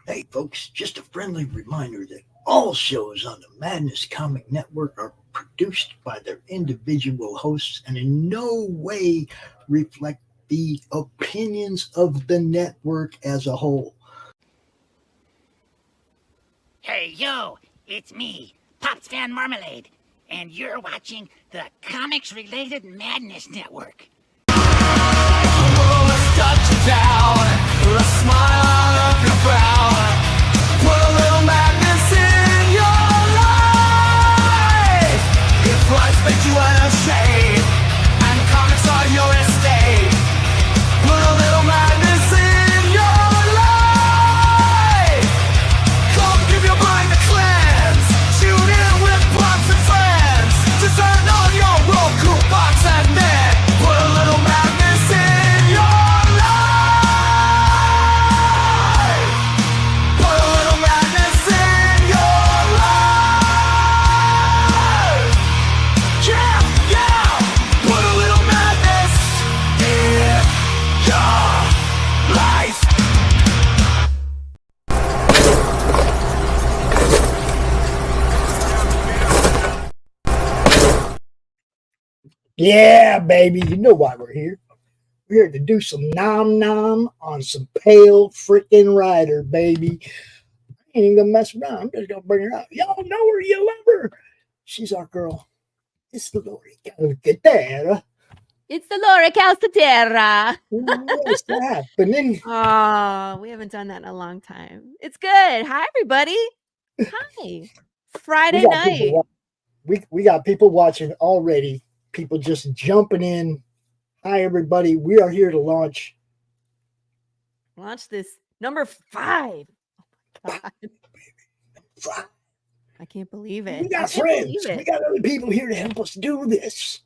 Hey, folks, just a friendly reminder that all shows on the Madness Comic Network are produced by their individual hosts and in no way reflect the opinions of the network as a whole. Hey, yo, it's me, Pops Fan Marmalade, and you're watching the Comics-Related Madness Network. Touch you down, or a smile on your brow. Put a little madness in your life. If life makes you unashamed, and comics are your estate, put a little madness in your life. Come give your mind a cleanse. Tune in with pops and friends. Just turn on your Roku box and then put a little madness in your life. Put a little madness in your life. Yeah, yeah. Put a little madness in your life. Yeah, baby, you know why we're here. We're here to do some nom on some pale freaking rider, baby. I ain't even gonna mess around. I'm just gonna bring her out. Y'all know her, you love her. She's our girl. It's the Laurie Calcaterra. It's the Laurie Calcaterra. What's happening? Oh, we haven't done that in a long time. It's good. Hi, everybody. Hi. Friday night. We got people watching already. People just jumping in. Hi, everybody. We are here to launch this number 5. Oh my God. I can't believe it. We got friends. We got other people here to help us do this.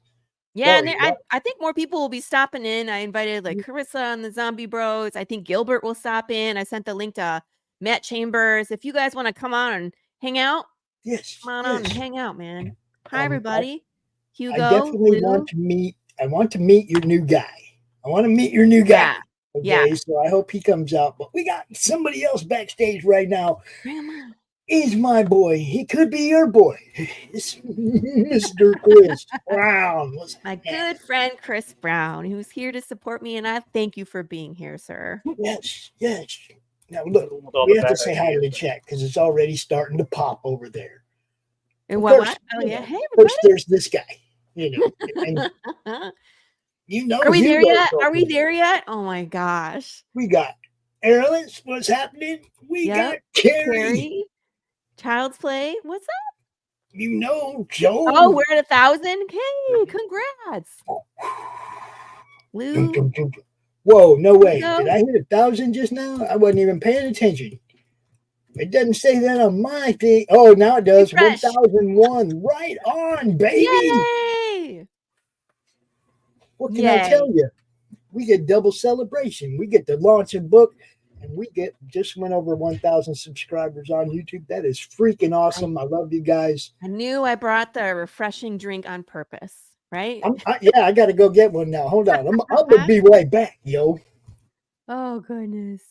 Yeah, and I think more people will be stopping in. I invited like Corissa and the Zombie Bros. I think Gilbert will stop in. I sent the link to Matt Chambers. If you guys want to come on and hang out, come on and hang out, man. Hi, everybody. Hugo. I definitely want to meet. I want to meet your new guy. I want to meet your new guy. Yeah. Okay, so I hope he comes out. But we got somebody else backstage right now. He's my boy. He could be your boy. It's Mr. Chris Brown. My good friend Chris Brown, who's here to support me, and I thank you for being here, sir. Yes. Now look, we have to say hi to the chat because it's already starting to pop over there. And what? Oh yeah. Hey, everybody. First, there's this guy. And Are we there yet? Are we there yet? Oh my gosh. We got Earls. What's happening? We got Carrie. Child's Play. What's up? Joe. Oh, we're at 1,000. Hey, congrats. Lou. Whoa, no way. Did I hit 1,000 just now? I wasn't even paying attention. It doesn't say that on my thing. Oh, now it does. 1,001. Right on, baby. Yay! What can I tell you? We get double celebration. We get the launch and book, and we just went over 1,000 subscribers on YouTube. That is freaking awesome. I love you guys. I knew I brought the refreshing drink on purpose, right? I got to go get one now. Hold on. I'm going to be right back, yo. Oh, goodness.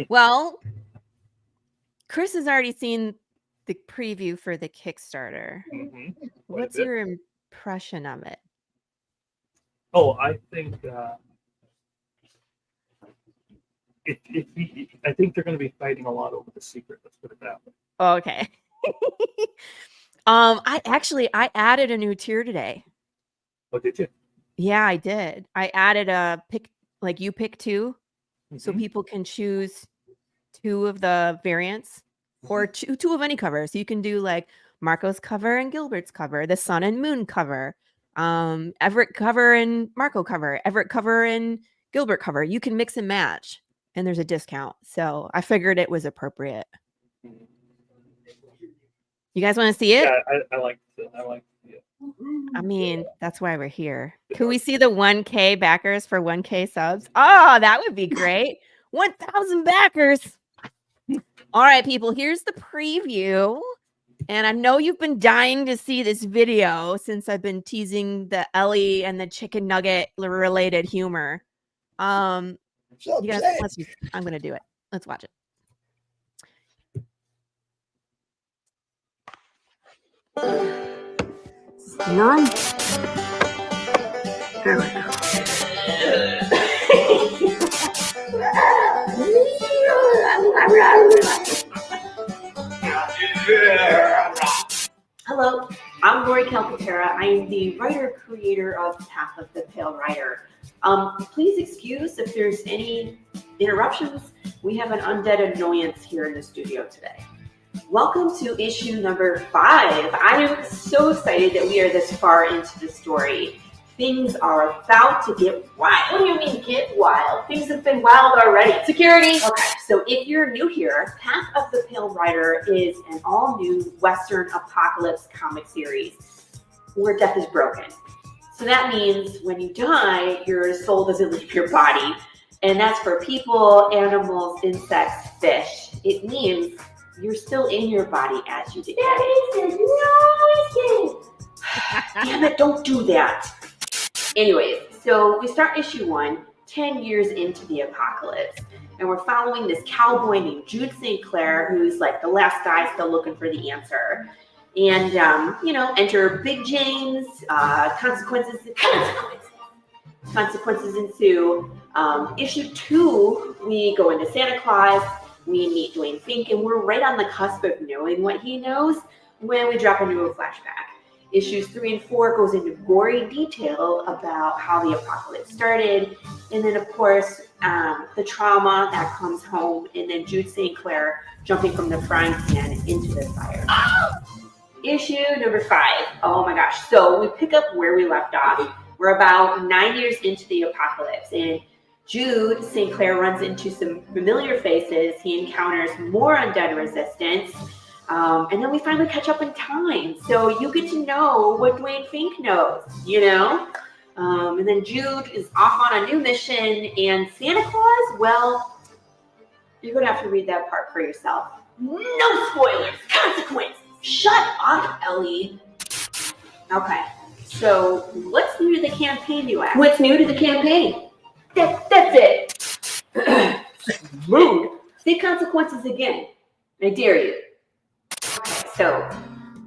Well, Chris has already seen the preview for the Kickstarter. Mm-hmm. What's your impression of it? Oh, I think I think they're going to be fighting a lot over the secret. Let's put it that way. Okay. I added a new tier today. Oh, did you? Yeah, I did. I added a pick, like you pick 2, so people can choose 2 of the variants or two of any cover. So you can do like Marco's cover and Gilbert's cover, the Sun and Moon cover, Everett cover and Marco cover, Everett cover and Gilbert cover. You can mix and match, and there's a discount. So I figured it was appropriate. You guys want to see it? Yeah, I like it. I mean, that's why we're here. Can we see the 1K backers for 1K subs? Oh, that would be great. 1,000 backers. All right, people, here's the preview. And I know you've been dying to see this video since I've been teasing the Ellie and the chicken nugget related humor. You guys, I'm going to do it. Let's watch it. None. There we go. Hello, I'm Laurie Calcaterra. I am the writer-creator of Path of the Pale Rider. Please excuse if there's any interruptions. We have an undead annoyance here in the studio today. Welcome to issue number 5. I am so excited that we are this far into the story. Things are about to get wild. What do you mean get wild? Things have been wild already. Security! Okay, so if you're new here, Path of the Pale Rider is an all-new Western apocalypse comic series where death is broken. So that means when you die, your soul doesn't leave your body. And that's for people, animals, insects, fish. It means you're still in your body as you decay. Damn it, don't do that. Anyways, so we start issue 1, 10 years into the apocalypse. And we're following this cowboy named Jude St. Clair, who's like the last guy still looking for the answer. And, enter Big James, consequences ensue. Issue 2, we go into Santa Claus, we meet Dwayne Fink, and we're right on the cusp of knowing what he knows when we drop into a flashback. Issues 3 and 4 goes into gory detail about how the apocalypse started, and then of course the trauma that comes home, and then Jude St. Clair jumping from the frying pan into the fire. Issue number 5. Oh my gosh. So we pick up where we left off. We're about 9 years into the apocalypse, and Jude St. Clair runs into some familiar faces. He encounters more undead resistance. And then we finally catch up in time. So you get to know what Dwayne Fink knows, And then Jude is off on a new mission. And Santa Claus, well, you're going to have to read that part for yourself. No spoilers. Consequence. Shut up, Ellie. Okay. So what's new to the campaign, you ask? What's new to the campaign? That's it. Mood. Say consequences again. I dare you. Okay, so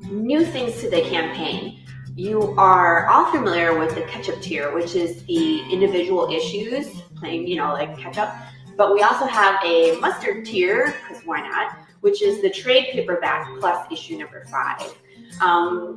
new things to the campaign. You are all familiar with the catch-up tier, which is the individual issues, playing, like catch-up. But we also have a mustard tier, because why not, which is the trade paperback plus issue number 5.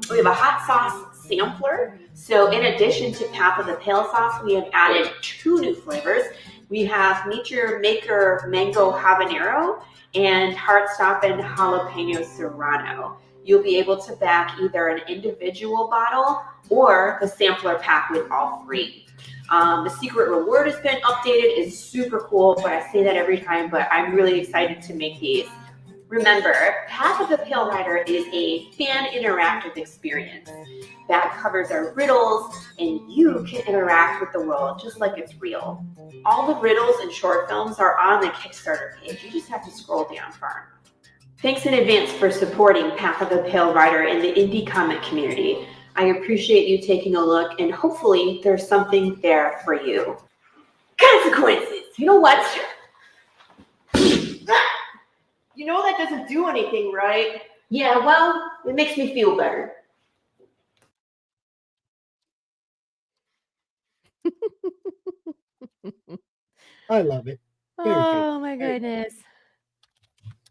We have a hot sauce sampler. So in addition to Path of the Pale Sauce, we have added 2 new flavors. We have Meet Your Maker Mango Habanero and Heartstoppin' Jalapeno Serrano. You'll be able to back either an individual bottle or the sampler pack with all 3. The secret reward has been updated. It's super cool, but I say that every time, but I'm really excited to make these. Remember, Path of the Pale Rider is a fan interactive experience. That covers our riddles, and you can interact with the world just like it's real. All the riddles and short films are on the Kickstarter page. You just have to scroll down far. Thanks in advance for supporting Path of the Pale Rider and the indie comic community. I appreciate you taking a look, and hopefully there's something there for you. Consequences! You know what? You know that doesn't do anything, right? Yeah, well, it makes me feel better. I love it. Very Oh good. my goodness.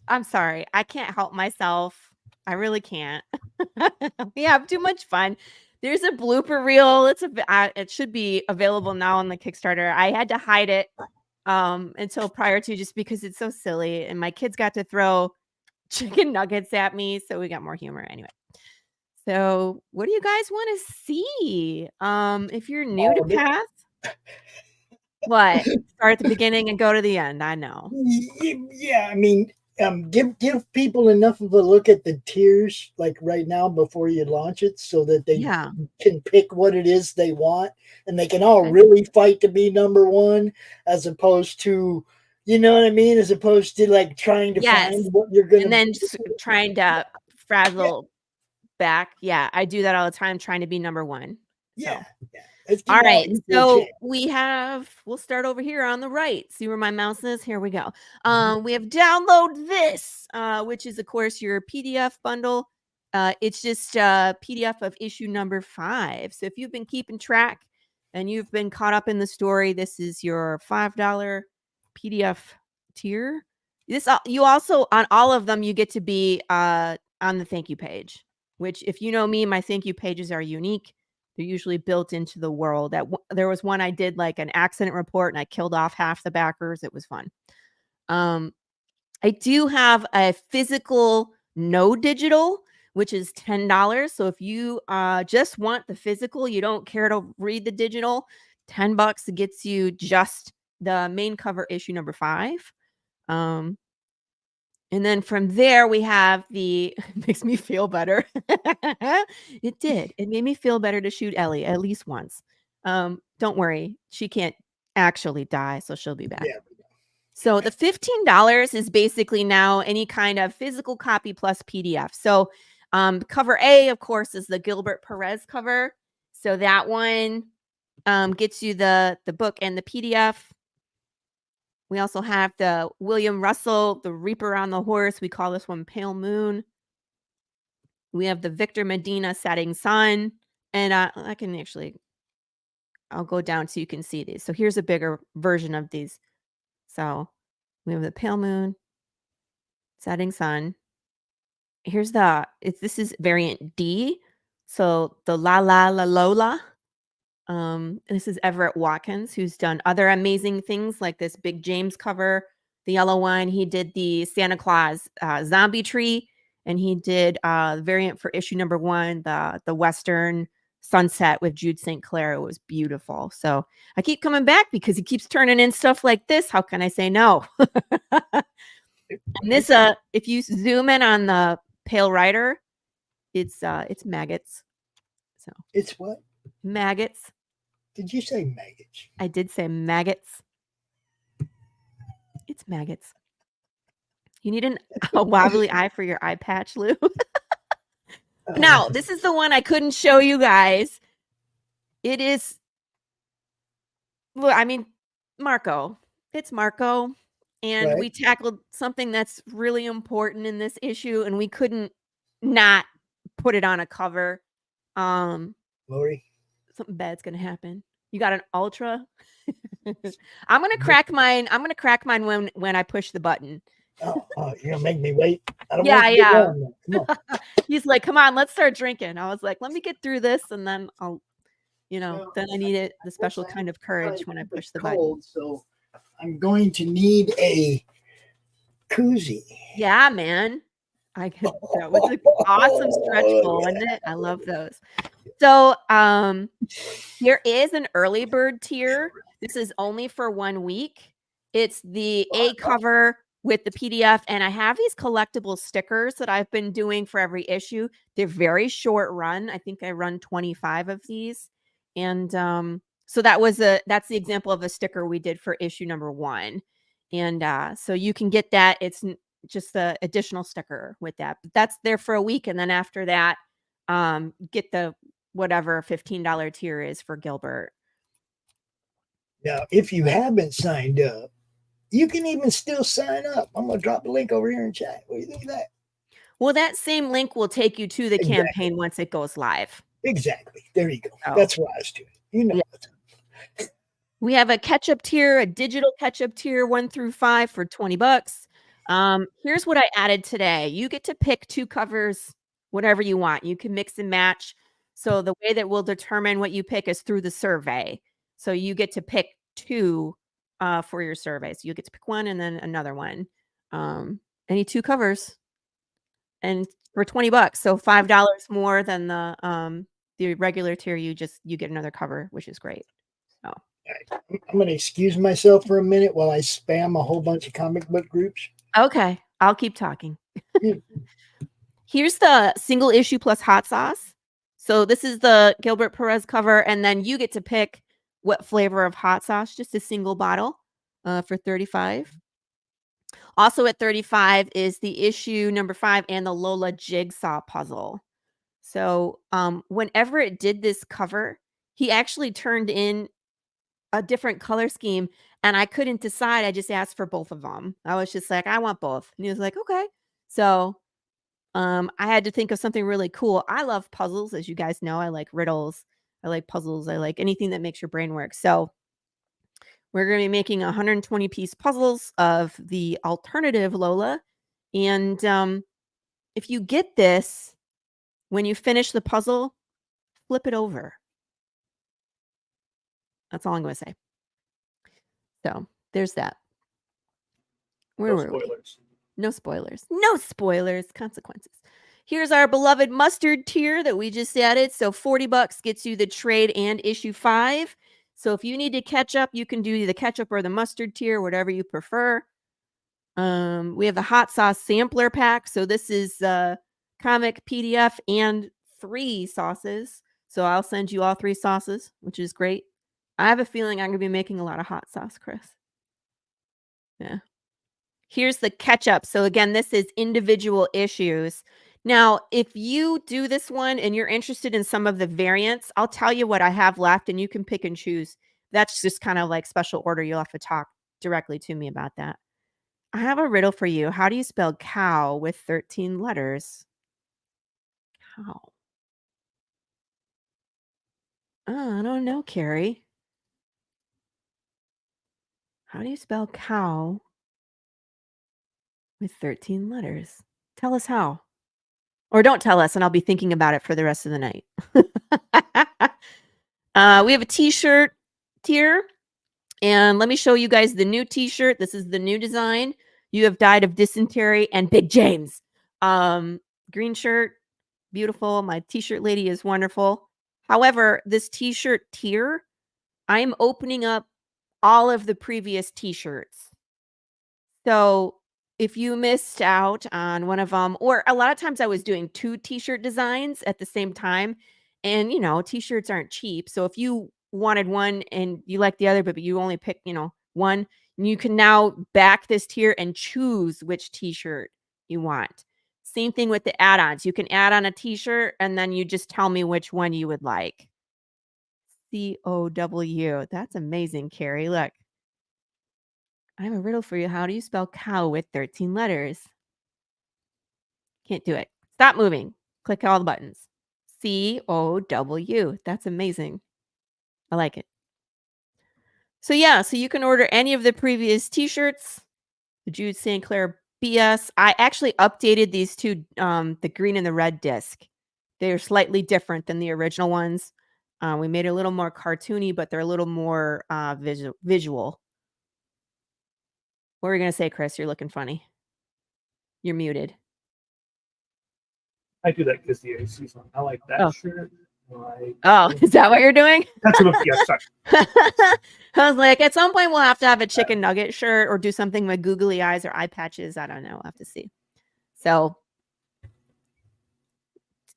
I'm sorry. I can't help myself. I really can't. We have too much fun. There's a blooper reel. It should be available now on the Kickstarter. I had to hide it until prior to, just because it's so silly, and my kids got to throw chicken nuggets at me, so we got more humor anyway. So what do you guys want to see? If you're new to Path, what? Start at the beginning and go to the end. I know. Yeah, I mean, give people enough of a look at the tiers like right now before you launch it, so that they can pick what it is they want, and they can all really fight to be number 1, as opposed to, you know what I mean, as opposed to like trying to find what you're gonna, and then trying to frazzle back. Yeah, I do that all the time, trying to be number 1. Yeah. All right, so we'll start over here on the right. See where my mouse is? Here we go. We have download this, which is of course your PDF bundle. It's just a PDF of issue number 5. So if you've been keeping track and you've been caught up in the story, this is your $5 PDF tier. You also, on all of them, you get to be on the thank you page, which, if you know me, my thank you pages are unique. They're usually built into the world. There was one I did like an accident report and I killed off half the backers. It was fun. I do have a physical, no digital, which is $10. So if you just want the physical, you don't care to read the digital, $10 gets you just the main cover issue number 5. And then from there we have the makes me feel better. It did. It made me feel better to shoot Ellie at least once. Don't worry, she can't actually die, so she'll be back. Yeah. So the $15 is basically now any kind of physical copy plus PDF. So cover A, of course, is the Gilbert Perez cover. So that one gets you the book and the PDF. We also have the William Russell, the Reaper on the Horse. We call this one Pale Moon. We have the Victor Medina Setting Sun. And I can actually, I'll go down so you can see these. So here's a bigger version of these. So we have the Pale Moon, Setting Sun. Here's this is variant D. So the La La La Lola. This is Everett Watkins, who's done other amazing things like this Big James cover, the yellow one. He did the Santa Claus zombie tree, and he did variant for issue number 1, the Western sunset with Jude St. Clair. It was beautiful. So I keep coming back because he keeps turning in stuff like this. How can I say no? And this, if you zoom in on the Pale Rider, it's maggots. So It's what? Maggots. Did you say maggots? I did say maggots. It's maggots. You need a wobbly eye for your eye patch, Lou. Now, this is the one I couldn't show you guys. It is, well, I mean, Marco. It's Marco. And we tackled something that's really important in this issue, and we couldn't not put it on a cover. Laurie? Something bad's gonna happen. You got an ultra? I'm gonna crack mine. I'm gonna crack mine when I push the button. Oh, you're gonna make me wait? I don't Yeah, want to get wrong. Come on. He's like, come on, let's start drinking. I was like, let me get through this, and then I'll, then I need the special kind of courage when I push the button. So I'm going to need a koozie. Yeah, man. That was an awesome stretch goal, wasn't it? I love those. So there is an early bird tier. This is only for 1 week. It's the A cover with the PDF, and I have these collectible stickers that I've been doing for every issue. They're very short run. I think I run 25 of these. And so that's the example of a sticker we did for issue number 1. And so you can get that. It's just the additional sticker with that. But that's there for a week. And then after that, get the whatever $15 tier is for Gilbert. Now, if you haven't signed up, you can even still sign up. I'm going to drop a link over here in chat. What do you think of that? Well, that same link will take you to the campaign once it goes live. Exactly. There you go. Oh. That's what I was doing. You know. Yeah. We have a catch-up tier, a digital catch-up tier 1 through 5 for $20. Here's what I added today. You get to pick 2 covers, whatever you want. You can mix and match. So the way that we'll determine what you pick is through the survey. So you get to pick 2 for your survey. So you get to pick one and then another one. Any 2 covers, and for $20. So $5 more than the regular tier. You get another cover, which is great. So I'm going to excuse myself for a minute while I spam a whole bunch of comic book groups. Okay, I'll keep talking. Here's the single issue plus hot sauce. So this is the Gilbert Perez cover, and then you get to pick what flavor of hot sauce, just a single bottle for $35. Also at $35 is the issue number 5 and the Lola jigsaw puzzle. So whenever it did this cover, he actually turned in a different color scheme, and I couldn't decide. I just asked for both of them. I was just like, I want both. And he was like, okay. So I had to think of something really cool. I love puzzles, as you guys know. I like riddles. I like puzzles. I like anything that makes your brain work. So we're going to be making 120 piece puzzles of the alternative Lola. And if you get this, when you finish the puzzle, flip it over. That's all I'm going to say. So there's that. Where No were we? spoilers. No spoilers. No spoilers. Consequences. Here's our beloved mustard tier that we just added. So $40 gets you the trade and issue 5. So if you need to catch up, you can do the ketchup or the mustard tier, whatever you prefer. We have the hot sauce sampler pack. So this is comic, PDF, and 3 sauces. So I'll send you all 3 sauces, which is great. I have a feeling I'm going to be making a lot of hot sauce, Chris. Yeah. Here's the ketchup. So again, this is individual issues. Now, if you do this one and you're interested in some of the variants, I'll tell you what I have left and you can pick and choose. That's just kind of like special order. You'll have to talk directly to me about that. I have a riddle for you. How do you spell cow with 13 letters? Cow. Oh, I don't know, Carrie. How do you spell cow with 13 letters? Tell us how. Or don't tell us, and I'll be thinking about it for the rest of the night. We have a t-shirt tier. And let me show you guys the new t-shirt. This is the new design. You have died of dysentery and Big James. Green shirt, beautiful. My t-shirt lady is wonderful. However, this t-shirt tier, I'm opening up all of the previous t-shirts. So if you missed out on one of them, or a lot of times I was doing 2 t-shirt designs at the same time, and t-shirts aren't cheap. So if you wanted one and you like the other, but you only pick, one, you can now back this tier and choose which t-shirt you want. Same thing with the add-ons. You can add on a t-shirt and then you just tell me which one you would like. COW. That's amazing, Carrie. Look. I have a riddle for you. How do you spell cow with 13 letters? Can't do it. Stop moving. Click all the buttons. COW. That's amazing. I like it. So yeah, so you can order any of the previous t-shirts. The Jude St. Clair BS. I actually updated these 2, the green and the red disc. They're slightly different than the original ones. We made it a little more cartoony, but they're a little more visual. What were you going to say, Chris? You're looking funny. You're muted. I do that because the AC's on. I like that shirt. Is that what you're doing? That's what I'm, yeah, sorry. I was like, at some point we'll have to have a chicken nugget shirt or do something with googly eyes or eye patches. I don't know. We'll have to see. So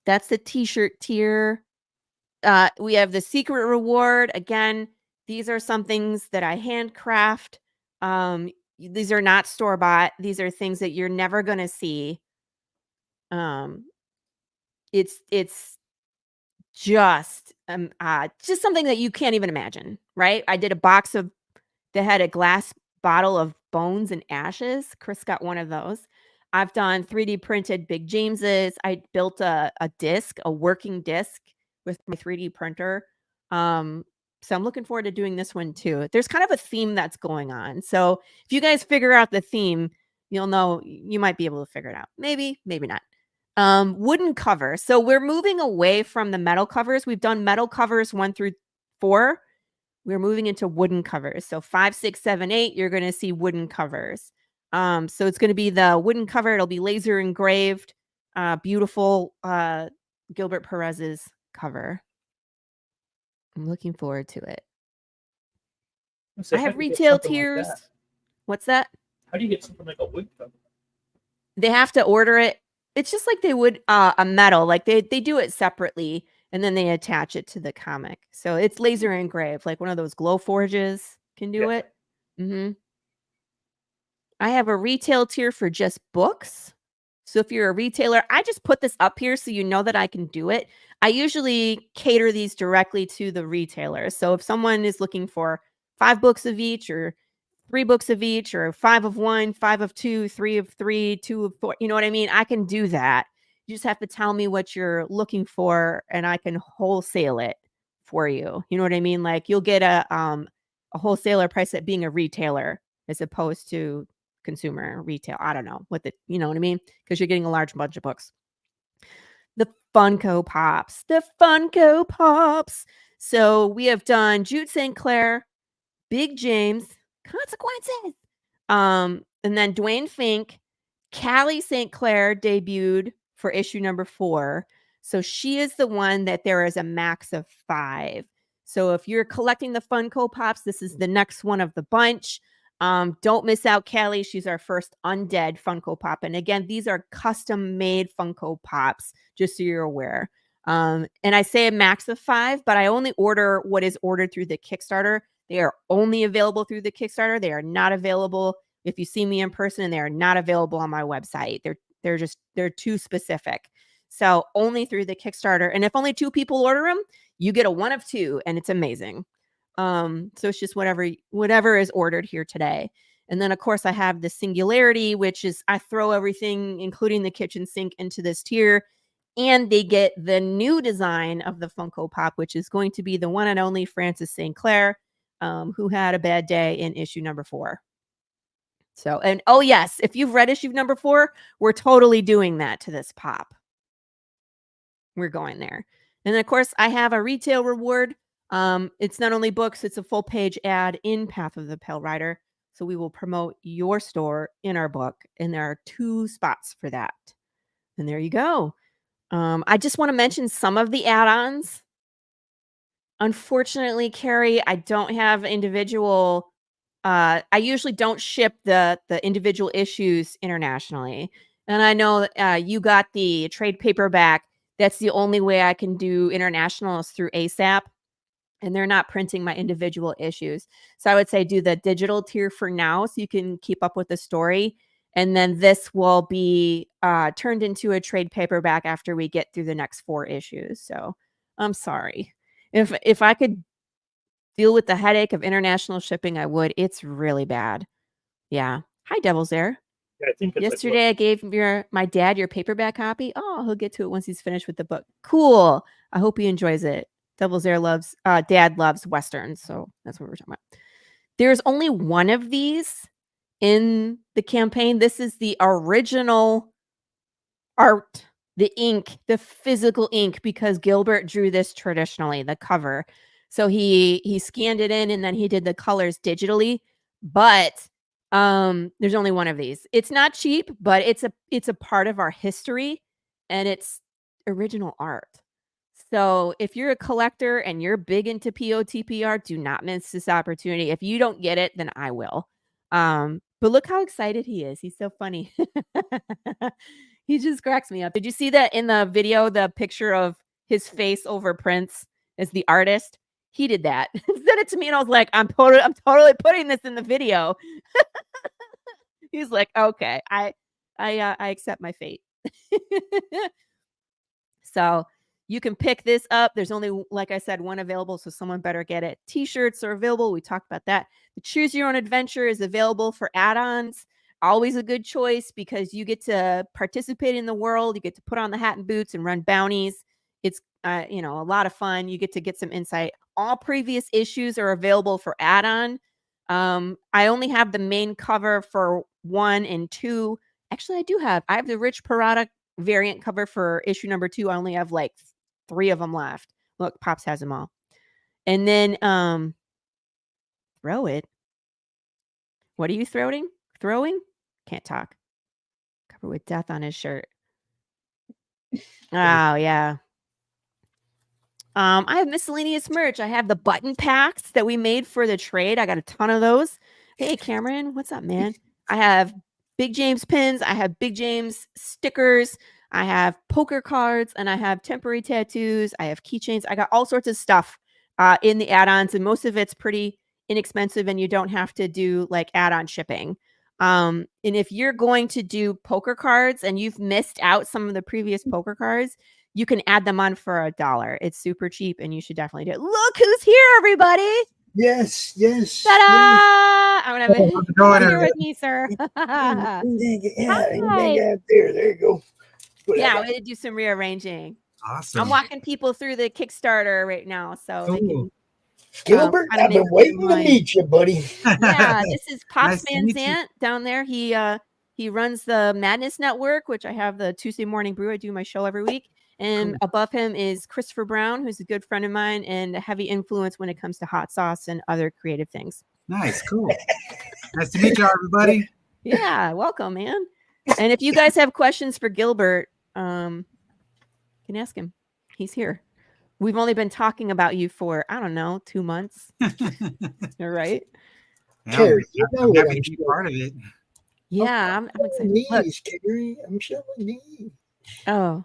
that's the t-shirt tier. We have the secret reward. Again, these are some things that I handcraft. These are not store-bought. These are things that you're never going to see. It's just something that you can't even imagine, right? I did a box that had a glass bottle of bones and ashes. Chris got one of those. I've done 3D printed Big Jameses. I built a disc, a working disc with my 3D printer. So I'm looking forward to doing this one too. There's kind of a theme that's going on. So if you guys figure out the theme, you'll know, you might be able to figure it out. Maybe, maybe not. Wooden cover. So we're moving away from the metal covers. We've done metal covers 1 through 4. We're moving into wooden covers. So 5, 6, 7, 8, you're going to see wooden covers. So it's going to be the wooden cover. It'll be laser engraved, beautiful Gilbert Perez's cover. I'm looking forward to it. I have retail tiers. Like What's that? How do you get something like a wood cover? They have to order it. It's just like they would a metal. Like they do it separately and then they attach it to the comic. So it's laser engraved, like one of those glow forges can do it. Mm-hmm. I have a retail tier for just books. So if you're a retailer, I just put this up here so you know that I can do it. I usually cater these directly to the retailer. So if someone is looking for 5 books of each or 3 books of each or 5 of 1, 5 of 2, 3 of 3, 2 of 4, you know what I mean? I can do that. You just have to tell me what you're looking for, and I can wholesale it for you. You know what I mean? Like you'll get a wholesaler price at being a retailer as opposed to consumer retail. I don't know what you know what I mean? Because you're getting a large bunch of books. The Funko Pops. The Funko Pops. So we have done Jude St. Clair, Big James, Consequences. And then Dwayne Fink, Callie St. Clair debuted for issue number 4. So she is the one that there is a max of 5. So if you're collecting the Funko Pops, this is the next one of the bunch. Don't miss out, Callie. She's our first undead Funko Pop. And again, these are custom made Funko Pops, just so you're aware. And I say a max of 5, but I only order what is ordered through the Kickstarter. They are only available through the Kickstarter. They are not available if you see me in person, and they are not available on my website. They're too specific. So only through the Kickstarter. And if only 2 people order them, you get a 1 of 2, and it's amazing. So it's just whatever is ordered here today. And then of course I have the Singularity, which is I throw everything, including the kitchen sink, into this tier, and they get the new design of the Funko Pop, which is going to be the one and only Francis St. Clair, who had a bad day in issue number 4. So, and oh yes, if you've read issue number 4, we're totally doing that to this pop. We're going there. And then of course I have a retail reward. It's not only books, it's a full page ad in Path of the Pale Rider. So we will promote your store in our book, and there are 2 spots for that. And there you go. I just want to mention some of the add-ons. Unfortunately, Carrie, I don't have individual. I usually don't ship the individual issues internationally. And I know you got the trade paperback. That's the only way I can do international is through ASAP. And they're not printing my individual issues. So I would say do the digital tier for now so you can keep up with the story. And then this will be turned into a trade paperback after we get through the next 4 issues. So I'm sorry. If I could deal with the headache of international shipping, I would. It's really bad. Yeah. Hi, Devil's Air. Yeah, I think it's Yesterday I gave my dad your paperback copy. Oh, he'll get to it once he's finished with the book. Cool. I hope he enjoys it. Devil's Air loves, Dad loves Westerns. So that's what we're talking about. There's only one of these in the campaign. This is the original art, the ink, the physical ink, because Gilbert drew this traditionally, the cover. So he scanned it in and then he did the colors digitally. But there's only one of these. It's not cheap, but it's a part of our history, and it's original art. So if you're a collector and you're big into POTPR, do not miss this opportunity. If you don't get it, then I will. But look how excited he is. He's so funny. He just cracks me up. Did you see that in the video, the picture of his face over Prince as the artist? He did that. Sent it to me and I was like, I'm totally putting this in the video. He's like, okay, I accept my fate. So you can pick this up. There's only, like I said, one available, so someone better get it. T-shirts are available. We talked about that. The Choose Your Own Adventure is available for add-ons. Always a good choice because you get to participate in the world. You get to put on the hat and boots and run bounties. It's a lot of fun. You get some insight. All previous issues are available for add-on. I only have the main cover for 1 and 2. Actually, I have the Rich Parada variant cover for issue number 2. I only have like 3 of them left. Look, Pops has them all. And then throw it. What are you throwing? Can't talk. Cover with death on his shirt. Oh yeah. I have miscellaneous merch. I have the button packs that we made for the trade. I got a ton of those. Hey Cameron, what's up, man? I have Big James pins. I have Big James stickers. I have poker cards, and I have temporary tattoos. I have keychains. I got all sorts of stuff in the add-ons, and most of it's pretty inexpensive, and you don't have to do like add-on shipping. And if you're going to do poker cards and you've missed out some of the previous poker cards, you can add them on for $1. It's super cheap, and you should definitely do it. Look who's here, everybody! Yes. Ta-da! Yes. I'm gonna have here with me, sir. Yeah, there you go. But Yeah, we had to do some rearranging. Awesome. I'm walking people through the Kickstarter right now, so they Cool. can. Gilbert, kinda I've been make up waiting their to mind. meet you, buddy. Yeah, this is Pops Nice to Van meet you. Zant down there. He runs the Madness Network, which I have the Tuesday Morning Brew. I do my show every week. And Cool. above him is Christopher Brown, who's a good friend of mine and a heavy influence when it comes to hot sauce and other creative things. Nice, cool. Nice to meet you, everybody. Yeah, welcome, man. And if you guys have questions for Gilbert, can ask him. He's here. We've only been talking about you for, I don't know, 2 months. All right. Yeah, Carrie, you know I'm what happy I'm to be showing. part of it. Yeah, I'm excited. Look. Knees, Carrie. I'm showing knees. Oh.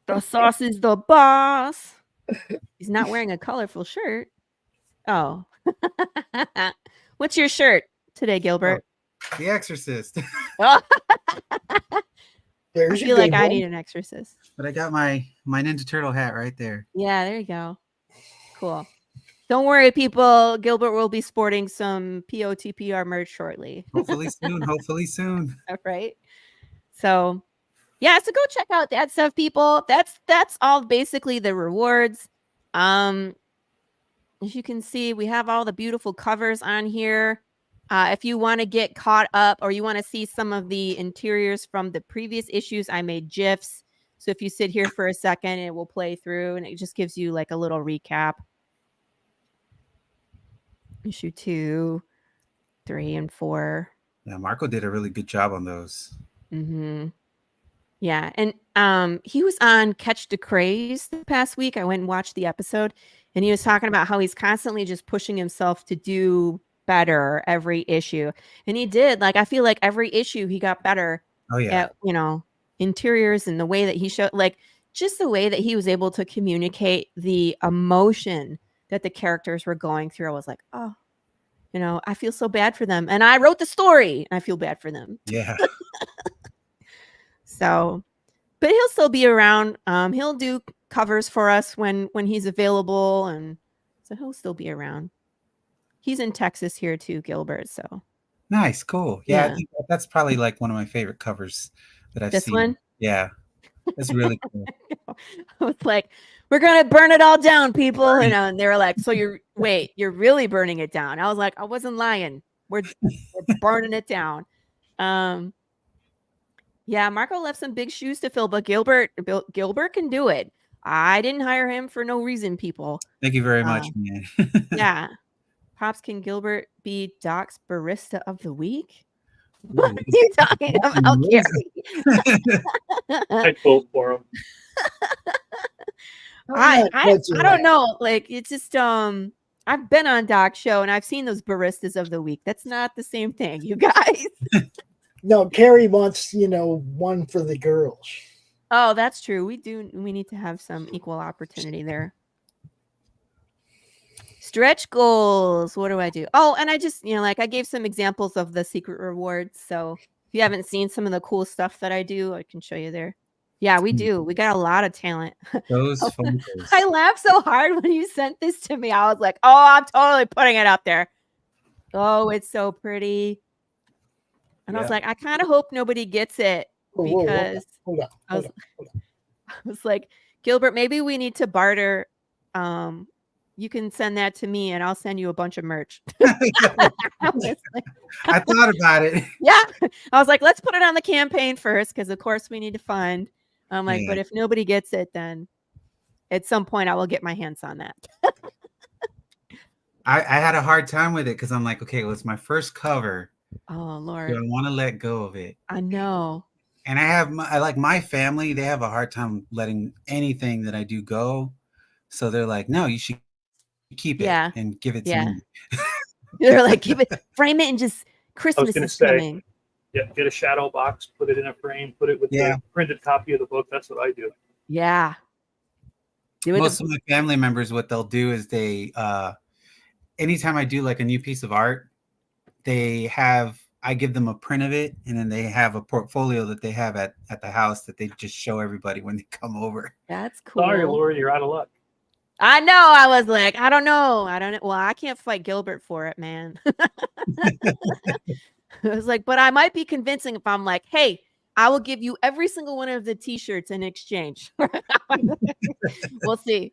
The sauce is the boss. He's not wearing a colorful shirt. Oh. What's your shirt today, Gilbert? The Exorcist. Oh. I There's feel a like good I one. need an exorcist. But I got my Ninja Turtle hat right there. Yeah, there you go. Cool. Don't worry, people. Gilbert will be sporting some POTPR merch shortly. Hopefully soon. Hopefully soon. All right. So yeah, so go check out that stuff, people. That's all basically the rewards. As you can see, we have all the beautiful covers on here. If you want to get caught up or you want to see some of the interiors from the previous issues, I made GIFs. So if you sit here for a second, it will play through and it just gives you like a little recap. Issue 2, 3, and 4. Yeah, Marco did a really good job on those. Mm-hmm. Yeah, and he was on Catch the Craze the past week. I went and watched the episode, and he was talking about how he's constantly just pushing himself to do better every issue. And he did. Like, I feel like every issue he got better Oh yeah. at, interiors and the way that he showed, like, just the way that he was able to communicate the emotion that the characters were going through. I was like, oh, I feel so bad for them. And I wrote the story, and I feel bad for them. Yeah. So, but he'll still be around. He'll do covers for us when he's available, and so he'll still be around. He's in Texas here too, Gilbert. So Nice, cool. Yeah, I Yeah. think that's probably like one of my favorite covers that I've this seen. one, Yeah. That's really cool. I was like, "We're gonna burn it all down, people," and they were like, "So you're really burning it down?" I was like, "I wasn't lying. We're burning it down." Yeah, Marco left some big shoes to fill, but Gilbert can do it. I didn't hire him for no reason, people. Thank you very much, man. Yeah. Pops, can Gilbert be Doc's barista of the week? What are Ooh. you talking about, Gary? I'd vote for him. I What's don't that? know. Like, it's just I've been on Doc's show and I've seen those baristas of the week. That's not the same thing, you guys. No, Carrie wants, one for the girls. Oh, that's true. We need to have some equal opportunity there. Stretch goals. What do I do? Oh, and I just, I gave some examples of the secret rewards. So if you haven't seen some of the cool stuff that I do, I can show you there. Yeah, we do. We got a lot of talent. Those photos. I laughed so hard when you sent this to me. I was like, oh, I'm totally putting it up there. Oh, it's so pretty. And I was like, I kind of hope nobody gets it Whoa, because hold on. I was like, Gilbert, maybe we need to barter. You can send that to me and I'll send you a bunch of merch. I thought about it. Yeah. I was like, let's put it on the campaign first because, of course, we need to fund. I'm like, Yeah. but if nobody gets it, then at some point I will get my hands on that. I had a hard time with it because I'm like, okay, well, it's my first cover. Oh, Lord. Do I want to let go of it? I know. And I like my family, they have a hard time letting anything that I do go. So they're like, no, you should keep it and give it to me. They're like, frame it and just Christmas gonna is say, coming. Yeah, get a shadow box, put it in a frame, put it with the printed copy of the book. That's what I do. Yeah. Most of my family members, what they'll do is they, anytime I do like a new piece of art, I give them a print of it, and then they have a portfolio that they have at the house that they just show everybody when they come over. That's cool. Sorry, Laurie, you're out of luck. I know. I was like, I don't know. Well, I can't fight Gilbert for it, man. I was like, but I might be convincing if I'm like, hey, I will give you every single one of the t-shirts in exchange. We'll see.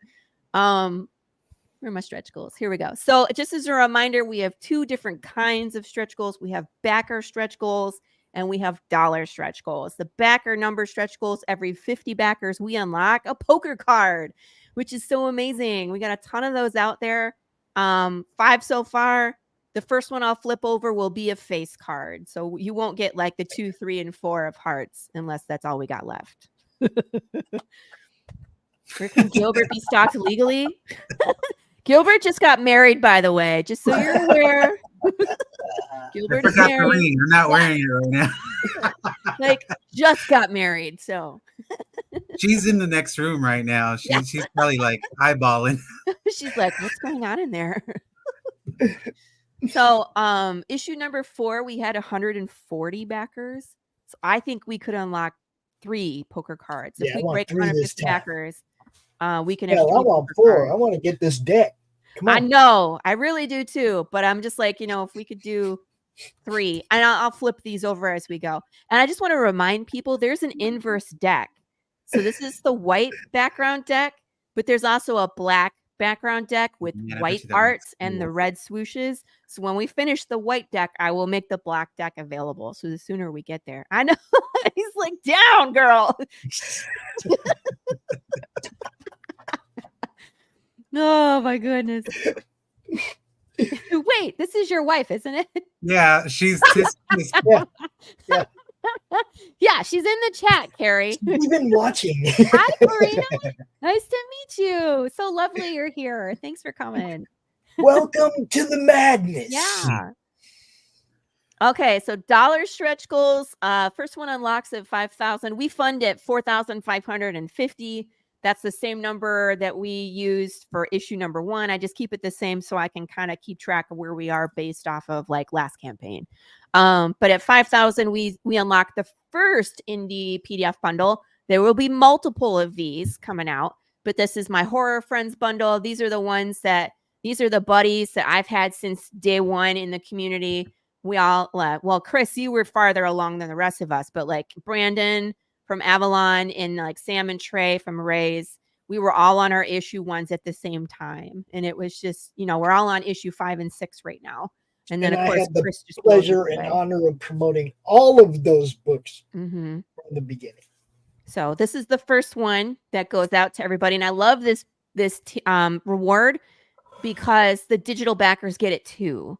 Where are my stretch goals? Here we go. So just as a reminder, we have 2 different kinds of stretch goals. We have backer stretch goals and we have dollar stretch goals. The backer number stretch goals, every 50 backers, we unlock a poker card, which is so amazing. We got a ton of those out there. 5 so far. The first one I'll flip over will be a face card. So you won't get like the 2, 3, and 4 of hearts unless that's all we got left. Where can Gilbert be stocked legally? Gilbert just got married, by the way, just so you're aware. Gilbert is married. I'm not wearing it right now. Like, just got married, so. She's in the next room right now. She's probably like eyeballing. She's like, what's going on in there? So, issue number 4, we had 140 backers. So I think we could unlock 3 poker cards. If we break 150 backers, we can have 3 I want 4. I want to get this deck. Come on. I know. I really do too. But I'm just like, if we could do 3, and I'll flip these over as we go. And I just want to remind people there's an inverse deck. So this is the white background deck, but there's also a black background deck with white arts and the red swooshes. So when we finish the white deck, I will make the black deck available. So the sooner we get there. I know. He's like, down, girl. Oh my goodness. Wait, this is your wife, isn't it? Yeah, she's yeah. Yeah, she's in the chat, Carrie. She's been watching. Hi, Marina. Nice to meet you. So lovely you're here. Thanks for coming. Welcome to the madness. Yeah. Okay, so dollar stretch goals. First one unlocks at 5,000. We fund at 4,550. That's the same number that we used for issue number 1. I just keep it the same so I can kind of keep track of where we are based off of like last campaign. But at 5,000, we unlock the first indie PDF bundle. There will be multiple of these coming out, but this is my Horror Friends bundle. These are the buddies that I've had since day 1 in the community. We all, well, Chris, you were farther along than the rest of us, but like Brandon from Avalon and like Sam and Trey from Ray's, we were all on our issue 1s at the same time. And it was just, we're all on issue 5 and 6 right now. And then, of course, I had the Chris just pleasure and honor of promoting all of those books from the beginning. So this is the first one that goes out to everybody. And I love this reward because the digital backers get it too.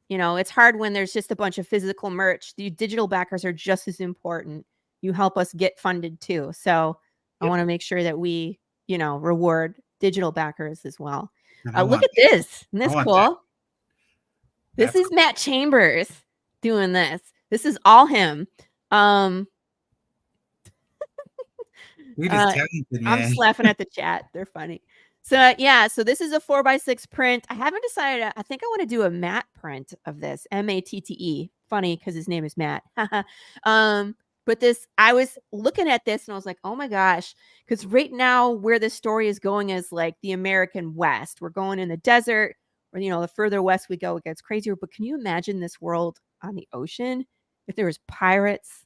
It's hard when there's just a bunch of physical merch. The digital backers are just as important. You help us get funded too. So I want to make sure that we, reward digital backers as well. Look at this. Isn't this cool? This is Matt Chambers doing this. This is all him. We just talented, man. I'm just laughing at the chat. They're funny. So yeah, so this is a 4x6 print. I haven't decided. I think I want to do a matte print of this. Matte. Funny because his name is Matt. But this, I was looking at this and I was like, oh my gosh, because right now where the story is going is like the American West. We're going in the desert, or the further west we go, it gets crazier. But can you imagine this world on the ocean? If there was pirates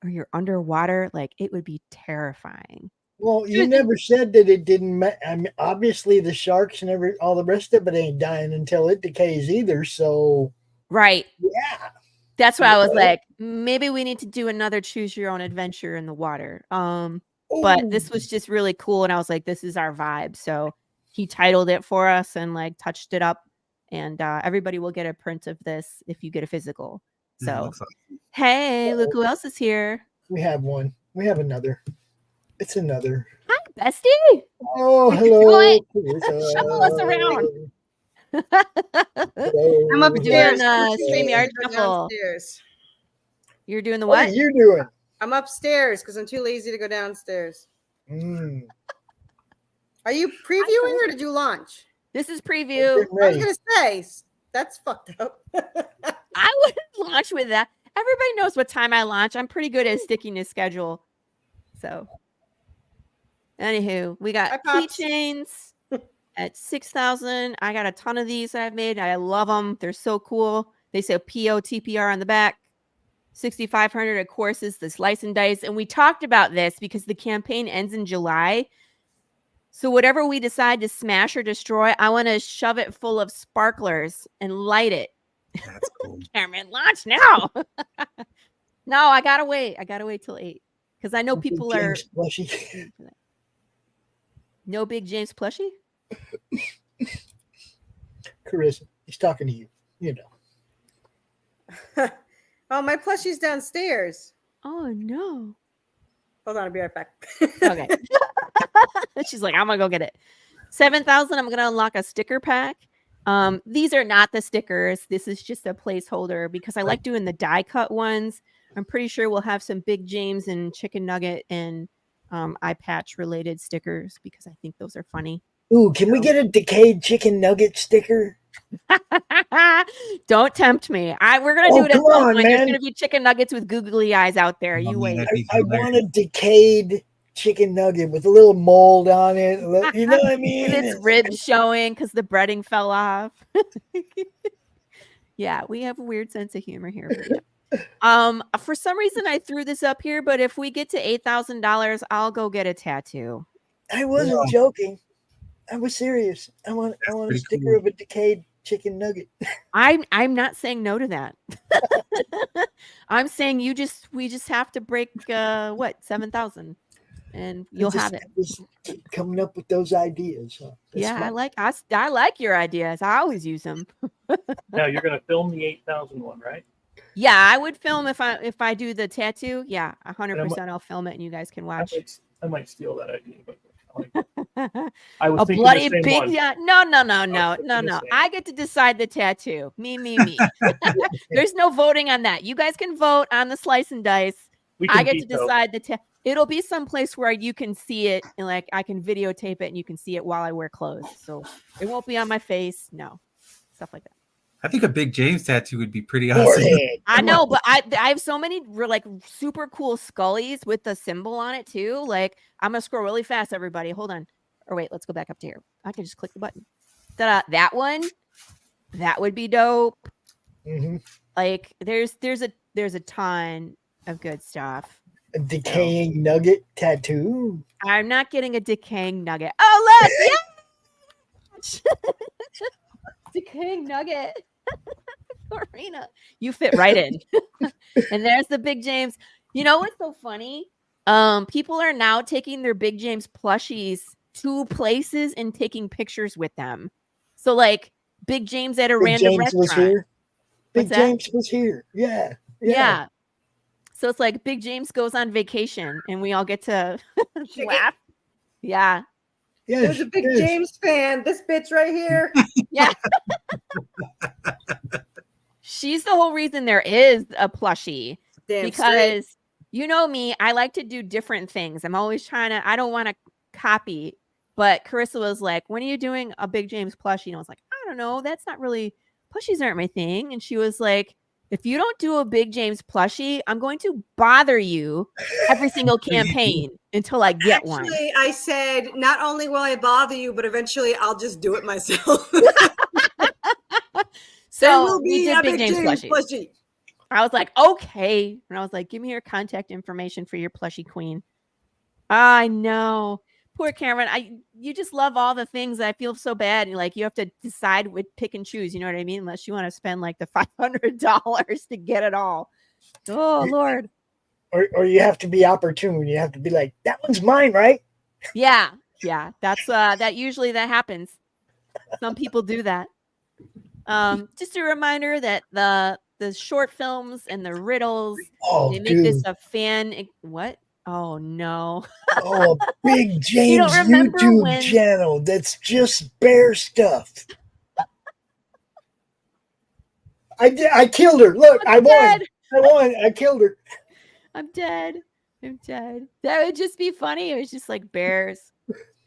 or you're underwater, like it would be terrifying. Well, you never said that it didn't. I mean, obviously, the sharks and all the rest of it ain't dying until it decays either. So, right, yeah, that's why I was like, maybe we need to do another choose your own adventure in the water. But this was just really cool, and I was like, this is our vibe. So he titled it for us and like touched it up, and everybody will get a print of this if you get a physical. So, hey, look who else is here. We have one. We have another. It's another. Hi, bestie. Oh, hello. Shuffle us around. I'm upstairs. StreamYard shuffle. Downstairs. You're doing the what? what? What are you doing? I'm upstairs because I'm too lazy to go downstairs. Are you previewing or did you launch? This is preview. I was gonna say that's fucked up. I wouldn't launch with that. Everybody knows what time I launch. I'm pretty good at sticking to schedule. So, anywho, we got keychains at 6,000. I got a ton of these I've made. I love them. They're so cool. They say POTPR on the back. $6,500, of course, is the slice and dice. And we talked about this because the campaign ends in July. So whatever we decide to smash or destroy, I want to shove it full of sparklers and light it. That's cool. Cameron, launch now. No, I gotta wait. I gotta wait till 8 because I know people are. Plushie. No big James plushie. Carissa, he's talking to you. You know. Oh, my plushie's downstairs. Oh no. Hold on, I'll be right back. Okay. She's like, I'm gonna go get it. 7,000. I'm gonna unlock a sticker pack. These are not the stickers. This is just a placeholder because I like doing the die cut ones. I'm pretty sure we'll have some Big James and chicken nugget and eye patch related stickers because I think those are funny. Ooh, can we get a decayed chicken nugget sticker? Don't tempt me. We're gonna do it at some point. There's man. gonna be chicken nuggets with googly eyes out there. You wait. I want a decayed chicken nugget with a little mold on it. You know what I mean? And its ribs showing because the breading fell off. Yeah, we have a weird sense of humor here. For some reason I threw this up here, but if we get to $8,000, I'll go get a tattoo. I wasn't joking. I was serious. I want a sticker of a decayed chicken nugget. I'm not saying no to that. I'm saying we just have to break 7,000 and you'll have it. Just coming up with those ideas. Huh? Yeah, I like your ideas. I always use them. Now you're gonna film the 8,000 one, right? Yeah, I would film if I do the tattoo. Yeah, 100%. I'll film it and you guys can watch. I might steal that idea, but I was a thinking bloody the same big one. No. I get to decide the tattoo. Me. There's no voting on that. You guys can vote on the slice and dice. I get to decide the it'll be someplace where you can see it and like I can videotape it and you can see it while I wear clothes. So it won't be on my face. No. Stuff like that. I think a Big James tattoo would be pretty awesome. I know, but I have so many like super cool scullies with the symbol on it too. Like I'm gonna scroll really fast, everybody. Hold on. Or wait, let's go back up to here. I can just click the button. That one, that would be dope. Mm-hmm. Like there's a ton of good stuff. A decaying nugget tattoo. I'm not getting a decaying nugget. Oh look, yeah. Decaying nugget. Corina, you fit right in. And there's the Big James. You know what's so funny? People are now taking their Big James plushies to places and taking pictures with them. So like Big James at a random restaurant. Was here. Big James was here. Yeah. So it's like Big James goes on vacation and we all get to laugh. Yeah. Yeah, there's a Big James fan. This bitch right here. Yeah. She's the whole reason there is a plushie. Damn because straight. You know me, I like to do different things. I'm always I don't want to copy. But Carissa was like, when are you doing a Big James plushie? And I was like, I don't know. That's not really, plushies aren't my thing. And she was like, if you don't do a Big James plushie, I'm going to bother you every single campaign until I get one. Actually, I said, not only will I bother you, but eventually I'll just do it myself. So we did Big James plushie. I was like, okay. And I was like, give me your contact information for your plushie queen. I know. Poor Cameron. You just love all the things. I feel so bad. And like you have to decide what pick and choose. You know what I mean? Unless you want to spend like the $500 to get it all. Oh Lord. Or you have to be opportune. You have to be like, that one's mine, right? Yeah. That's that usually that happens. Some people do that. Just a reminder that the short films and the riddles, they make this a fan. What? Oh no! Oh, Big James YouTube channel that's just bear stuff. I killed her. Look, I won. I killed her. I'm dead. That would just be funny. It was just like bears,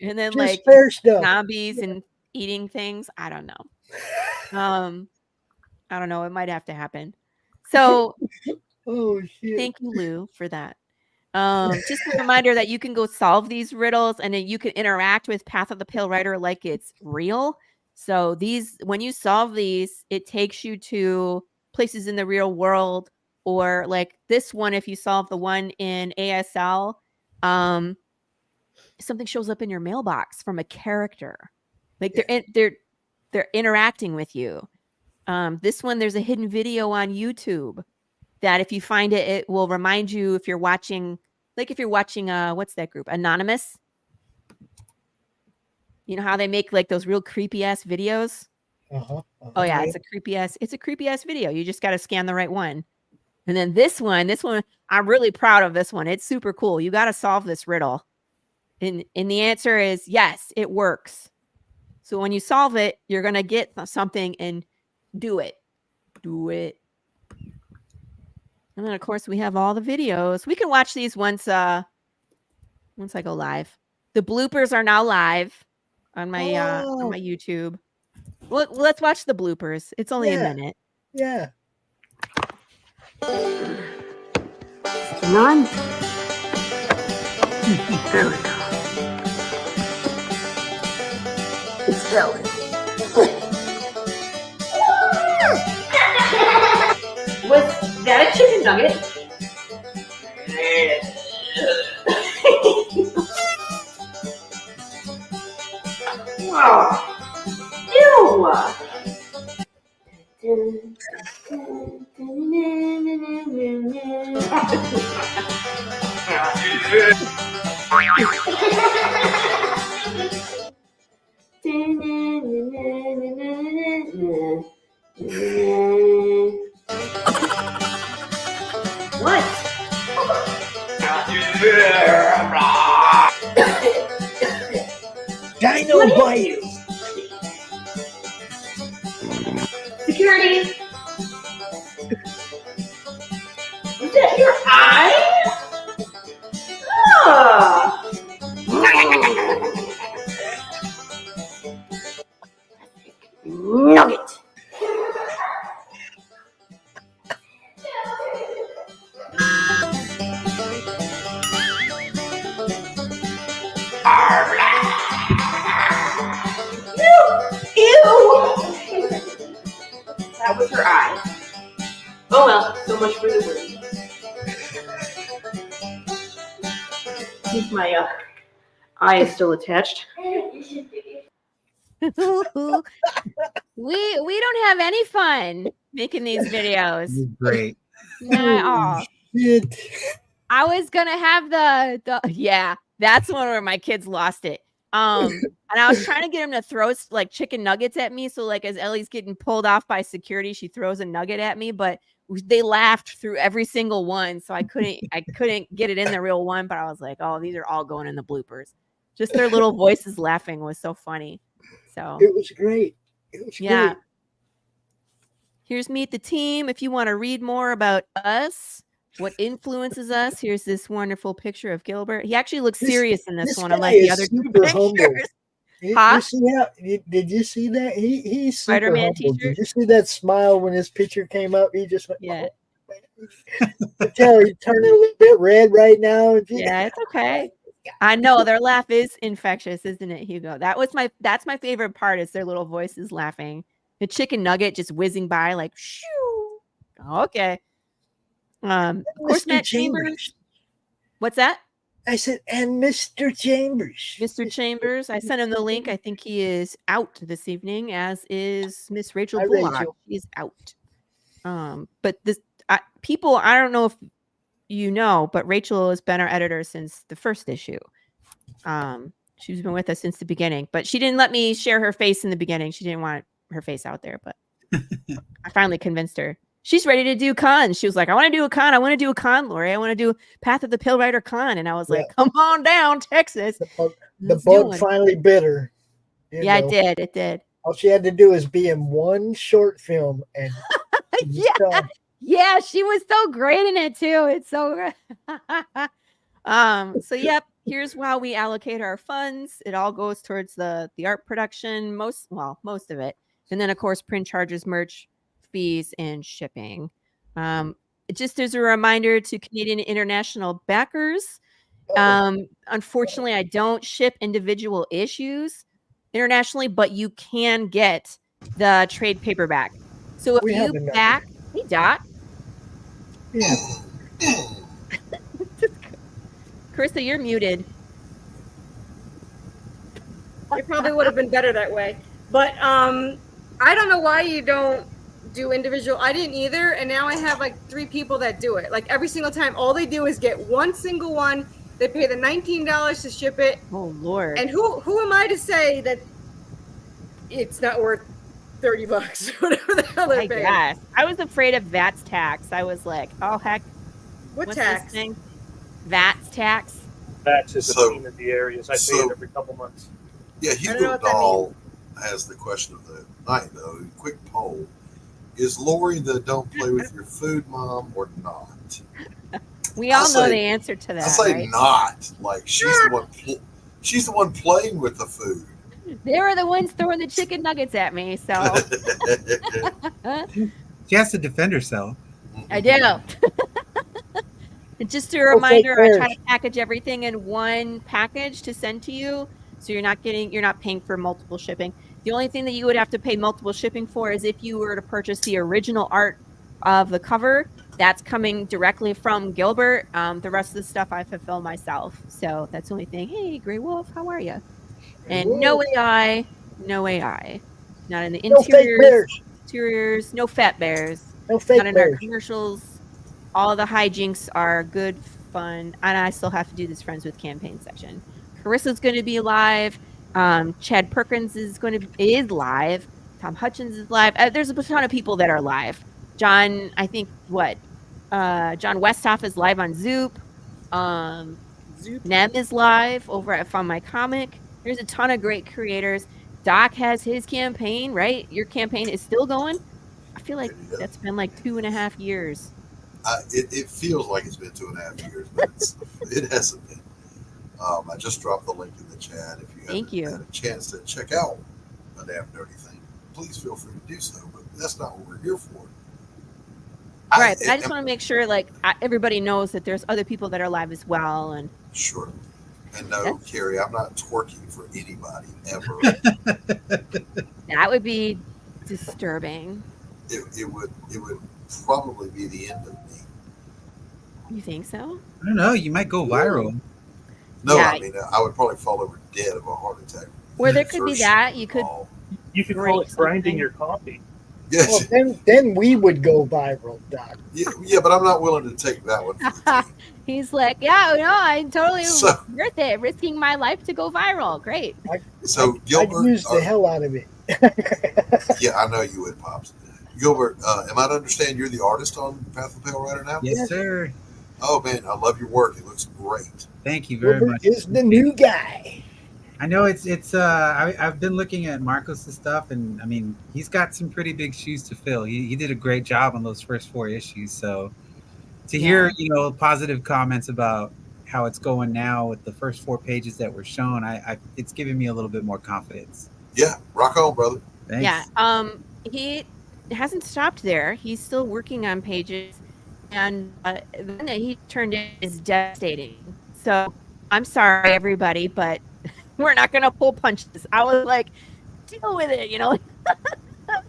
and then just like bear stuff. Zombies and eating things. I don't know. I don't know. It might have to happen. So, oh shit! Thank you, Lou, for that. Just a reminder that you can go solve these riddles and then you can interact with Path of the Pale Rider like it's real. So when you solve these, it takes you to places in the real world or like this one, if you solve the one in ASL, something shows up in your mailbox from a character. Like they're interacting with you. This one, there's a hidden video on YouTube that if you find it, it will remind you if you're watching, what's that group? Anonymous. You know how they make like those real creepy ass videos? Oh yeah, it's a creepy ass video. You just got to scan the right one. And then this one, I'm really proud of this one. It's super cool. You got to solve this riddle. And the answer is yes, it works. So when you solve it, you're going to get something and do it. Do it. And then of course we have all the videos. We can watch these once I go live. The bloopers are now live on my YouTube. Well, let's watch the bloopers. It's only a minute. Yeah. Come on. There we go. It's spelled. Was that a chicken nugget? Wow. Ew. What? Dino bite. Security. Is that your eye? Ah. Nugget. Ew! That was her eye. Oh well, so much for the word. My eye is still attached. We don't have any fun making these videos. Great. Not at all. Shit. I was gonna have the that's one where my kids lost it. And I was trying to get him to throw like chicken nuggets at me. So like as Ellie's getting pulled off by security, she throws a nugget at me, but they laughed through every single one. So I couldn't get it in the real one, but I was like, oh, these are all going in the bloopers. Just their little voices laughing was so funny. So it was great. Great. Here's Meet the Team. If you want to read more about us, what influences us, here's this wonderful picture of Gilbert. He actually looks serious in this one, unlike the other two pictures. Did you see that? He's super Spider-Man humble. t-shirt. Did you see that smile when his picture came up? He just went, yeah. I tell he's turning a little bit red right now. Yeah, it's okay. I know their laugh is infectious, isn't it, Hugo? That's my favorite part is their little voices laughing. The chicken nugget just whizzing by like shoo. Okay. Of course, Matt Chambers. What's that? I said, and Mr. Chambers. Mr. Chambers. I sent him the link. I think he is out this evening, as is Miss Rachel Blalock. She's out. But this people, I don't know if you know, but Rachel has been our editor since the first issue. She's been with us since the beginning, but she didn't let me share her face in the beginning. She didn't want her face out there, but I finally convinced her. She's ready to do cons. She was like, I want to do a con. I want to do a con, Laurie. I want to do Path of the Pill Rider con. And I was like, come on down, Texas. The bug finally bit her. Yeah, it did. It did. All she had to do is be in one short film. And yeah, she was so great in it too. It's so great. So yep, here's how we allocate our funds. It all goes towards the art production, most of it. And then of course, print charges, merch, fees, and shipping. Just as a reminder to Canadian international backers, unfortunately, I don't ship individual issues internationally, but you can get the trade paperback. So if you back, hey Dot, Yeah. Carissa, you're muted. It probably would have been better that way. But I don't know why you don't do individual. I didn't either, and now I have like 3 people that do it. Like every single time, all they do is get one single one. They pay the $19 to ship it. Oh Lord! And who am I to say that it's not worth $30 or whatever the hell they're I paying? guess I was afraid of VAT's tax. I was like, oh heck, What what's tax? this thing? VAT's tax. That's just So- a theme in the areas. I pay so- it every couple months. Yeah, don't know Hugo what that Dahl has the question of the night, though. Quick poll. Is Laurie the don't play with your food mom or not? We all I know say- the answer to that, I say right? not. Like she's the one playing with the food. They were the ones throwing the chicken nuggets at me, so She has to defend herself. I do. And just a fake reminder, I try bears. to package everything in one package to send to you, so you're not paying for multiple shipping. The only thing that you would have to pay multiple shipping for is if you were to purchase the original art of the cover. That's coming directly from Gilbert. The rest of the stuff I fulfill myself. So that's the only thing. Hey, Grey Wolf, how are you? And no AI, not in the No fake bears. interiors, no fat bears. No fake Not in our bears. commercials. All the hijinks are good fun, and I still have to do this Friends with Campaign section. Carissa's going to be live. Chad Perkins is live. Tom Hutchins is live. There's a ton of people that are live. John, I think John Westhoff is live on Zoop. Nem is live over at Found My Comic. There's a ton of great creators. Doc has his campaign, right? Your campaign is still going. I feel like that's been like 2.5 years. It feels like it's been 2.5 years, but it hasn't been. I just dropped the link in the chat. If you haven't had a chance to check out a damn dirty thing, please feel free to do so. But that's not what we're here for. Right. I just want to make sure everybody knows that there's other people that are live as well. And sure. And no, Carrie, I'm not twerking for anybody ever. that would be disturbing. It would probably be the end of me. You think so? I don't know. You might go viral. No, Yeah. I mean, I would probably fall over dead of a heart attack. Or there could be that. You could. You could call it grinding your coffee. Yes. Well, then we would go viral, Doc. Yeah, but I'm not willing to take that one. He's like, yeah, no, I'm totally So- worth it. Risking my life to go viral. Great. So I'd Gilbert, use the hell out of it. yeah, I know you would, Pops. Gilbert, am I to understand you're the artist on Path of the Pale Rider now? Yes, sir. Oh man, I love your work. It looks great. Thank you very Gilbert much. is the new guy. I know I've been looking at Marcos' stuff, and I mean, he's got some pretty big shoes to fill. He did a great job on those first 4 issues. So to hear, positive comments about how it's going now with the first 4 pages that were shown, it's giving me a little bit more confidence. Yeah, rock on, brother. Thanks. Yeah. He hasn't stopped there. He's still working on pages, and then he turned in is devastating. So I'm sorry, everybody, but we're not gonna pull punches. I was like, deal with it,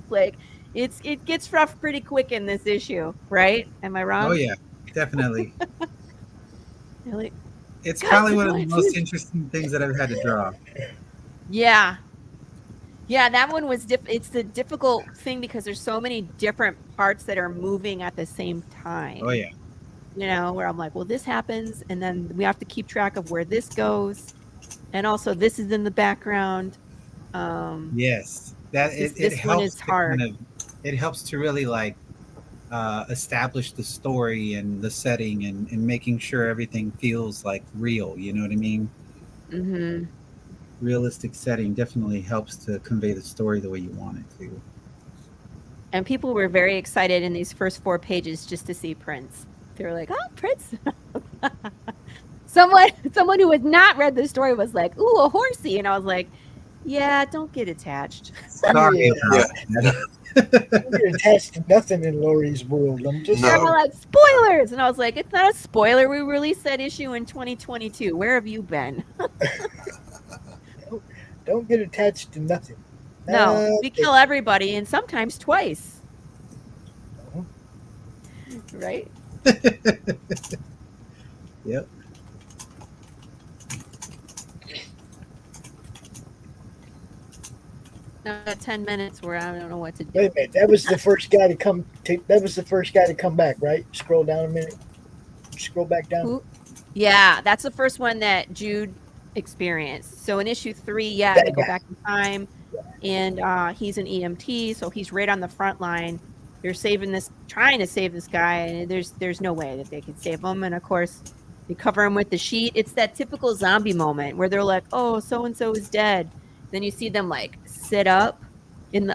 like it gets rough pretty quick in this issue, right? Am I wrong? Oh yeah, definitely. Really? It's God, probably one of the it's most interesting things that I've had to draw. Yeah. Yeah, that one was it's the difficult thing because there's so many different parts that are moving at the same time. Oh yeah. Where I'm like, well, this happens, and then we have to keep track of where this goes, and also this is in the background. Yes, that this it one helps. is hard. It helps to really establish the story and the setting and making sure everything feels like real. You know what I mean? Mm-hmm. Realistic setting definitely helps to convey the story the way you want it to. And people were very excited in these first 4 pages just to see Prince. They were like, oh, Prince. Someone who had not read the story was like, ooh, a horsey. And I was like, yeah, don't get attached. Sorry. Yeah. Don't get attached to nothing in Laurie's world. I'm just They were like, spoilers. And I was like, it's not a spoiler. We released that issue in 2022. Where have you been? don't get attached to nothing. No, we kill everybody, and sometimes twice. Right? Yep. Now 10 minutes where I don't know what to do. Wait a minute. That was the first guy to come. That was the first guy to come back, right? Scroll down a minute. Scroll back down. Ooh. Yeah, that's the first one that Jude experienced. So in issue 3, yeah, That they go guy. back in time, and he's an EMT, so he's right on the front line. They're trying to save this guy, and there's no way that they can save him. And of course, they cover him with the sheet. It's that typical zombie moment where they're like, "Oh, so and so is dead." Then you see them like sit up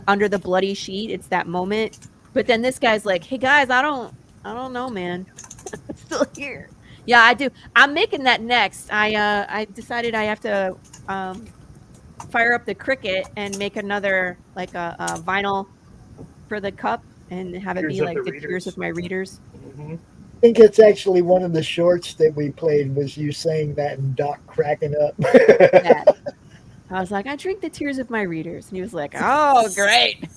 under the bloody sheet. It's that moment. But then this guy's like, "Hey guys, I don't know, man. I'm still here." Yeah, I do. I'm making that next. I decided I have to fire up the Cricut and make another like a vinyl for the cup and have it be like the tears of my readers. I think it's actually one of the shorts that we played was you saying that and Doc cracking up. Yeah. I was like, I drink the tears of my readers. And he was like, oh, great.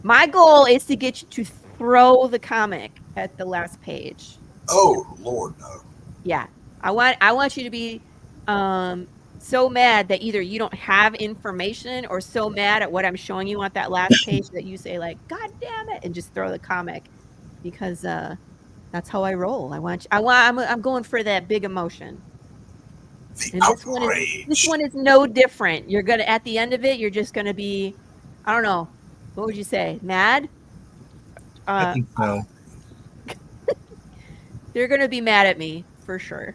My goal is to get you to throw the comic at the last page. Oh, Lord, no. Yeah. I want you to be so mad that either you don't have information or so mad at what I'm showing you on that last page that you say like, God damn it, and just throw the comic because that's how I roll. I'm going for that big emotion. And this one is no different. You're gonna at the end of it, you're just gonna be, I don't know, what would you say? Mad? I think so. They're gonna be mad at me for sure.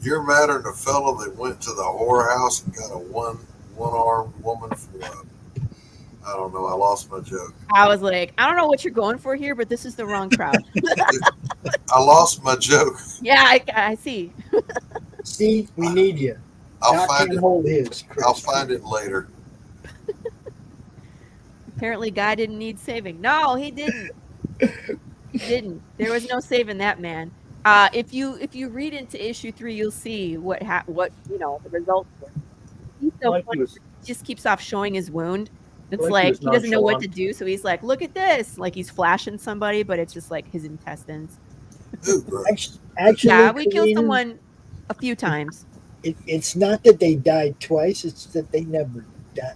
You're madder than a fellow that went to the whorehouse and got a one-armed woman for I don't know. I lost my joke. I was like, I don't know what you're going for here, but this is the wrong crowd. I lost my joke. Yeah, I see. See, we need you. I'll find it. Hold his. Chris. I'll find it later. Apparently, Guy didn't need saving. No, he didn't. He didn't. There was no saving that man. If you read into issue 3, you'll see what the results were. He's so funny. He just keeps off showing his wound. It's like he doesn't know what to do, so he's like, "Look at this!" Like he's flashing somebody, but it's just like his intestines. Actually, yeah, we killed someone a few times. It's not that they died twice; it's that they never died.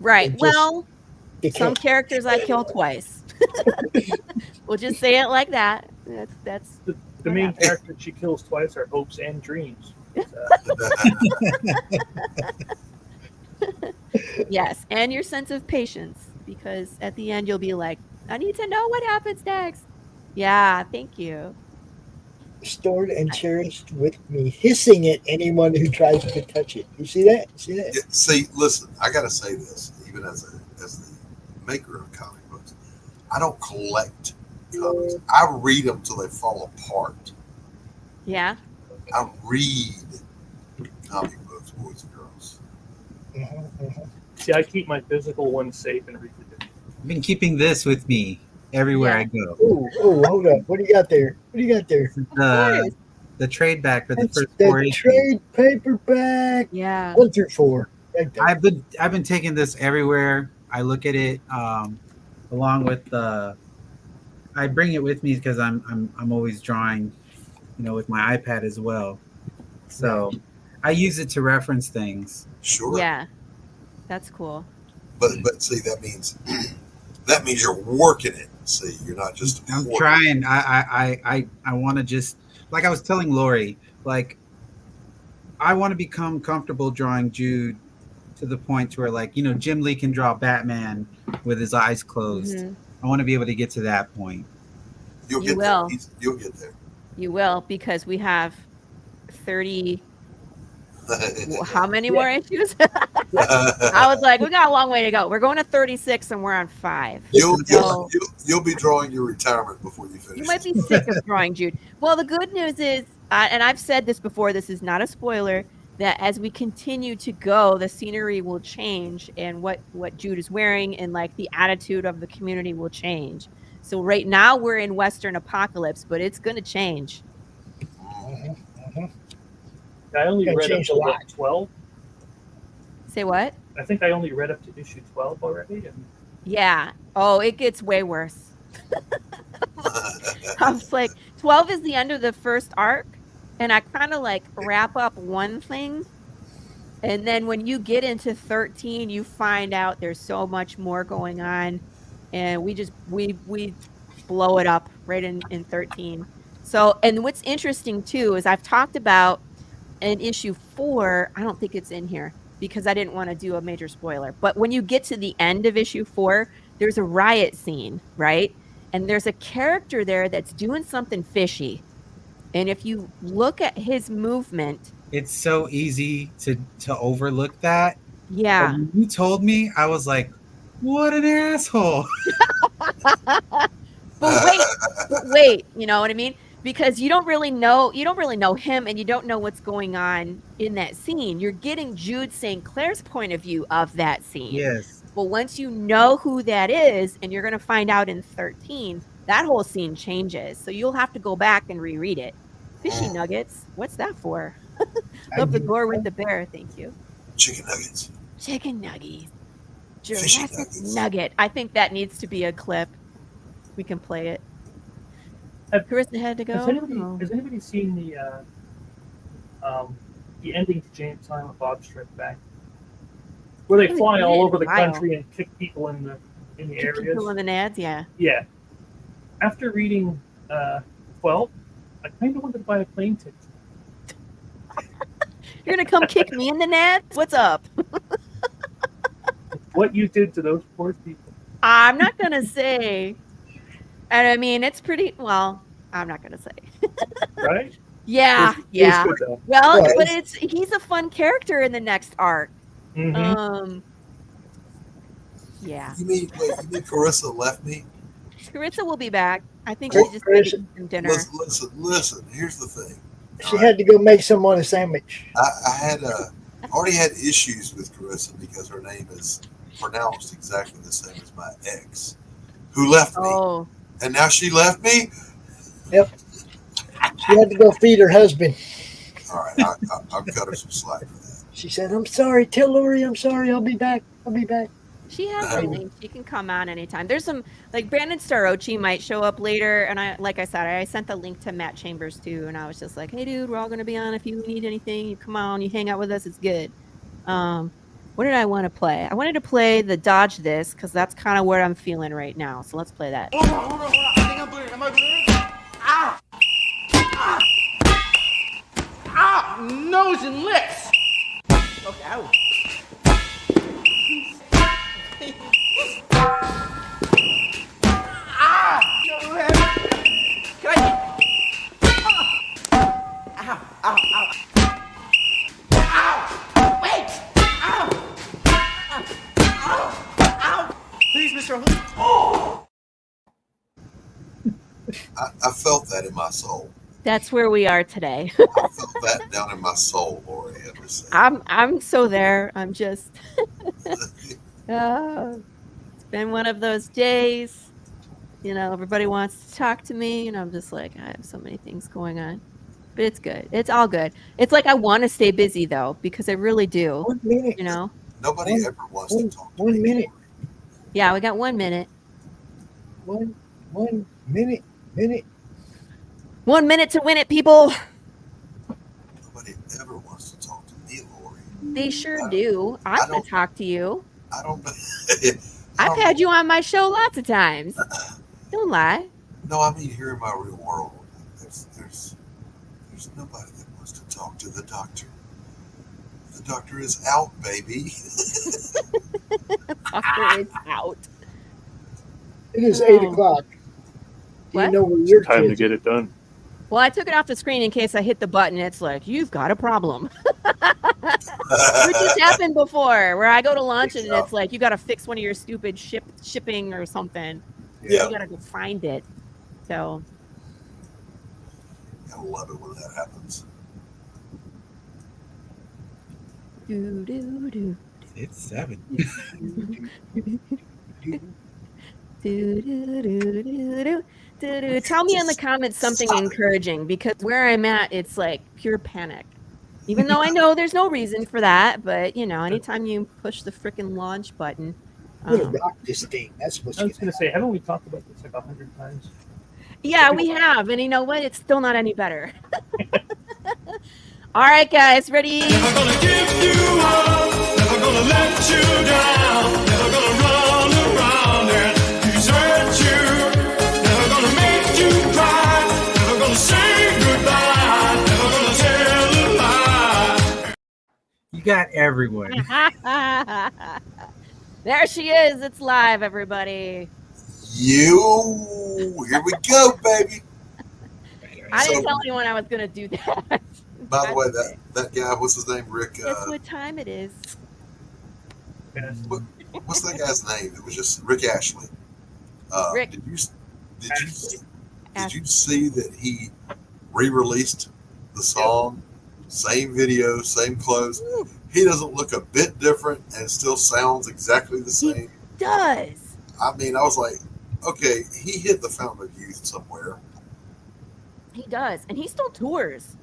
Right. Well, some characters I kill twice. We'll just say it like that. That's the main character she kills twice are hopes and dreams. Yes, and your sense of patience, because at the end you'll be like, I need to know what happens next. Yeah, thank you. Stored and cherished with me, hissing at anyone who tries to touch it. You see that? See that? Yeah, see, listen, I gotta say this, even as the maker of comic books, I don't collect comics. I read them till they fall apart. Yeah. I read comic books, boys and girls. See, I keep my physical ones safe and read them. I've been keeping this with me everywhere I go. Oh, hold up. What do you got there? What do you got there? The trade back for the first the 4 issues. Trade paperback. Yeah. 1 through 4. Right there. I've been taking this everywhere. I look at it along with I bring it with me because I'm always drawing, with my iPad as well. So I use it to reference things. Sure. Yeah. That's cool. But see, that means you're working it. See, you're not just. I'm trying. I want to just, like I was telling Laurie, like I want to become comfortable drawing Jude to the point where, like, Jim Lee can draw Batman with his eyes closed. Mm-hmm. I want to be able to get to that point. You'll get there. You'll get there. You will, because we have 30. How many more issues? I was like, we got a long way to go. We're going to 36 and we're on 5. You'll be drawing your retirement before you finish. You might be sick of drawing Jude. Well, the good news is, and I've said this before, this is not a spoiler, that as we continue to go, the scenery will change and what Jude is wearing and like the attitude of the community will change. So right now we're in Western Apocalypse, but it's going to change. I only read up to 12. Say what? I think I only read up to issue 12 already. Yeah. Oh, it gets way worse. I was like, 12 is the end of the first arc, and I kind of like wrap up one thing. And then when you get into 13, you find out there's so much more going on. And we blow it up right in 13. So, and what's interesting too is I've talked about in issue 4, I don't think it's in here because I didn't want to do a major spoiler. But when you get to the end of issue 4, there's a riot scene, right? And there's a character there that's doing something fishy. And if you look at his movement, it's so easy to overlook that. Yeah. When you told me, I was like, what an asshole. But wait, you know what I mean? Because you don't really know him, and you don't know what's going on in that scene. You're getting Jude St. Clair's point of view of that scene. Yes. Well, once you know who that is, and you're going to find out in 13, that whole scene changes. So you'll have to go back and reread it. Fishy nuggets. What's that for? Love the gore with the bear. Thank you. Chicken nuggets. Chicken nuggets. Fishy Jurassic nuggets. nugget. I think that needs to be a clip. We can play it. Carissa had to go. Has anybody seen the ending to James Silent Bob Strike Back, where they fly all over the country and kick people in the areas? People in the nads, yeah. Yeah. After reading 12, I kind of wanted to buy a plane ticket. You're gonna come kick me in the nads? What's up? What you did to those poor people. I'm not gonna say. And I mean, it's pretty. Well, I'm not gonna say. Right? Yeah, It was yeah. good, though. Well, Right. but he's a fun character in the next arc. Mhm. Yeah. You mean Corissa left me? Carissa will be back. I think she just made some dinner. Listen. Here's the thing. She had to go make someone a sandwich. I already had issues with Corissa because her name is pronounced exactly the same as my ex, who left me, Oh. and now she left me. Yep. She had to go feed her husband. All right, I'll cut her some slack for that. She said, "I'm sorry. Tell Laurie I'm sorry. I'll be back. I'll be back." She has a link. She can come on anytime. There's some like Brandon Starochi might show up later, and I sent the link to Matt Chambers too, and I was just like, "Hey, dude, we're all gonna be on. If you need anything, you come on. You hang out with us. It's good." What did I want to play? I wanted to play the Dodge This because that's kind of where I'm feeling right now. So let's play that. Hold on. I think I'm bleeding. Am I bleeding? Ow! Ow! Ow! Nose and lips! Okay, ow. Ah! Can I? Ow! Ow! Ow! Ow! Wait! Ow! Ow! Ow! Please, Mr. Oh! I felt that in my soul. That's where we are today. I felt that down in my soul, Laurie. I'm so there. I'm just. It's been one of those days. You know, everybody wants to talk to me, and I'm just like, I have so many things going on. But it's good. It's all good. It's like I want to stay busy though, because I really do. 1 minute. You know. Nobody ever wants to talk. 1 minute. Yeah, we got 1 minute. One minute. 1 minute to win it, people. Nobody ever wants to talk to me, Laurie. They sure do. I want to talk to you. I don't. I've had you on my show lots of times. Don't lie. No, I mean here in my real world, there's nobody that wants to talk to the doctor. The doctor is out, baby. Doctor is out. It is 8 o'clock. Do you know where your Time to kids get it done. Well, I took it off the screen in case I hit the button. It's like, you've got a problem. Which has happened before, where I go to lunch and it's like, you got to fix one of your stupid shipping or something. Yeah. You got to go find it. So. I love it when that happens. Do. It's 7. Tell me in the comments something encouraging, because where I'm at, it's like pure panic. Even though I know there's no reason for that, but you know, anytime you push the freaking launch button. I'm gonna rock this thing. That's what I was going to say, haven't we talked about this like 100 times? Yeah, we have. And you know what? It's still not any better. All right, guys, ready? Never gonna give you up, never gonna let you down, never gonna run around and desert you, never gonna make you cry, never gonna say goodbye, never gonna tell a lie. You got everyone. There she is. It's live, everybody. Here we go, baby. I didn't tell anyone I was going to do that. By the way, that guy, what's his name, Rick? Guess what time it is? What's that guy's name? It was just Rick Ashley. Rick. Did you see that he re-released the song? Same video, same clothes. He doesn't look a bit different and still sounds exactly the same. He does. I mean, I was like, okay, he hit the fountain of youth somewhere. He does, and he still tours.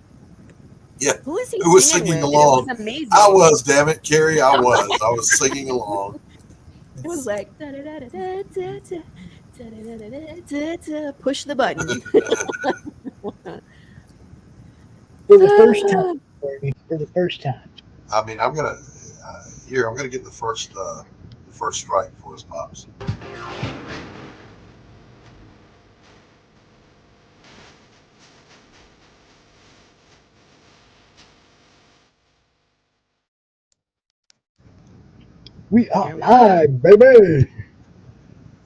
Yeah. Who is he? Who was singing with? along? It was amazing. I was, damn it, Carrie. I was singing along. It was like push the button. For the first time. For the first time. I mean, I'm gonna get the first strike for his pops. We are live, baby.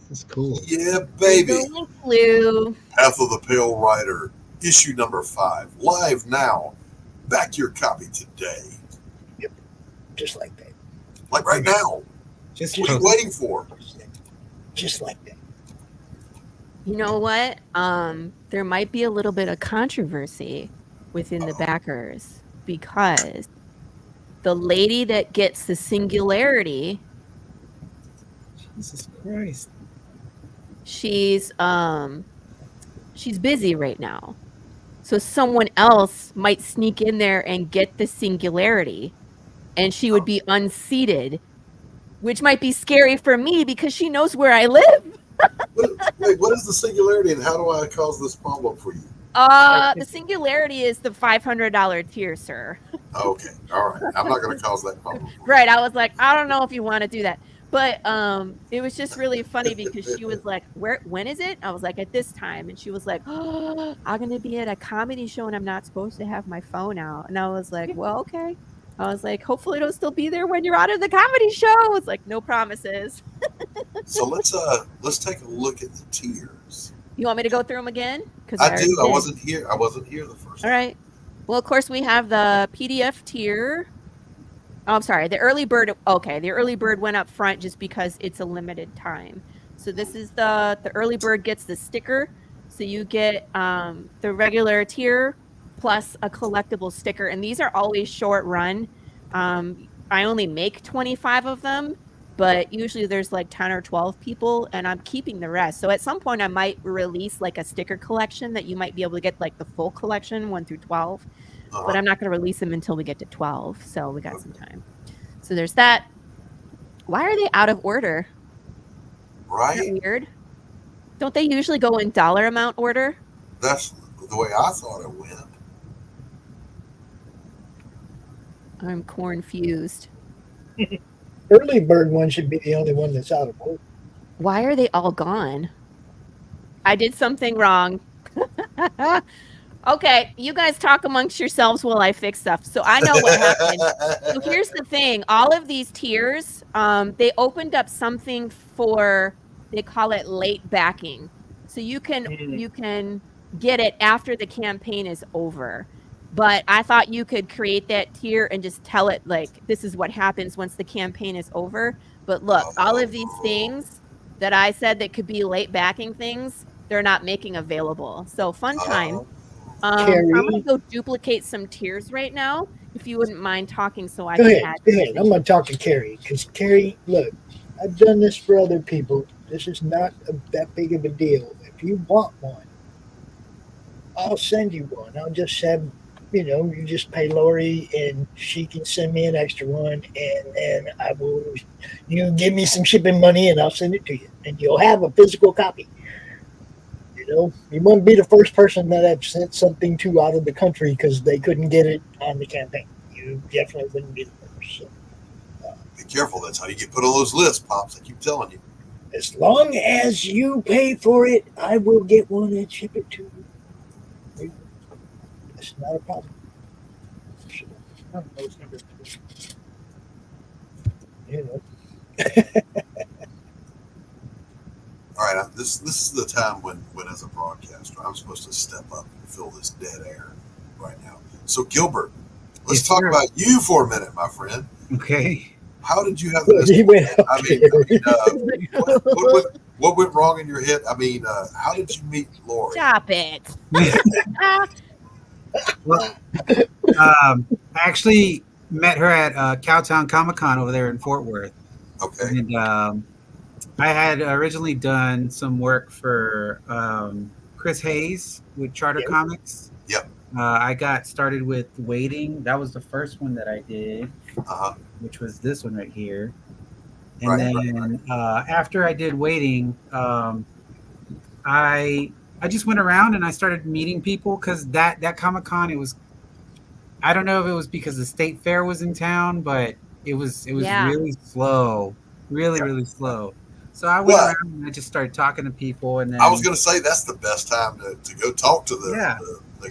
This is cool. Yeah, baby. Blue. Path of the Pale Rider, issue number 5, live now. Back your copy today. Yep, just like that. Like right now. Just what are you waiting for? Just like that. You know what? There might be a little bit of controversy within the backers because the lady that gets the singularity, Jesus Christ, she's busy right now. So someone else might sneak in there and get the singularity, and she would be unseated, which might be scary for me because she knows where I live. Wait, what is the singularity and how do I cause this problem for you? The singularity is the $500 tier, sir. Okay, all right. I'm not going to cause that problem. Right. I was like, I don't know if you want to do that. But it was just really funny because she was like, when is it? I was like, at this time. And she was like, oh, I'm going to be at a comedy show and I'm not supposed to have my phone out. And I was like, well, okay. I was like, hopefully it'll still be there when you're out of the comedy show. It's like, no promises. So let's take a look at the tiers. You want me to go through them again? I do. I wasn't here the first time. All right. Well, of course, we have the PDF tier. Oh, I'm sorry. The early bird. Okay. The early bird went up front just because it's a limited time. So this is the early bird gets the sticker. So you get the regular tier plus a collectible sticker. And these are always short run. I only make 25 of them, but usually there's like 10 or 12 people and I'm keeping the rest. So at some point I might release like a sticker collection that you might be able to get like the full collection 1 through 12. But I'm not going to release them until we get to 12. So we got some time. So there's that. Why are they out of order? Right. Isn't that weird? Don't they usually go in dollar amount order? That's the way I thought it went. I'm confused. Early bird one should be the only one that's out of order. Why are they all gone? I did something wrong. Okay, you guys talk amongst yourselves while I fix stuff. So I know what happened. So here's the thing. All of these tiers, they opened up something for, they call it late backing. So you can get it after the campaign is over. But I thought you could create that tier and just tell it like, this is what happens once the campaign is over. But look, all of these things that I said that could be late backing things, they're not making available. So fun time. I'm going to go duplicate some tiers right now, if you wouldn't mind talking so I can add. Go ahead. I'm going to talk to Carrie because Carrie, look, I've done this for other people. This is not that big of a deal. If you want one, I'll send you one. I'll just have, you just pay Laurie and she can send me an extra one and then I will, you give me some shipping money and I'll send it to you and you'll have a physical copy. You know, you wouldn't be the first person that I've sent something to out of the country because they couldn't get it on the campaign. You definitely wouldn't be the first. So, be careful. That's how you get put on those lists, Pops. I keep telling you. as long as you pay for it, I will get one and ship it to you. That's not a problem. You know. All right, this is the time when as a broadcaster, I'm supposed to step up and fill this dead air right now. So Gilbert, let's talk about you for a minute, my friend. Okay. How did you have the what went wrong in your head? I mean, how did you meet Laurie? Stop it. Well, I actually met her at Cowtown Comic-Con over there in Fort Worth. Okay. And I had originally done some work for Chris Hayes with Charter Comics. Yep. I got started with Waiting. That was the first one that I did, which was this one right here. And after I did Waiting, I just went around and I started meeting people because that Comic-Con, it was, I don't know if it was because the state fair was in town, but it was really slow, really slow. So I went around and I just started talking to people, and then I was going to say that's the best time to go talk to the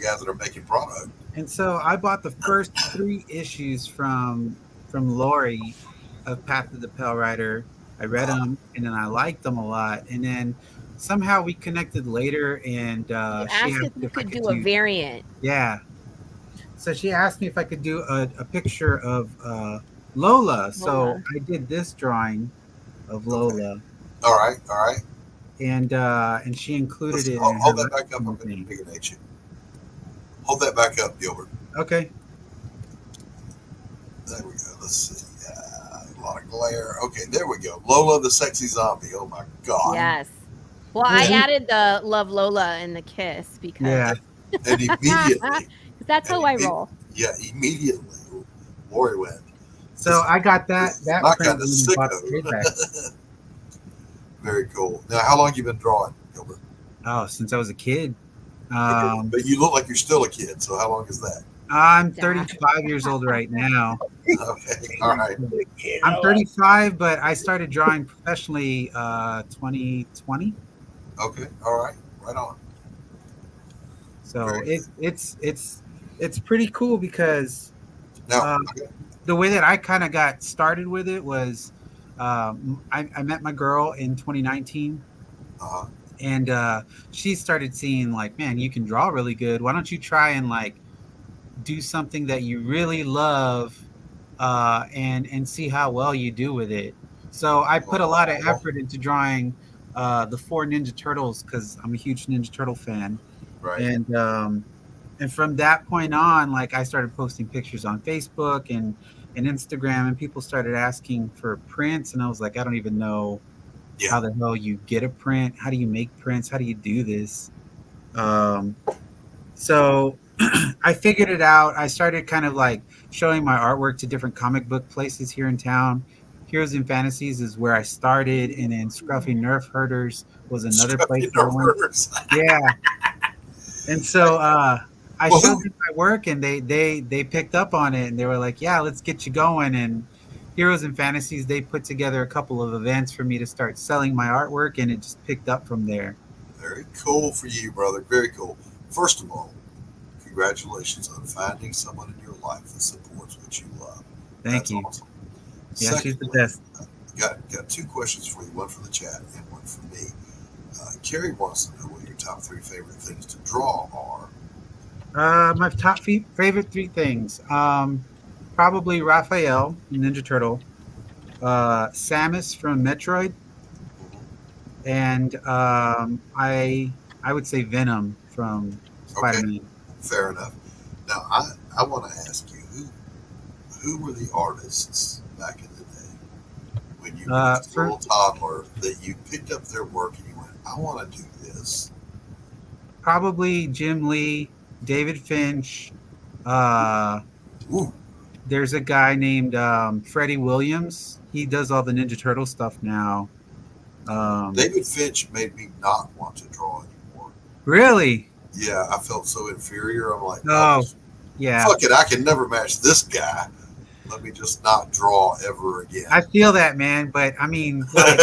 guys that are making product. And so I bought the first 3 issues from Laurie of Path of the Pale Rider. I read them, and then I liked them a lot. And then somehow we connected later, and she asked if you could do a variant. Yeah. So she asked me if I could do a picture of Lola. So I did this drawing of Lola. All right. And she included it. Hold that back up. I'm going to pick you. Hold that back up, Gilbert. Okay. There we go. Let's see. A lot of glare. Okay, there we go. Lola the sexy zombie. Oh my God. Yes. Well, I added the Love Lola and the kiss because. And immediately. That's how I roll. Yeah, immediately. Laurie went. So I got that. My kind of sicko. Very cool. Now, how long have you been drawing, Gilbert? Oh, since I was a kid. But you look like you're still a kid. So how long is that? I'm 35 years old right now. Okay. All right. I'm 35, but I started drawing professionally 2020. Okay. All right. Right on. So it's pretty cool because now, the way that I kind of got started with it was I met my girl in 2019. And she started seeing like, man, you can draw really good. Why don't you try and like do something that you really love and see how well you do with it. So I put a lot of effort into drawing the 4 Ninja Turtles because I'm a huge Ninja Turtle fan. Right. And from that point on, like I started posting pictures on Facebook and Instagram, and people started asking for prints, and I was like, I don't even know how the hell you get a print. How do you make prints? How do you do this? So I figured it out. I started kind of like showing my artwork to different comic book places here in town. Heroes and Fantasies is where I started, and then Scruffy Nerf Herders was another place. Yeah. And so I showed them my work, and they picked up on it, and they were like, yeah, let's get you going. And Heroes and Fantasies, they put together a couple of events for me to start selling my artwork, and it just picked up from there. Very cool for you, brother. Very cool. First of all, congratulations on finding someone in your life that supports what you love. Thank you. Awesome. Yeah, Secondly, she's the best. Got 2 questions for you, one from the chat and one from me. Carrie wants to know what your top 3 favorite things to draw are. My top favorite 3 things. Probably Raphael, Ninja Turtle, Samus from Metroid, and I would say Venom from Spider-Man. Fair enough. Now I want to ask you who were the artists back in the day when you were a little toddler that you picked up their work and you went, I want to do this? Probably Jim Lee, David Finch. There's a guy named Freddie Williams. He does all the Ninja Turtle stuff now. David Finch made me not want to draw anymore. Really? Yeah, I felt so inferior. I'm like, Oh, yeah. fuck it, I can never match this guy. Let me just not draw ever again. I feel that, man. But I mean, like,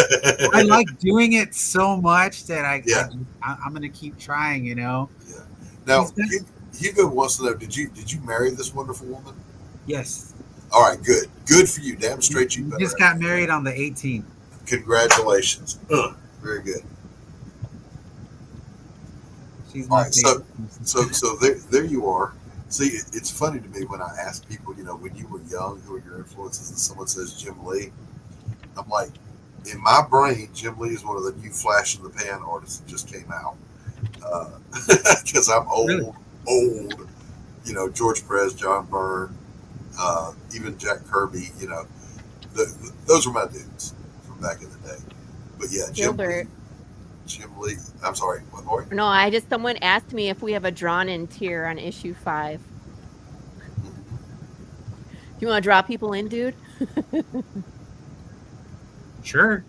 I like doing it so much that I'm gonna keep trying. You know. Yeah. Now, Hugo wants to know: Did you marry this wonderful woman? Yes. All right, good. Good for you. Damn straight you. We just got married on the 18th. Congratulations. Very good. She's all my right, so there you are. See, it's funny to me when I ask people, you know, when you were young, who are your influences, and someone says Jim Lee. I'm like, in my brain, Jim Lee is one of the new flash in the pan artists that just came out. Because I'm old, you know, George Perez, John Byrne, even Jack Kirby, you know, those were my dudes from back in the day. But yeah, Jim Lee. I'm sorry, what more? No, someone asked me if we have a drawn-in tier on issue 5. Do you want to draw people in, dude? Sure.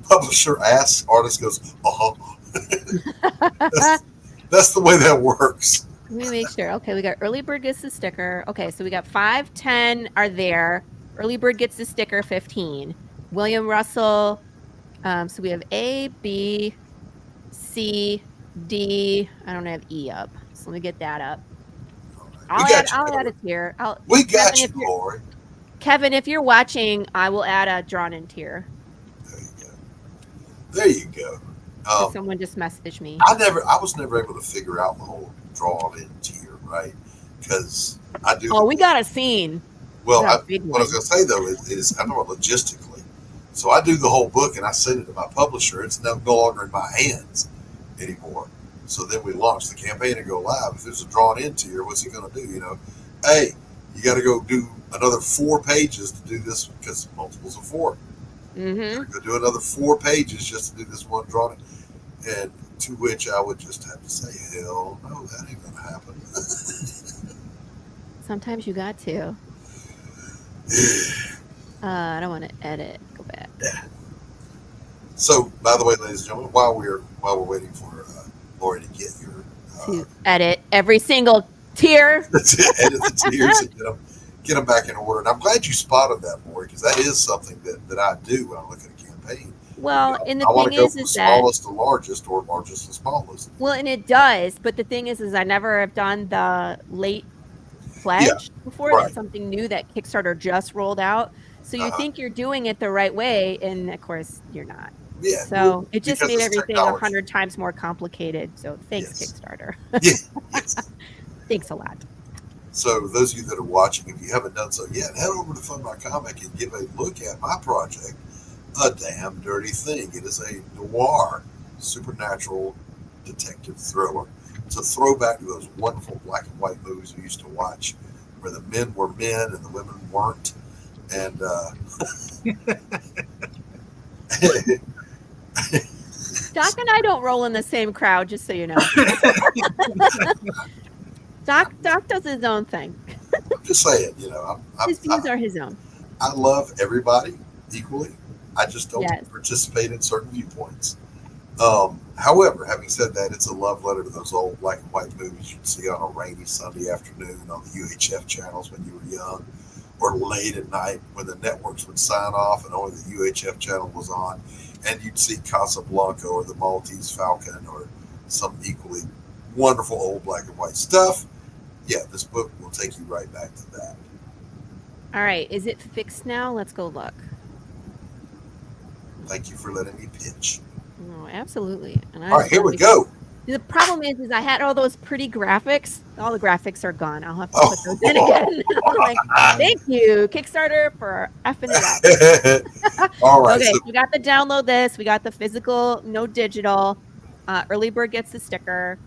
Publisher asks, artist goes, that's the way that works. Let me make sure. Okay, we got Early Bird gets the sticker. Okay, so we got 5, 10 are there. Early Bird gets the sticker, 15. William Russell. So we have A, B, C, D. I don't have E up. So let me get that up. I'll add it here. We got you, Laurie. Kevin, if you're watching, I will add a drawn-in tier. There you go. Someone just messaged me. I was never able to figure out the whole drawn-in tier, right? Because I do. Oh, we got a scene. Well, what I was going to say though is I know logistically. So I do the whole book and I send it to my publisher. It's no longer in my hands anymore. So then we launch the campaign and go live. If there's a drawn-in tier, what's he going to do? You know, hey, you got to go do another 4 pages to do this because multiples of 4. Mm-hmm. Go do another 4 pages just to do this one drawing, and to which I would just have to say, hell no, that ain't gonna happen. Sometimes you got to. I don't want to edit. Go back. Yeah. So, by the way, ladies and gentlemen, while we're waiting for Laurie to get your to edit every single tier, edit the tiers and get them back in order. And I'm glad you spotted that, Laurie, because that is something that I do when I look at a campaign. Well, you know, and the thing is that smallest to largest or largest to smallest. Well, and it does, but the thing is I never have done the late pledge before. Right. That's something new that Kickstarter just rolled out. So you think you're doing it the right way, and of course you're not. Yeah. So it just made everything technology. 100 times more complicated. So thanks, Kickstarter. Yes. Thanks a lot. So those of you that are watching, if you haven't done so yet, head over to Fun My Comic and give a look at my project, A Damn Dirty Thing. It is a noir, supernatural detective thriller. It's a throwback to those wonderful black and white movies we used to watch where the men were men and the women weren't. And Doc and I don't roll in the same crowd, just so you know. Doc does his own thing. I'm just saying, you know, his views are his own. I love everybody equally. I just don't participate in certain viewpoints. However, having said that, it's a love letter to those old black and white movies you'd see on a rainy Sunday afternoon on the UHF channels when you were young, or late at night when the networks would sign off and only the UHF channel was on, and you'd see Casablanca or the Maltese Falcon or some equally wonderful old black and white stuff. Yeah, this book will take you right back to that. All right, is it fixed now? Let's go look. Thank you for letting me pitch. Oh, absolutely. And all right, here we go. The problem is I had all those pretty graphics. All the graphics are gone. I'll have to put those in again. Like, thank you, Kickstarter, for effing it up. All right. Okay, so we got the download this. We got the physical, no digital. Early Bird gets the sticker.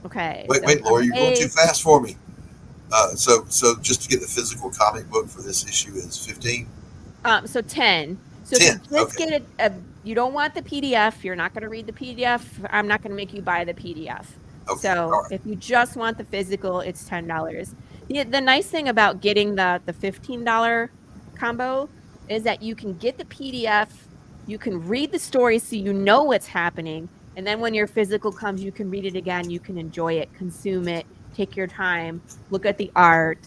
Okay. Wait, Laurie, you're going too fast for me. So just to get the physical comic book for this issue is 15? So 10. So 10. If you just get it, you don't want the PDF. You're not going to read the PDF. I'm not going to make you buy the PDF. Okay. So if you just want the physical, it's $10. The nice thing about getting the $15 combo is that you can get the PDF You can read the story so you know what's happening. And then when your physical comes, you can read it again. You can enjoy it, consume it, take your time, look at the art,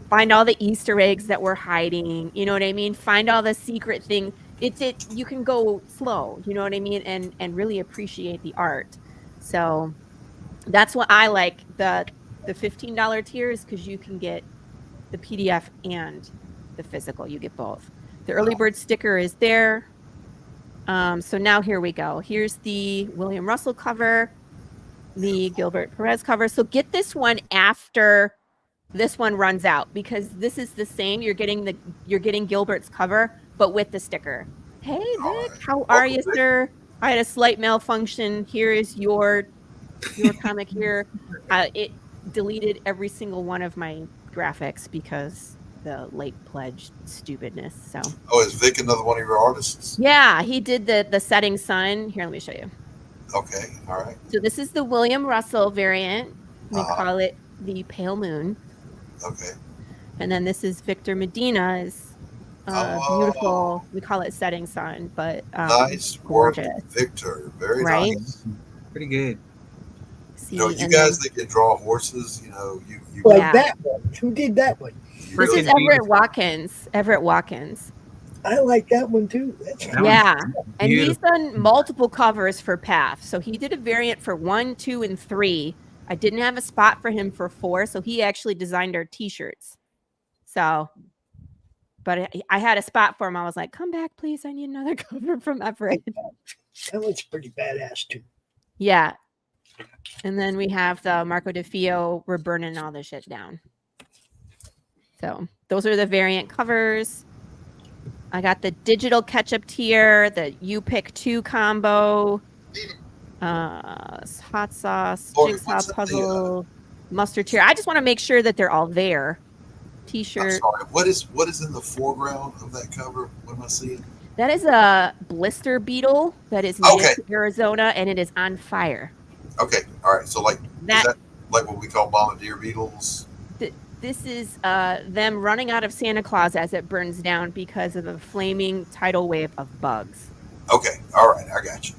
find all the Easter eggs that we're hiding. You know what I mean? Find all the secret things. You can go slow, you know what I mean? And really appreciate the art. So that's what I like. The $15 tier is because you can get the PDF and the physical. You get both. The early bird sticker is there. So now here we go. Here's the William Russell cover, the Gilbert Perez cover. So get this one after this one runs out, because this is the same. You're getting Gilbert's cover, but with the sticker. Hey Vic, how are you, sir? I had a slight malfunction. Here is your comic here. It deleted every single one of my graphics because the late pledge stupidness. So. Oh, is Vic another one of your artists? Yeah, he did the setting sun. Here, let me show you. Okay, all right. So this is the William Russell variant. We call it the Pale Moon. Okay. And then this is Victor Medina's beautiful. We call it setting sun, but nice gorgeous. Work, Victor. Very right? nice. Pretty good. See, you guys that can draw horses, you like that one. Who did that one? This is Everett Watkins. Everett Watkins. I like that one too. Yeah, and he's done multiple covers for Path. So he did a variant for 1, 2, and 3. I didn't have a spot for him for 4, so he actually designed our T-shirts. So, but I had a spot for him. I was like, "Come back, please. I need another cover from Everett." That looks pretty badass too. Yeah, and then we have the Marco DeFeo. We're burning all this shit down. So those are the variant covers. I got the digital ketchup tier, the You Pick 2 combo, hot sauce, jigsaw puzzle, mustard tier. I just want to make sure that they're all there. T-shirt. I'm sorry. What is in the foreground of that cover? What am I seeing? That is a blister beetle that is native to Arizona, and it is on fire. Okay, all right. So is that like what we call bombardier beetles? This is them running out of Santa Claus as it burns down because of a flaming tidal wave of bugs. Okay, all right, I got you.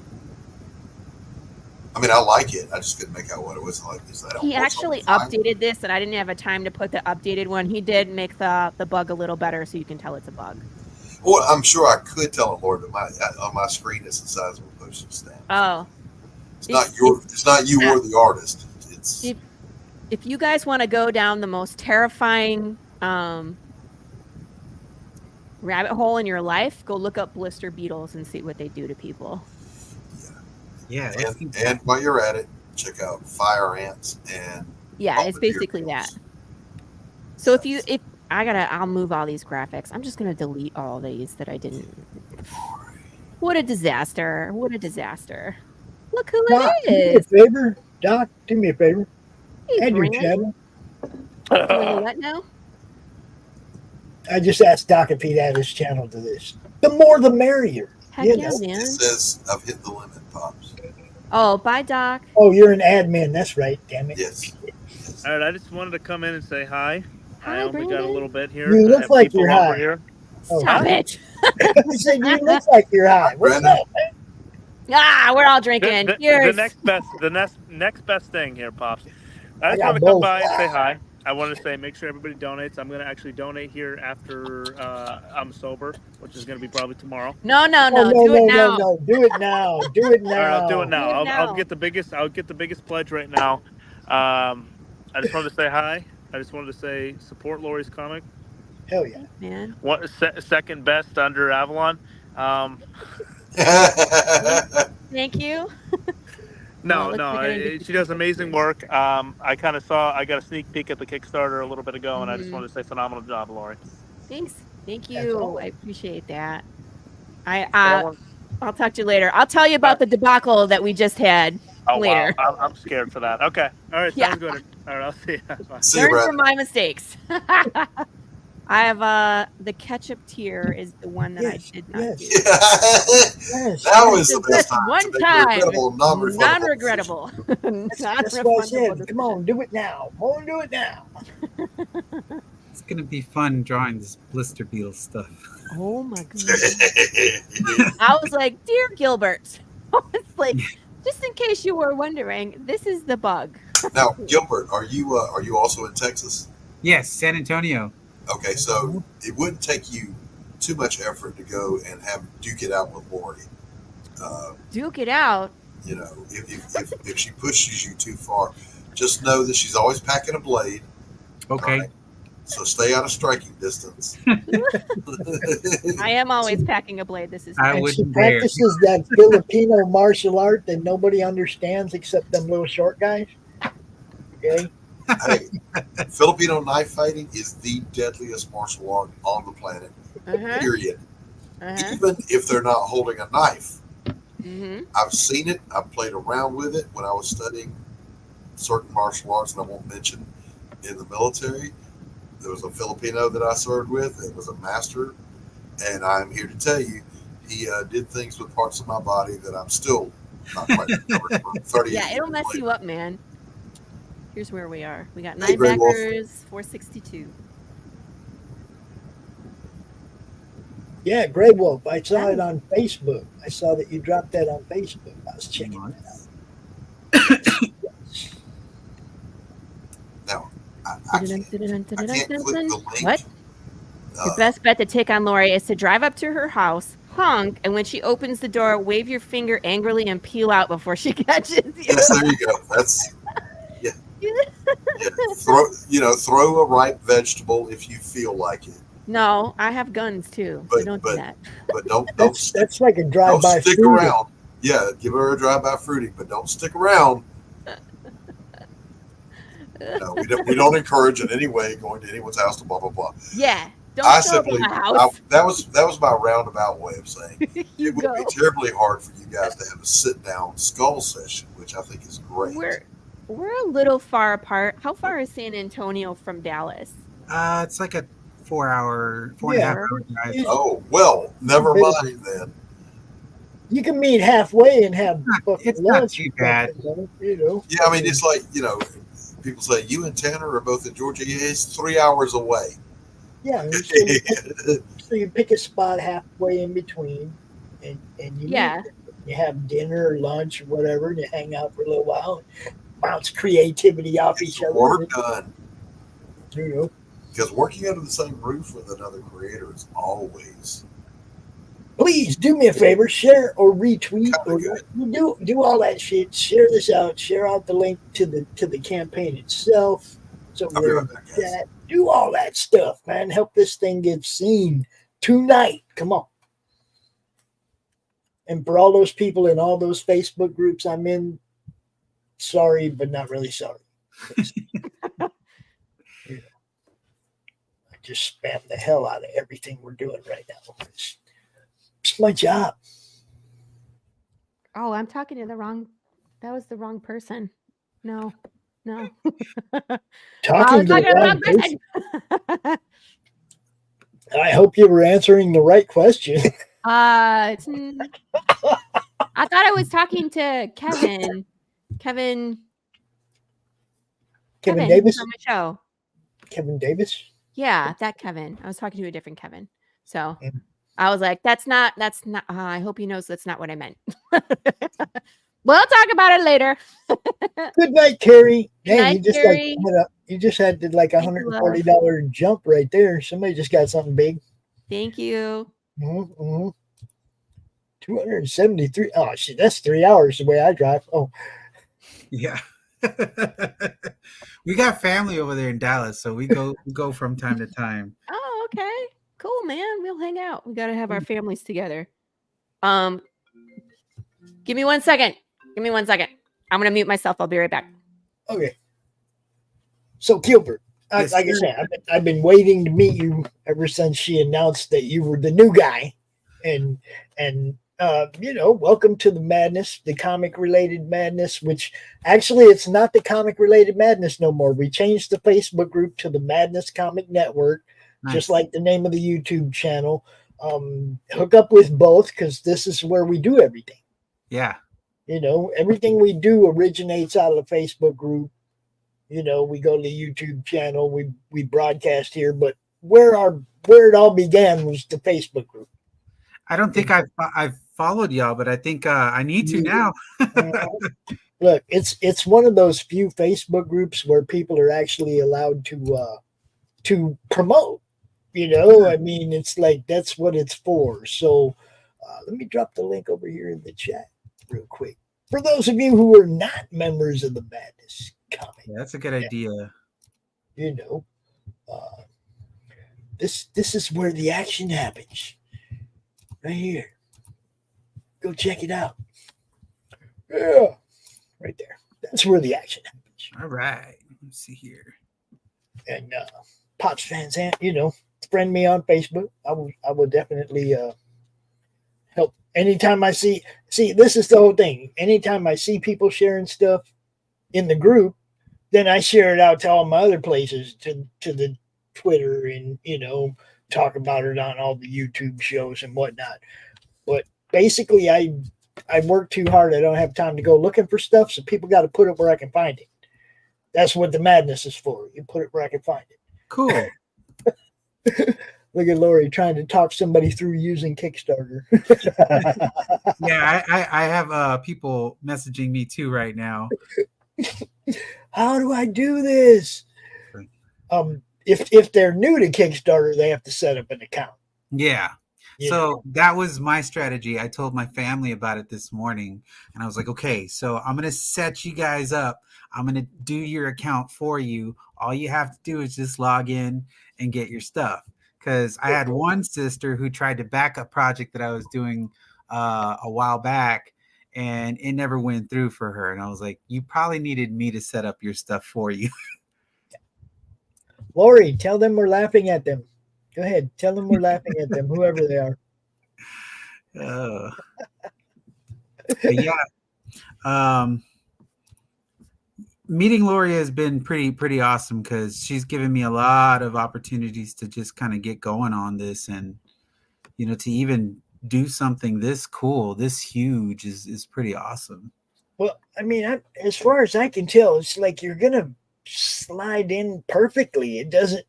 I mean, I like it. I just couldn't make out what it was like. He actually updated this, and I didn't have a time to put the updated one. He did make the bug a little better, so you can tell it's a bug. Well, I'm sure I could tell it, Lord, but on my screen it's the size of a postage stamp. Oh, it's not you or the artist. It's. If you guys want to go down the most terrifying rabbit hole in your life, go look up blister beetles and see what they do to people. Yeah. And while you're at it, check out fire ants and it's basically that. So I'll move all these graphics. I'm just gonna delete all these that I didn't. What a disaster! What a disaster! Look who it is. Do me a favor, Doc. Do me a favor. Add your channel. What now? I just asked Doc if he'd add his channel to this. The more the merrier. Heck yeah, man. It says I've hit the limit, Pops. Oh, bye, Doc. Oh, you're an admin. That's right. Damn it. Yes. All right, I just wanted to come in and say hi. Hi, I only Brandon. got a little bit here. You look like you're high. Here. Stop it. I said you look like you're high. What's up, man? We're all drinking. Cheers. The next best thing here, Pops. I just want to come by and say hi. I want to say make sure everybody donates. I'm going to actually donate here after I'm sober, which is going to be probably tomorrow. No. Do it now. No. Do it now. Do it now. All right, I'll do it now. I'll get the biggest pledge right now. I just wanted to say hi. I just wanted to say support Laurie's comic. Hell yeah, man. What second best under Avalon? Thank you. No, she does amazing work. I got a sneak peek at the Kickstarter a little bit ago, and I just wanted to say phenomenal job, Laurie. Thanks. Thank you. I appreciate that. I'll talk to you later. I'll tell you about the debacle that we just had later. Wow. I'm scared for that. Okay. All right. Sounds good. All right. I'll see you. Learn from my mistakes. I have the ketchup tier is the one that I did not do. That was the best time. One time. Non-regrettable. That's what I said. Come on, do it now. Do it now. It's gonna be fun drawing this blister beetle stuff. Oh my goodness. I was like, dear Gilbert. It's like, just in case you were wondering, this is the bug. Now, Gilbert, are you also in Texas? Yes, San Antonio. Okay, so it wouldn't take you too much effort to go and have duke it out with Laurie. Duke it out. You know, if she pushes you too far, just know that she's always packing a blade. Okay. Right? So stay out of striking distance. I am always packing a blade. This is. And she practices that Filipino martial art that nobody understands except them little short guys. Okay. Hey, Filipino knife fighting is the deadliest martial art on the planet. Period. Even if they're not holding a knife. I've seen it. I've played around with it when I was studying certain martial arts, and I won't mention in the military. There was a Filipino that I served with. It was a master, and I'm here to tell you, he did things with parts of my body that I'm still not quite recovered from 30 years. Yeah, it'll mess later. you up, man. Here's where we are. We got 9 Hey, Grey Wolf. backers, 462. Yeah, Grey Wolf. I saw it on Facebook. I saw that you dropped that on Facebook. I was checking that out. Now, I can't click the link. What? The best bet to take on Laurie is to drive up to her house, honk, and when she opens the door, wave your finger angrily and peel out before she catches you. Yes, there you go. That's throw a ripe vegetable if you feel like it. No, I have guns too. So don't do that. But don't that's like a drive-by don't stick fruiting. around. Yeah, give her a drive-by fruiting, but don't stick around. No, we don't encourage in any way going to anyone's house to blah blah blah. Yeah, don't I show up simply at my house. that was my roundabout way of saying it would go. be terribly hard for you guys to have a sit down skull session, which I think is great. We're a little far apart. How far is San Antonio from Dallas? It's like a 4 and a half hour drive. Oh well, never mind then. You can meet halfway and have It's lunch. not too bad. You know. Yeah, I mean it's like people say you and Tanner are both in Georgia. Yeah, it's 3 hours away. Yeah. So you pick a spot halfway in between, and you meet. You have dinner or lunch or whatever, and you hang out for a little while, and bounce creativity off each other. Work done. You know. Because working under the same roof with another creator is always. Please do me a favor, share or retweet or do all that shit. Share this out. Share out the link to the campaign itself. So do all that stuff, man. Help this thing get seen tonight. Come on. And for all those people in all those Facebook groups I'm in, sorry, but not really sorry. I just spam the hell out of everything we're doing right now. It's my job. Oh, I'm talking to the wrong. That was the wrong person. No. Talking to the wrong person. I hope you were answering the right question. I thought I was talking to Kevin. Kevin Davis from the show. Kevin Davis. Yeah, that Kevin. I was talking to a different Kevin. So I was like, that's not. I hope he knows that's not what I meant. We'll talk about it later. Good night, Carrie. Good night, Carrie. You just had to like $140 jump right there. Somebody just got something big. Thank you. 273. Oh shit, that's 3 hours the way I drive. Oh, yeah. We got family over there in Dallas, so we go from time to time. Oh, okay. Cool, man. We'll hang out. We got to have our families together. Give me 1 second. I'm going to mute myself. I'll be right back. Okay. So, Gilbert, like I said, I've been waiting to meet you ever since she announced that you were the new guy. And welcome to the madness, the comic-related madness, which actually it's not the comic-related madness no more. We changed the Facebook group to the Madness Comic Network, just like the name of the YouTube channel. Hook up with both because this is where we do everything. Yeah. Everything we do originates out of the Facebook group. You know, we go to the YouTube channel, we broadcast here, but where it all began was the Facebook group. I don't think I've followed y'all, but I think I need to now. Look, it's one of those few Facebook groups where people are actually allowed to promote. You know, I mean, it's like that's what it's for. So let me drop the link over here in the chat real quick. For those of you who are not members of the Madness Comic. Yeah, that's a good idea. You know, this is where the action happens. Right here. Go check it out. Yeah. Right there. That's where the action happens. All right. Let's see here. And Pops fans, you know, friend me on Facebook. I will definitely help. Anytime I see, this is the whole thing. Anytime I see people sharing stuff in the group, then I share it out to all my other places, to the Twitter, and, you know, talk about it on all the YouTube shows and whatnot. But basically, I work too hard. I don't have time to go looking for stuff, so people got to put it where I can find it. That's what the madness is for. You put it where I can find it. Cool. Look at Laurie trying to talk somebody through using Kickstarter. Yeah, I have people messaging me too right now. How do I do this? If they're new to Kickstarter, they have to set up an account. Yeah. So that was my strategy. I told my family about it this morning, and I was like, okay, so I'm going to set you guys up. I'm going to do your account for you. All you have to do is just log in and get your stuff. Because I had one sister who tried to back a project that I was doing a while back, and it never went through for her. And I was like, you probably needed me to set up your stuff for you. Laurie, tell them we're laughing at them. Go ahead. Tell them we're laughing at them, whoever they are. Yeah. Meeting Laurie has been pretty awesome, because she's given me a lot of opportunities to just kind of get going on this, and, you know, to even do something this cool, this huge is pretty awesome. Well, I mean, as far as I can tell, it's like you're going to slide in perfectly. It doesn't,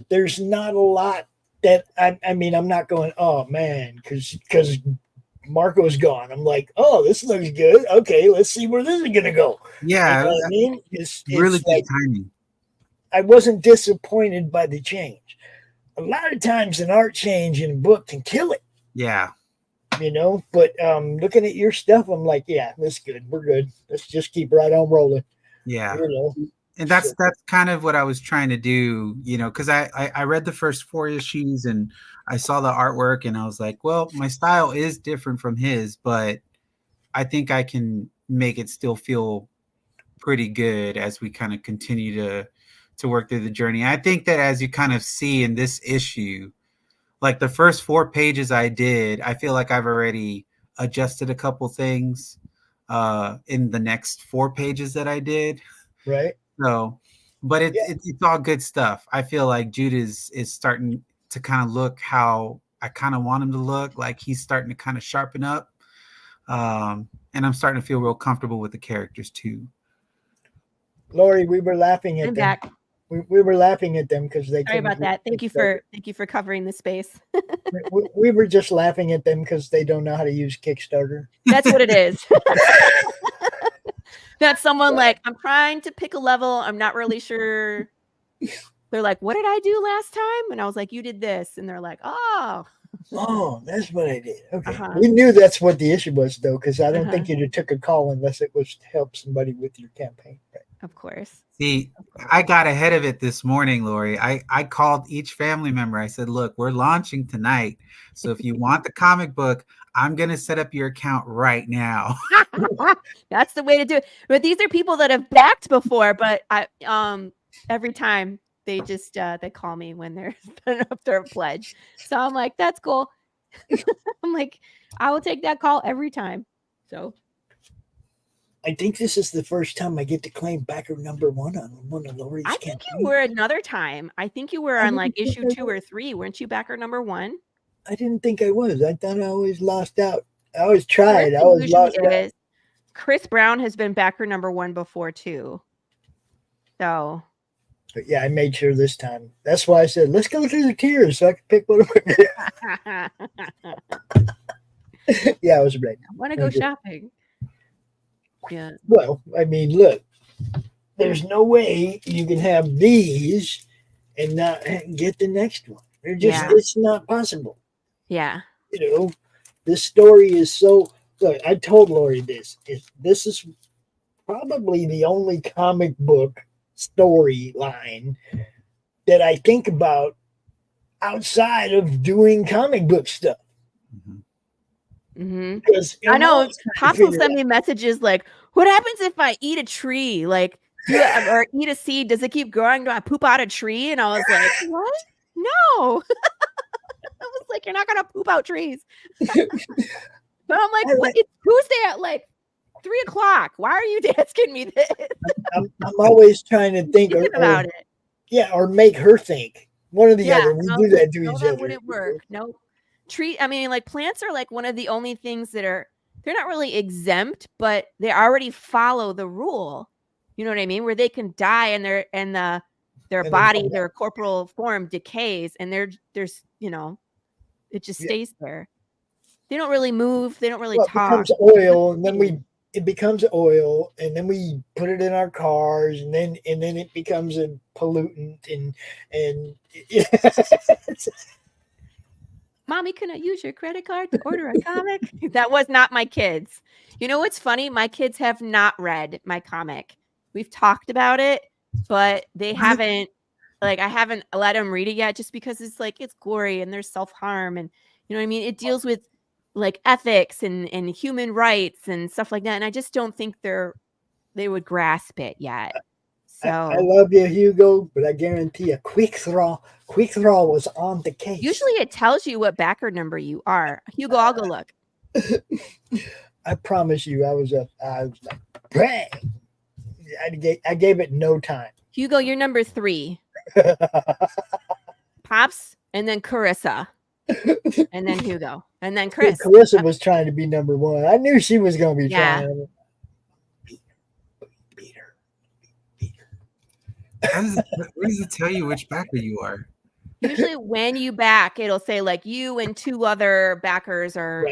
there's not a lot that I mean, I'm not going, oh man, because Marco's gone. I'm like, oh, this looks good. Okay, let's see where this is gonna go. Yeah, you know what I mean, it's really like, good timing. I wasn't disappointed by the change. A lot of times, an art change in a book can kill it. Yeah, you know. But looking at your stuff, I'm like, yeah, that's good. We're good. Let's just keep right on rolling. Yeah, you know. And that's kind of what I was trying to do, you know, because I read the first 4 issues and I saw the artwork, and I was like, well, my style is different from his, but I think I can make it still feel pretty good as we kind of continue to work through the journey. I think that, as you kind of see in this issue, like the first 4 pages I did, I feel like I've already adjusted a couple things in the next 4 pages that I did. Right. So, but it's all good stuff. I feel like Jude is starting to kind of look how I kind of want him to look. Like he's starting to kind of sharpen up. And I'm starting to feel real comfortable with the characters too. Laurie, we were laughing at I'm them. back. We were laughing at them because they. Sorry about that. Thank you for covering the space. we were just laughing at them because they don't know how to use Kickstarter. That's what it is. That's someone like, I'm trying to pick a level. I'm not really sure. They're like, what did I do last time? And I was like, you did this. And they're like, oh. Oh, that's what I did. Okay. We knew that's what the issue was, though, because I don't think you'd have took a call unless it was to help somebody with your campaign. Right? Of course. See, I got ahead of it this morning, Laurie. I called each family member. I said, look, we're launching tonight. So if you want the comic book, I'm going to set up your account right now. That's the way to do it. But these are people that have backed before, but every time they just they call me when they're setting up their pledge. So I'm like, that's cool. I'm like, I will take that call every time. So I think this is the first time I get to claim backer number 1 on one of Laurie's I think you were another time. I think you were on like issue 2 or 3. Weren't you backer number 1? I didn't think I was. I thought I always lost out. I always tried. I always lost out. Chris Brown has been backer number 1 before too. So. But yeah, I made sure this time. That's why I said, let's go through the tiers so I can pick one of them. Yeah, I was ready. I want to go shopping. Yeah. Well, I mean, look, there's no way you can have these and not get the next one. It's not possible. Yeah. You know, this story is so. Look, I told Laurie this. This is probably the only comic book storyline that I think about outside of doing comic book stuff. Mm-hmm. Because I know Pops will send me messages like, "What happens if I eat a tree? Like, or eat a seed? Does it keep growing? Do I poop out a tree?" And I was like, "What? No." I was like, "You're not gonna poop out trees." But I'm like, "What? It's Tuesday at like 3:00. Why are you asking me this?" I'm always trying to think about it. Yeah, or make her think. One or the other. We do that to each other. That wouldn't work. No. I mean, like plants are like one of the only things that they're not really exempt, but they already follow the rule. You know what I mean? Where they can die and their body, their corporal form decays, and there's it just stays there. They don't really move. They don't really talk. It becomes oil, and then it becomes oil, and then we put it in our cars, and then it becomes a pollutant, and Mommy, can I use your credit card to order a comic? That was not my kids. You know what's funny? My kids have not read my comic. We've talked about it, but they haven't. Like, I haven't let them read it yet, just because it's like it's gory and there's self-harm, and you know what I mean. It deals with like ethics and human rights and stuff like that, and I just don't think they would grasp it yet. So I love you, Hugo, but I guarantee a quick draw was on the case. Usually it tells you what backer number you are. Hugo, I'll go look. I promise you, I was like, bang! I gave it no time. Hugo, you're number 3. Pops, and then Corissa, and then Hugo, and then Chris. Corissa was trying to be number 1. I knew she was going to be trying. Where does it tell you which backer you are? Usually when you back, it'll say like you and 2 other backers are,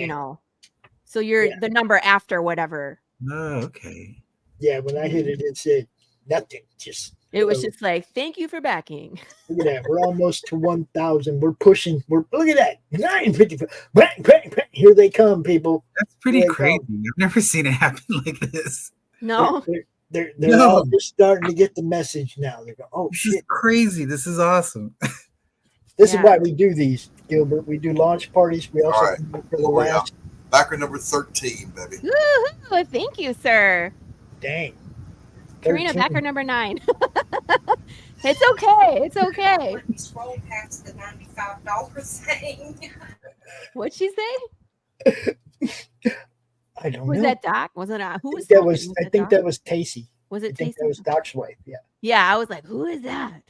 so you're the number after whatever. Oh, okay. Yeah, when I hit it, it said nothing. It was just like, thank you for backing. Look at that. We're almost to 1,000. We're pushing. Look at that. 954. Bang, bang, bang. Here they come, people. That's pretty crazy. I've never seen it happen like this. No. They're all just starting to get the message now. They're going, oh, shit. This is crazy. This is awesome. This is why we do these, Gilbert. We do launch parties. We also do for the last. Backer number 13, baby. Woo-hoo. Thank you, sir. Dang. Karina, backer number 9. It's okay. It's okay. Scroll past the $95 thing. What'd she say? I don't know. Was that Doc? Was it who was that? Was I think that was Tacey. Was it Tacey? That was Doc's wife. Yeah. Yeah, I was like, who is that?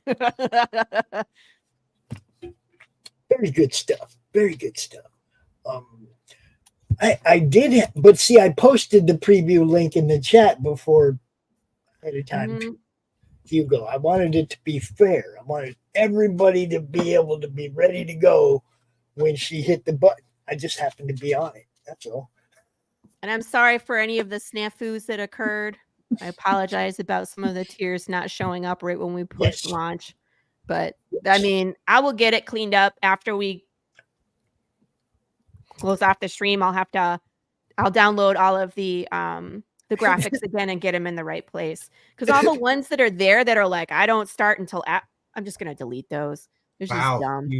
Very good stuff. Very good stuff. I did, but see, I posted the preview link in the chat before at a time. Hugo, I wanted it to be fair. I wanted everybody to be able to be ready to go when she hit the button. I just happened to be on it. That's all. And I'm sorry for any of the snafus that occurred. I apologize about some of the tiers not showing up right when we push launch. But I mean, I will get it cleaned up after we close off the stream. I'll download all of the graphics again and get them in the right place. Because all the ones that are there that are like, I don't start until I'm just gonna delete those. It's just dumb.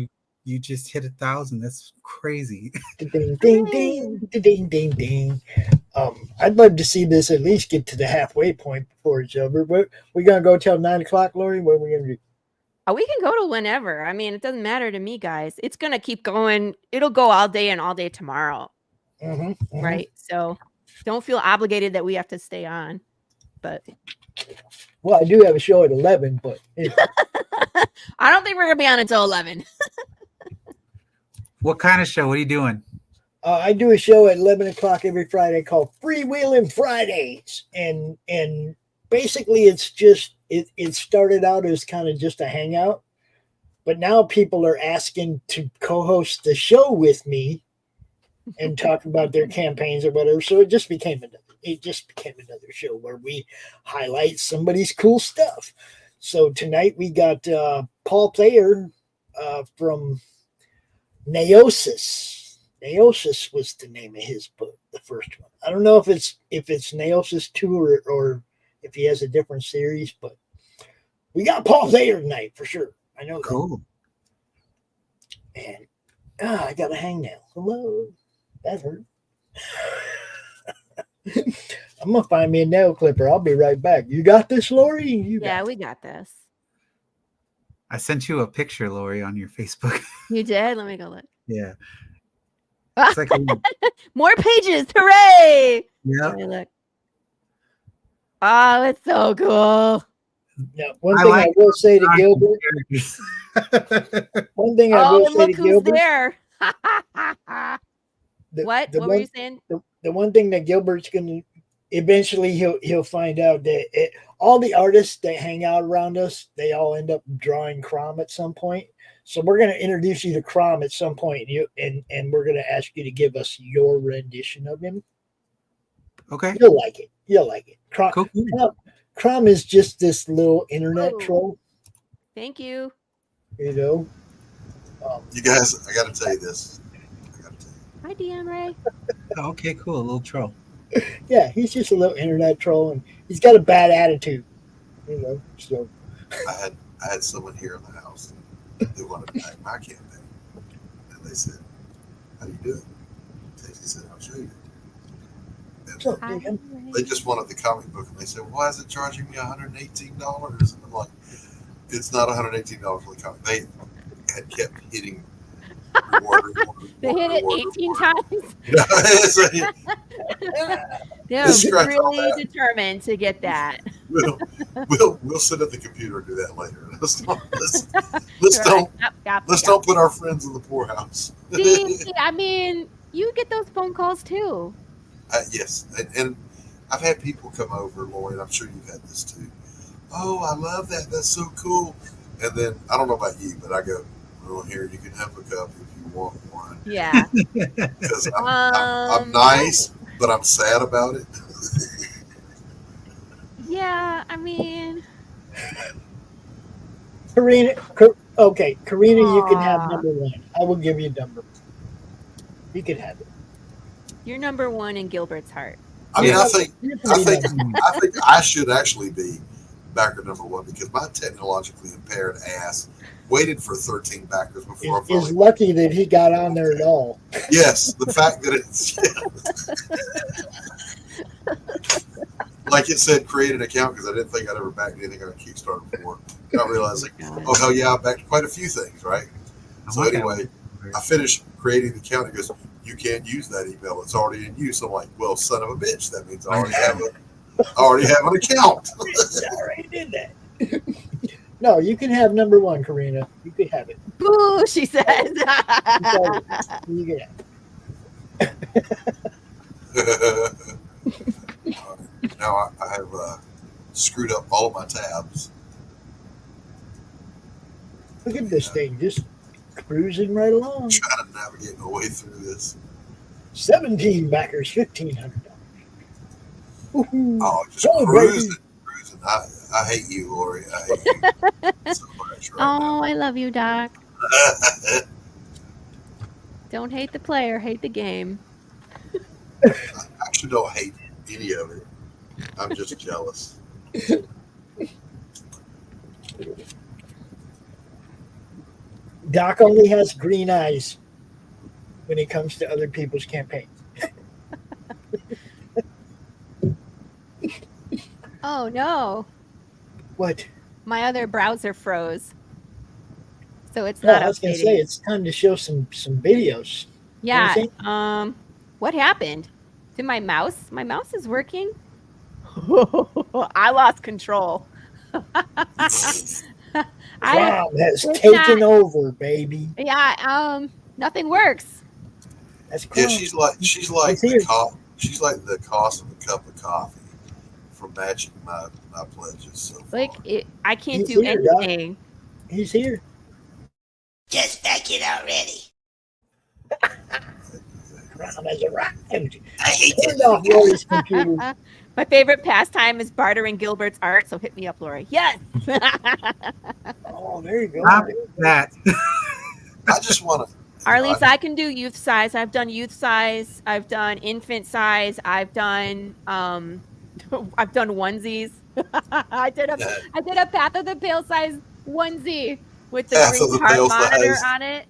You just hit 1,000. That's crazy. Ding, ding, ding, ding, ding, ding. I'd love to see this at least get to the halfway point before it's over. But we're gonna go till 9 o'clock, Laurie. What are we gonna do? We can go to whenever. I mean, it doesn't matter to me, guys. It's gonna keep going. It'll go all day and all day tomorrow. Right. So don't feel obligated that we have to stay on. But well, I do have a show at 11, but I don't think we're gonna be on until 11. What kind of show? What are you doing? I do a show at 11 o'clock every Friday called Freewheeling Fridays, and basically it's just it started out as kind of just a hangout, but now people are asking to co-host the show with me and talk about their campaigns or whatever. So it just became another show where we highlight somebody's cool stuff. So tonight we got Paul Thayer from Neosis. Neosis was the name of his book, the first one. I don't know if it's Neosis 2 or if he has a different series, but we got Paul Thayer tonight for sure. I know that. Cool. And I got a hangnail. Hello. That hurt. I'm gonna find me a nail clipper. I'll be right back. You got this, Laurie? We got this. I sent you a picture, Laurie, on your Facebook. You did? Let me go look. Yeah. It's like more pages. Hooray! Yeah. Let me look. Oh, it's so cool. Now, one thing I will say to Gilbert. One thing I will say to Gilbert. There. What were you saying? The one thing that Gilbert's going to eventually he'll find out that all the artists that hang out around us, they all end up drawing Crom at some point. So we're going to introduce you to Crom at some point, and we're going to ask you to give us your rendition of him. Okay. You'll like it. You'll like it. Crom, cool. Crom is just this little internet troll. Thank you. You know. You guys, I got to tell you this. Hi, DM Ray. Oh, okay, cool. A little troll. Yeah, he's just a little internet troll, and he's got a bad attitude. You know, so. I had someone here in the house. They wanted to back my campaign, and they said, "How do you do it?" Casey said, "I'll show you." And they just wanted the comic book, and they said, "Why is it charging me $118?" And I'm like, "It's not $118 for the comic." They had kept hitting reward. They hit it 18 times. Yeah, really determined to get that. We'll sit at the computer and do that later. Let's don't put our friends in the poorhouse. See, I mean, you get those phone calls too. Yes, and I've had people come over, Laurie, and I'm sure you've had this too. Oh, I love that. That's so cool. And then I don't know about you, but I go, "Well, here, you can have a cup if you want one." Yeah. Because I'm nice, but I'm sad about it. Yeah, I mean. Karina, you can have number 1. I will give you number 1. You can have it. You're number 1 in Gilbert's heart. I mean, I think I should actually be backer number 1 because my technologically impaired ass waited for 13 backers before I is lucky that he got on there at all. Yes, the fact that it's like it said, create an account because I didn't think I'd ever backed anything on Kickstarter before. Not realizing, oh hell yeah, I backed quite a few things, right? So anyway, I finished creating the account. It goes, "You can't use that email; it's already in use." I'm like, "Well, son of a bitch, that means I already have an account." I already did that. No, you can have number 1, Karina. You can have it. Boo, she says. You can have it. Now I have screwed up all of my tabs. Look at this thing, just cruising right along. I'm trying to navigate my way through this. 17 backers, $1,500. Oh, just cruising. I hate you, Laurie. I hate you so much right now. I love you, Doc. Don't hate the player, hate the game. I actually don't hate any of it. I'm just jealous. Doc only has green eyes when it comes to other people's campaigns. Oh no. What? My other browser froze. So it's not I was going to say, it's time to show some videos. Yeah. What happened to my mouse? My mouse is working. I lost control. Crom has taken over, baby. Yeah. Nothing works. That's cool. Yeah, she's like the cost of a cup of coffee for for matching my pledges. So like I can't He's do here, Doc. anything. He's here. Just back it already. Crom has arrived. I hate Turned off Laurie's computer. My favorite pastime is bartering Gilbert's art, so hit me up, Laurie. Yes. Oh, there you go. Stop that. I just want to. Arlise, I can do youth size. I've done youth size. I've done infant size. I've done onesies. I did a Path of the Pale size onesie with the green heart monitor on it.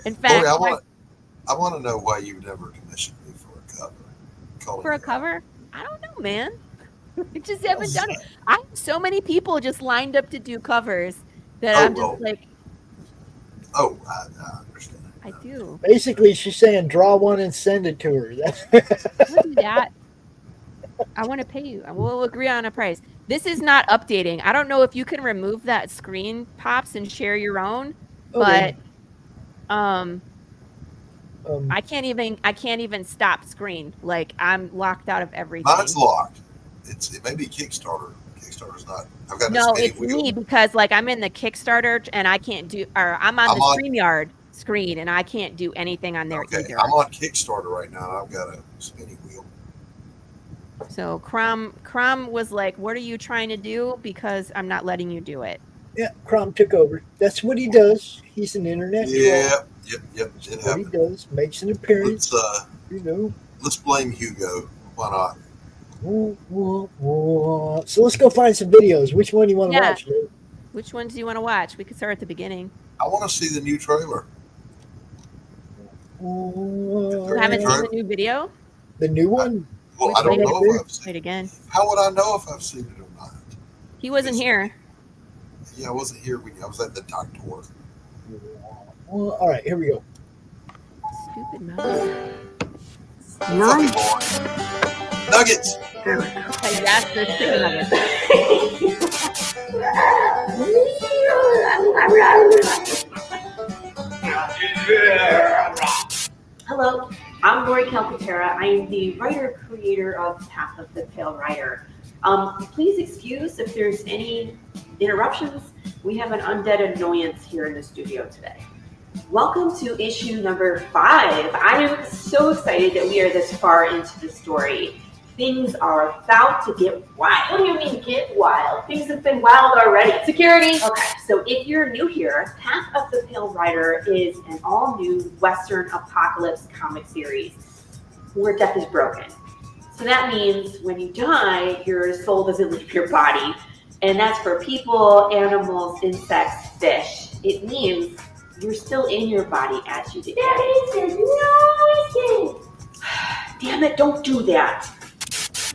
In fact, Lori, I want to know why you've never commissioned me for a cover. For a cover? I don't know, man. I just haven't done it. I have so many people just lined up to do covers that I'm just like. Oh, I understand. I do. Basically, she's saying draw one and send it to her. I'll do that. I want to pay you. We'll agree on a price. This is not updating. I don't know if you can remove that screen, Pops, and share your own, but I can't even stop screen. Like I'm locked out of everything. Mine's locked. It may be Kickstarter. Kickstarter's not. I've got no, it's wheel. Me because like I'm in the Kickstarter and I can't do, or I'm on the StreamYard screen and I can't do anything on there either. I'm on Kickstarter right now and I've got a spinning wheel. So Crom was like, "What are you trying to do? Because I'm not letting you do it." Yeah, Crom took over. That's what he does. He's an internet. Yeah, yep. That's what he does. Makes an appearance. Let's blame Hugo. Why not? So let's go find some videos. Which one do you want to watch, Lou? Which ones do you want to watch? We could start at the beginning. I want to see the new trailer. You haven't seen the new video? The new one? Well, I don't know if I've seen it again. How would I know if I've seen it or not? He wasn't here. Yeah, I wasn't here when I was at the doctor. Well, all right, here we go. Stupid mouse. Nuggets. Yes, the chicken nuggets. Hello, I'm Laurie Calcaterra. I am the writer-creator of Path of the Pale Rider. Please excuse if there's any interruptions. We have an undead annoyance here in the studio today. Welcome to issue number 5. I am so excited that we are this far into the story. Things are about to get wild. What do you mean get wild? Things have been wild already. Security. Okay, so if you're new here, Path of the Pale Rider is an all-new Western apocalypse comic series where death is broken. So that means when you die, your soul doesn't leave your body. And that's for people, animals, insects, fish. It means you're still in your body as you decay. No, damn it, don't do that.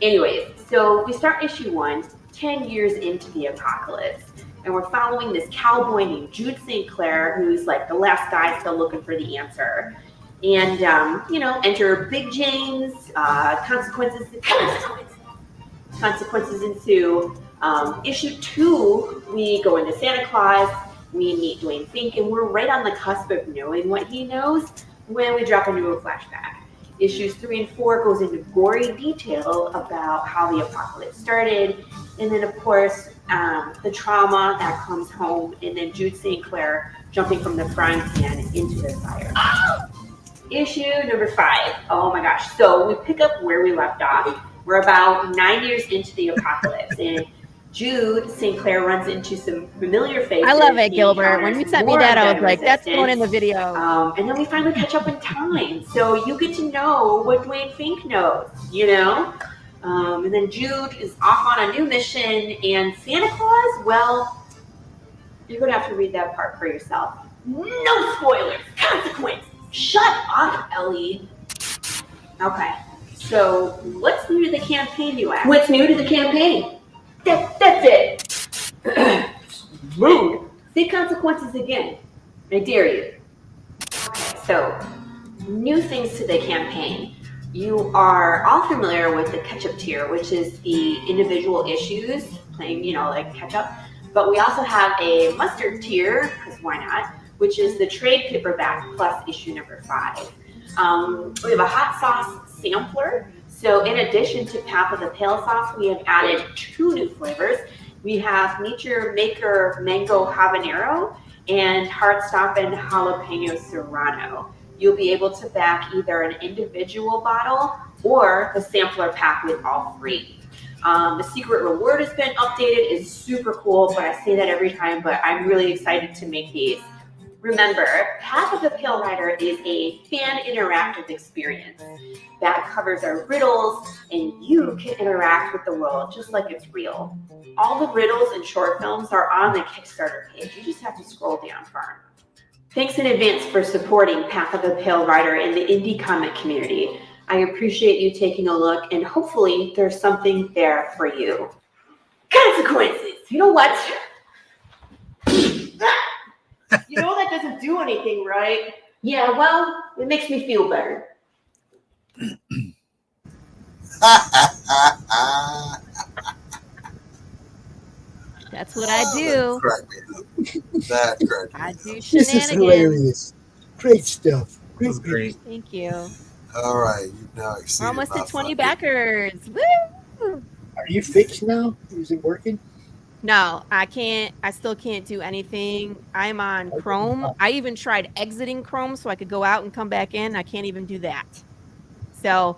Anyways, so we start issue 1, 10 years into the apocalypse, and we're following this cowboy named Jude St. Clair, who's like the last guy still looking for the answer. And, enter Big James, consequences ensue. Issue 2, we go into Santa Claus, we meet Dwayne Fink, and we're right on the cusp of knowing what he knows when we drop into a flashback. Issues 3 and 4 goes into gory detail about how the apocalypse started, and then of course the trauma that comes home, and then Jude St. Clair jumping from the frying pan into the fire. Issue number 5. Oh my gosh! So we pick up where we left off. We're about 9 years into the apocalypse, and Jude St. Clair runs into some familiar faces. I love it, Gilbert. When you sent me that, I was like, that's going in the video. And then we finally catch up in time. So you get to know what Dwayne Fink knows, And then Jude is off on a new mission. And Santa Claus, well, you're going to have to read that part for yourself. No spoilers. Consequence. Shut up, Ellie. Okay. So what's new to the campaign, you ask? What's new to the campaign? That's it. Rude. Say consequences again. I dare you. Okay, so new things to the campaign. You are all familiar with the catch-up tier, which is the individual issues, playing, like catch-up. But we also have a mustard tier, because why not, which is the trade paperback plus issue number 5. We have a hot sauce sampler. So in addition to Path of the Pale sauce, we have added 2 new flavors. We have Meet Your Maker Mango Habanero and Heartstoppin' Jalapeno Serrano. You'll be able to back either an individual bottle or the sampler pack with all 3. The secret reward has been updated. It's super cool, but I say that every time, but I'm really excited to make these. Remember, Path of the Pale Rider is a fan interactive experience that covers our riddles, and you can interact with the world just like it's real. All the riddles and short films are on the Kickstarter page. You just have to scroll down far enough. Thanks in advance for supporting Path of the Pale Rider in the indie comic community. I appreciate you taking a look, and hopefully there's something there for you. Consequences! You know what? You know that doesn't do anything, right? Yeah, well, it makes me feel better. That's what I do. That cracked me I do This is shenanigans. hilarious. Great stuff. Great. Thank you. All right, you've now exceeded We're almost my at 20 funding. backers. Woo! Are you fixed now? Is it working? No, I can't. I still can't do anything. I'm on Chrome. I even tried exiting Chrome so I could go out and come back in. I can't even do that. So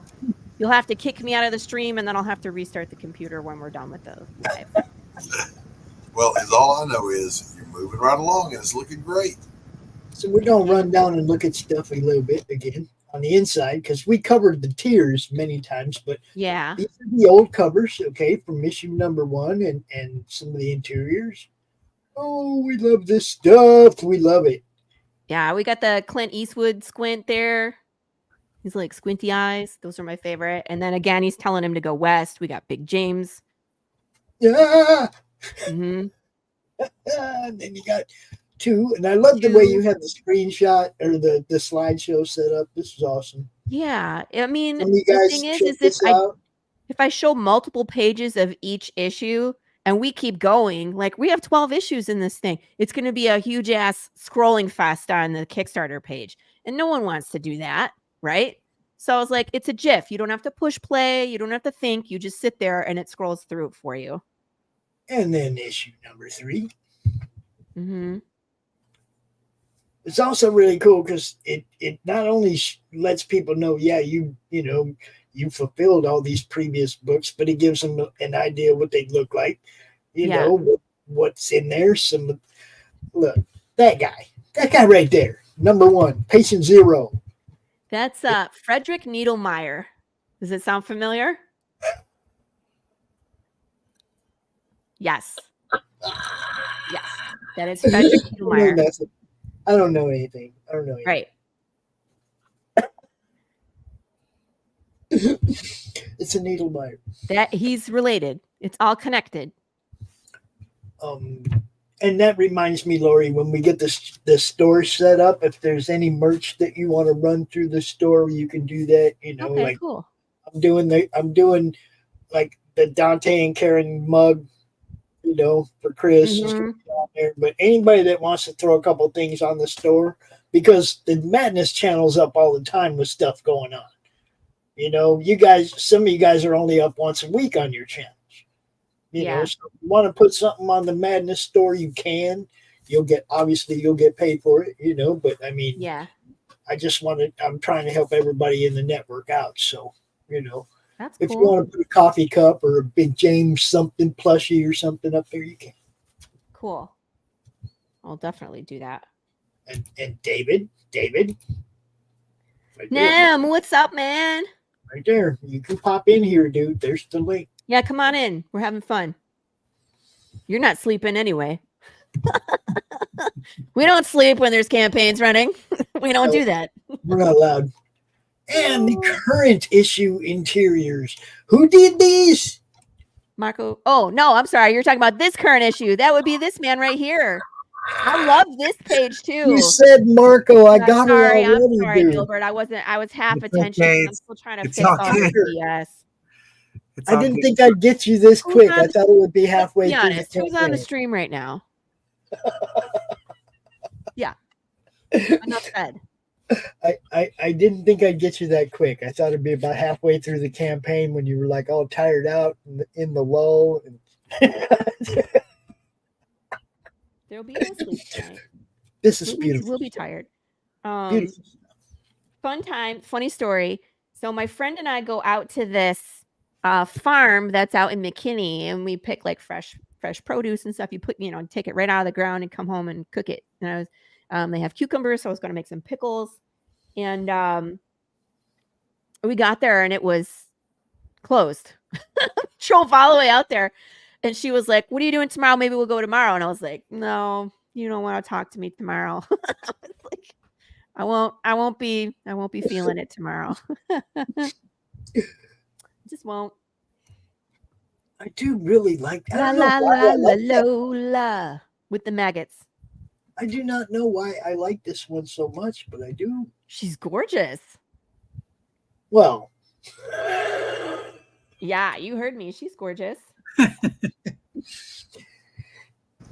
you'll have to kick me out of the stream, and then I'll have to restart the computer when we're done with the live. Well, all I know is you're moving right along, and it's looking great. So we're going to run down and look at stuff a little bit again on the inside because we covered the tiers many times, but yeah, these are the old covers, okay, from issue number 1 and some of the interiors. Oh, we love this stuff. We love it. Yeah, we got the Clint Eastwood squint there. He's like squinty eyes. Those are my favorite. And then again, he's telling him to go west. We got Big James. Yeah. Mm-hmm. And then you got 2, and I love the way you have the screenshot or the slideshow set up. This is awesome. Yeah, I mean, Some of you the guys thing check is this out. if I show multiple pages of each issue and we keep going, like we have 12 issues in this thing, it's going to be a huge ass scrolling fest on the Kickstarter page, and no one wants to do that, right? So I was like, it's a GIF. You don't have to push play. You don't have to think. You just sit there and it scrolls through it for you. And then issue number 3. Mm-hmm. It's also really cool because it not only lets people know, yeah, you fulfilled all these previous books, but it gives them an idea what they look like, you know, what's in there. Look, that guy right there, number 1, patient 0. That's Frederick Needlemeyer. Does it sound familiar? Yes. Yes. That is Frederick Needlemeyer. I don't know anything. Right. It's a Needlemeyer. That he's related. It's all connected. And that reminds me, Laurie, when we get the store set up, if there's any merch that you want to run through the store, you can do that. You know, okay, like cool. I'm doing like the Dante and Karen mug, you know, for Chris. Mm-hmm. There. But anybody that wants to throw a couple things on the store, because the Madness channel's up all the time with stuff going on. You know, some of you guys are only up once a week on your channels. You know, so if you want to put something on the Madness store, you can. You'll get paid for it, you know, but I mean, yeah. I'm trying to help everybody in the network out. So, you know, that's if cool. you want to put a coffee cup or a Big James something plushie or something up there, you can. Cool. I'll definitely do that. And David. Right Nam, what's up, man? Right there. You can pop in here, dude. There's the link. Yeah, come on in. We're having fun. You're not sleeping anyway. We don't sleep when there's campaigns running. We don't do that. We're not allowed. And the current issue interiors. Who did these? Marco. Oh, no, I'm sorry. You're talking about this current issue. That would be this man right here. I love this page too. You said Marco. I got her already. I'm sorry, dude. Gilbert. I was half It's attention. okay. I'm still trying to It's fix all okay. the BS. I didn't think I'd get you this quick. I thought it would be halfway Be through. honest. Who's on the stream right now? Yeah. Enough said. I didn't think I'd get you that quick. I thought it'd be about halfway through the campaign when you were like all tired out in the lull. There'll be no sleep tonight. This is beautiful. We'll be tired. Beautiful. Fun time, funny story. So my friend and I go out to this farm that's out in McKinney, and we pick like fresh produce and stuff. You put, take it right out of the ground and come home and cook it. And I was, they have cucumbers, so I was going to make some pickles. And we got there and it was closed. Drove all the way out there, and she was like, "What are you doing tomorrow? Maybe we'll go tomorrow." And I was like, "No, you don't want to talk to me tomorrow." Like, I won't be feeling it tomorrow. Just won't. I do really like la la la la la with the maggots. I do not know why I like this one so much, but I do. She's gorgeous. Well, yeah, you heard me. She's gorgeous.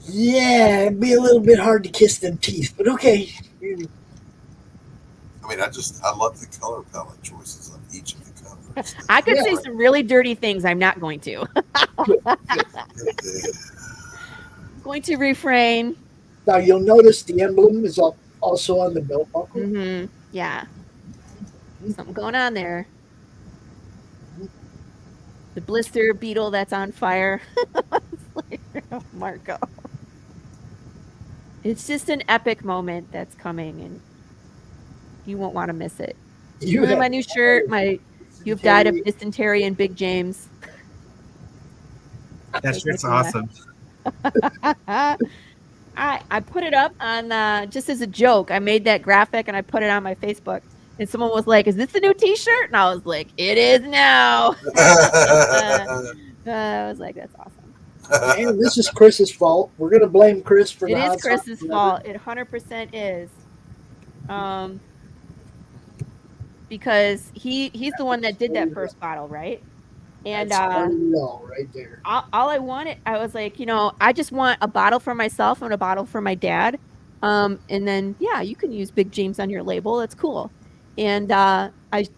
Yeah, it'd be a little bit hard to kiss them teeth, but okay. I mean, I love the color palette choices on each of the covers. I could say some really dirty things. I'm not going to. Going to refrain. Now you'll notice the emblem is also on the belt buckle. Mm-hmm. Yeah. Something going on there. The blister beetle that's on fire. Marco. It's just an epic moment that's coming, and you won't want to miss it. You have my new shirt. You've died of dysentery and Big James. That shirt's awesome. I put it up on just as a joke. I made that graphic and I put it on my Facebook. And someone was like, "Is this the new T-shirt?" And I was like, "It is now." I was like, "That's awesome." And this is Chris's fault. We're gonna blame Chris for it. It is Chris's fault. It 100% is. Because he's the one that did that first bottle, right? And right there. All I wanted, I was like, I just want a bottle for myself and a bottle for my dad. And then you can use Big James on your label. It's cool. And I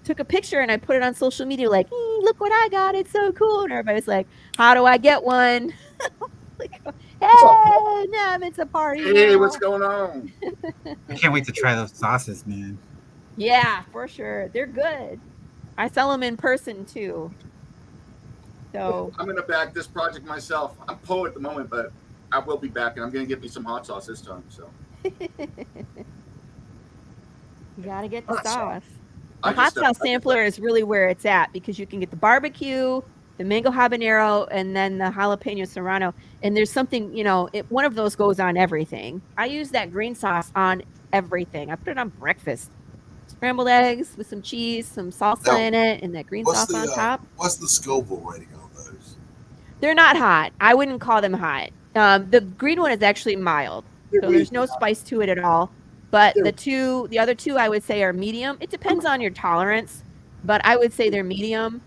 took a picture and I put it on social media, like, look what I got. It's so cool. And everybody's like, "How do I get one?" Like, hey, it's a party. Hey, what's going on? I can't wait to try those sauces, man. Yeah, for sure. They're good. I sell them in person too. So I'm gonna back this project myself. I'm poor at the moment, but I will be back, and I'm gonna get me some hot sauce this time. So you gotta get the sauce. The hot sauce sampler is really where it's at, because you can get the barbecue, the mango habanero, and then the jalapeno serrano. And there's something, one of those goes on everything. I use that green sauce on everything. I put it on breakfast. Scrambled eggs with some cheese, some salsa in it, and that green sauce on top. What's the Scoville rating on those? They're not hot. I wouldn't call them hot. The green one is actually mild, so there's no spice to it at all. But the other two, I would say, are medium. It depends on your tolerance, but I would say they're medium.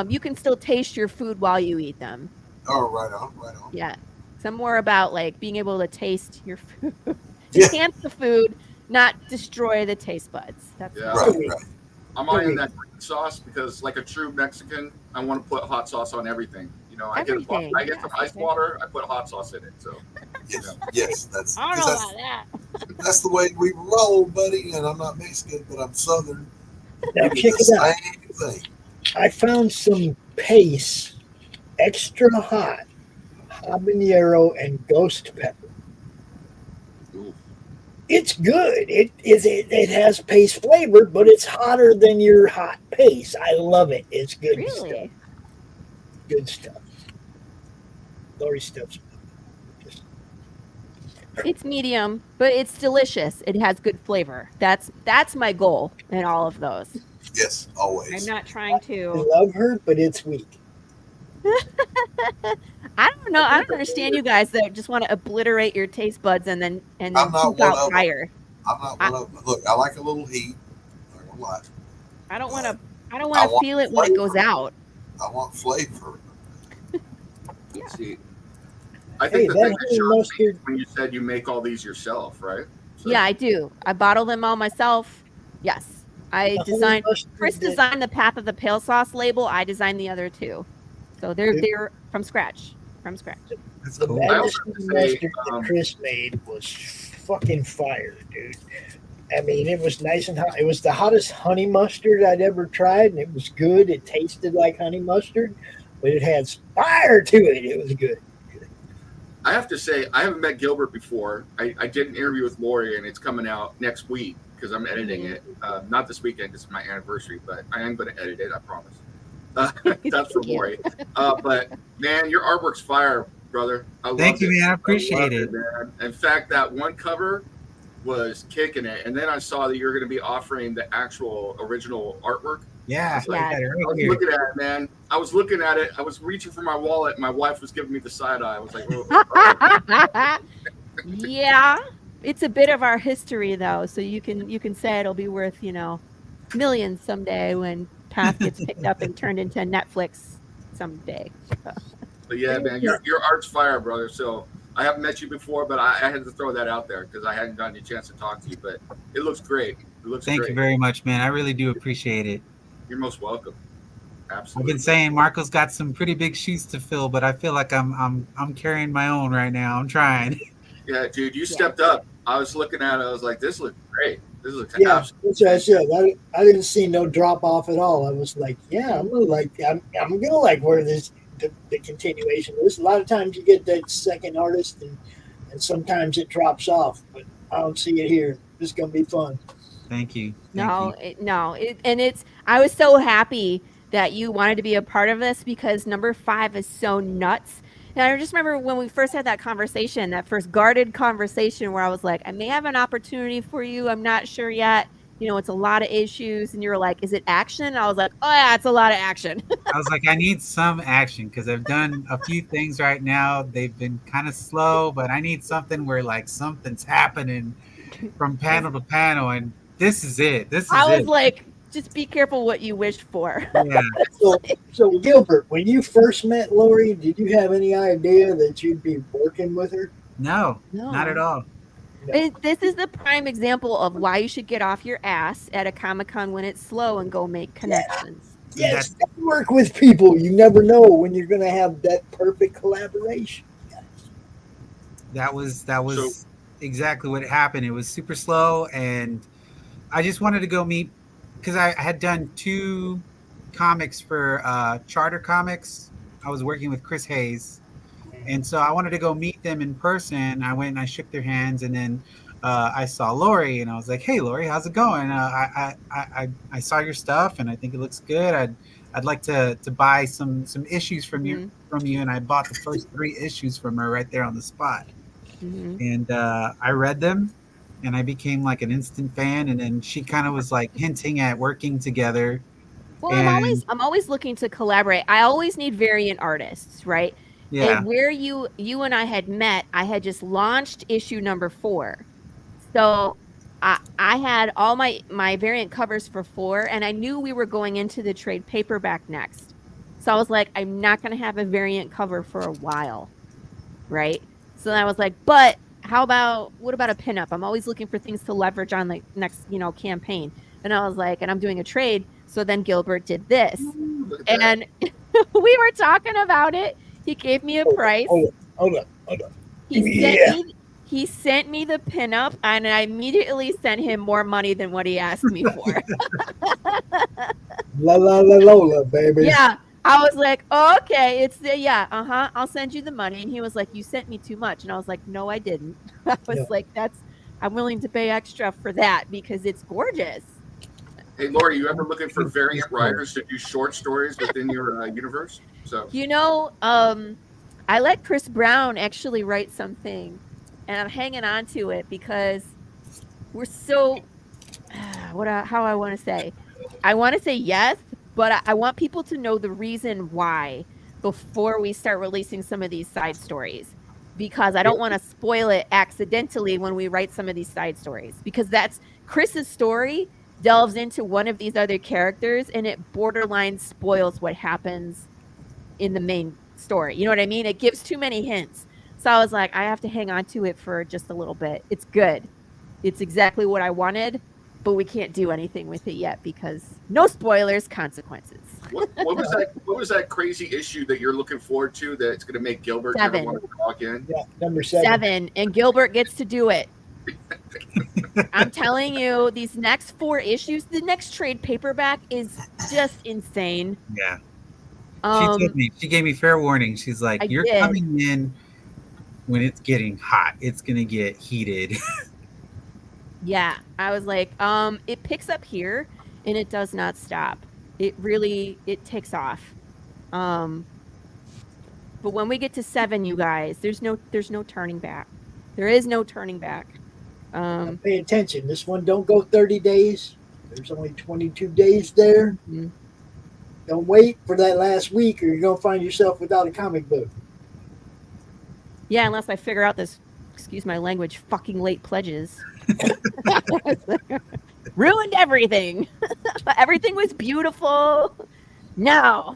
You can still taste your food while you eat them. Oh, right on. Yeah, some more about like being able to taste your food, enhance the food, not destroy the taste buds. That's right. I'm eyeing that green sauce because, like a true Mexican, I want to put hot sauce on everything. I get some ice water, I put hot sauce in it. So yes, that's. I don't know about that. That's the way we roll, buddy. And I'm not Mexican, but I'm Southern. Now check it out. Same thing. I found some paste, extra hot, habanero and ghost pepper. Ooh. It's good. It has paste flavor, but it's hotter than your hot paste. I love it. It's good stuff. Good stuff. Laurie stuff's. It's medium, but it's delicious. It has good flavor. That's my goal in all of those. Yes, always. I'm not trying to. I love her, but it's weak. I don't know. I don't understand you guys that just want to obliterate your taste buds and then poop out fire. I'm not one of them. Look, I like a little heat. I'm not gonna lie. I don't want to feel it when it goes out. I want flavor. Yeah. See, I think the thing that shocked me when you said you make all these yourself, right? So. Yeah, I do. I bottle them all myself. Yes. I The designed, honey mustard Chris that- designed the Path of the Pale Sauce label. I designed the other two. So they're from scratch. From scratch. That's The cool. Madness I also Honey have to say, mustard that Chris made was fucking fire, dude. I mean, it was nice and hot. It was the hottest honey mustard I'd ever tried, and it was good. It tasted like honey mustard, but it had fire to it. It was good. I have to say, I haven't met Gilbert before. I did an interview with Laurie, and it's coming out next week because I'm editing it. Not this weekend because it's my anniversary, but I am going to edit it. I promise. That's for Laurie. But man, your artwork's fire, brother. Thank you, man. I appreciate loved it. man. In fact, that one cover was kicking it, and then I saw that you were going to be offering the actual original artwork. Yeah, I was looking at it, man. I was looking at it. I was reaching for my wallet. My wife was giving me the side eye. I was like, oh. Yeah, it's a bit of our history though, so you can say it'll be worth millions someday when Path gets picked up and turned into Netflix someday. But yeah, man, your art's fire, brother. So I haven't met you before, but I had to throw that out there because I hadn't gotten a chance to talk to you. But it looks great. It looks Thank great. you very much, man. I really do appreciate it. You're most welcome. Absolutely. I've been saying Marco's got some pretty big shoes to fill, but I feel like I'm carrying my own right now. I'm trying. Yeah, dude, you stepped up. I was looking at it. I was like, this looks great. This looks Yeah, absolutely that's what I said. I didn't see no drop off at all. I was like, yeah, I'm gonna like where the continuation is. A lot of times you get that second artist, and sometimes it drops off, but I don't see it here. It's gonna be fun. Thank you. I was so happy that you wanted to be a part of this because number 5 is so nuts. And I just remember when we first had that conversation, that first guarded conversation where I was like, I may have an opportunity for you. I'm not sure yet. It's a lot of issues. And you were like, is it action? And I was like, oh yeah, it's a lot of action. I was like, I need some action because I've done a few things right now. They've been kind of slow, but I need something where like something's happening from panel to panel. And this is it. I was like, just be careful what you wish for. Yeah. So Gilbert, when you first met Laurie, did you have any idea that you'd be working with her? No, not at all. This is the prime example of why you should get off your ass at a Comic-Con when it's slow and go make connections. Yes, work with people. You never know when you're going to have that perfect collaboration. That was exactly what happened. It was super slow, and I just wanted to go meet because I had done 2 comics for Charter Comics. I was working with Chris Hayes, and so I wanted to go meet them in person. I went and I shook their hands, and then I saw Laurie, and I was like, "Hey, Laurie, how's it going? I saw your stuff, and I think it looks good. I'd like to buy some issues from you, and I bought the first 3 issues from her right there on the spot, and I read them. And I became like an instant fan, and then she kind of was like hinting at working together. Well, I'm always looking to collaborate. I always need variant artists, right? Yeah. And where you and I had met, I had just launched issue number 4, so I had all my variant covers for 4, and I knew we were going into the trade paperback next. So I was like, I'm not going to have a variant cover for a while, right? So then I was like, but what about a pinup? I'm always looking for things to leverage on the next, campaign. And I was like, and I'm doing a trade. So then Gilbert did this. And we were talking about it. He gave me a price. Hold on. He sent me the pinup, and I immediately sent him more money than what he asked me for. La la la Lola, baby. Yeah. I was like, oh, okay, I'll send you the money. And he was like, you sent me too much. And I was like, no, I didn't. I was like, I'm willing to pay extra for that because it's gorgeous. Hey, Laurie, you ever looking for variant writers to do short stories within your universe? So I let Chris Brown actually write something, and I'm hanging on to it because we're so, how I want to say. I want to say yes, but I want people to know the reason why before we start releasing some of these side stories, because I don't want to spoil it accidentally when we write some of these side stories, because that's Chris's story delves into one of these other characters and it borderline spoils what happens in the main story. You know what I mean? It gives too many hints. So I was like, I have to hang on to it for just a little bit. It's good. It's exactly what I wanted. but we can't do anything with it yet because no spoilers, consequences. What was that crazy issue that you're looking forward to that's going to make Gilbert kind of want to talk in? Yeah, number 7. 7, and Gilbert gets to do it. I'm telling you, these next 4 issues, the next trade paperback is just insane. Yeah. She gave me fair warning. She's like, you're coming in when it's getting hot. It's going to get heated. Yeah. I was like, it picks up here and it does not stop. It takes off. But when we get to 7, you guys, there's no turning back. There is no turning back. Pay attention. This one don't go 30 days. There's only 22 days there. Mm-hmm. Don't wait for that last week or you're going to find yourself without a comic book. Yeah, unless I figure out this, excuse my language, fucking late pledges. Ruined everything. Everything was beautiful. No.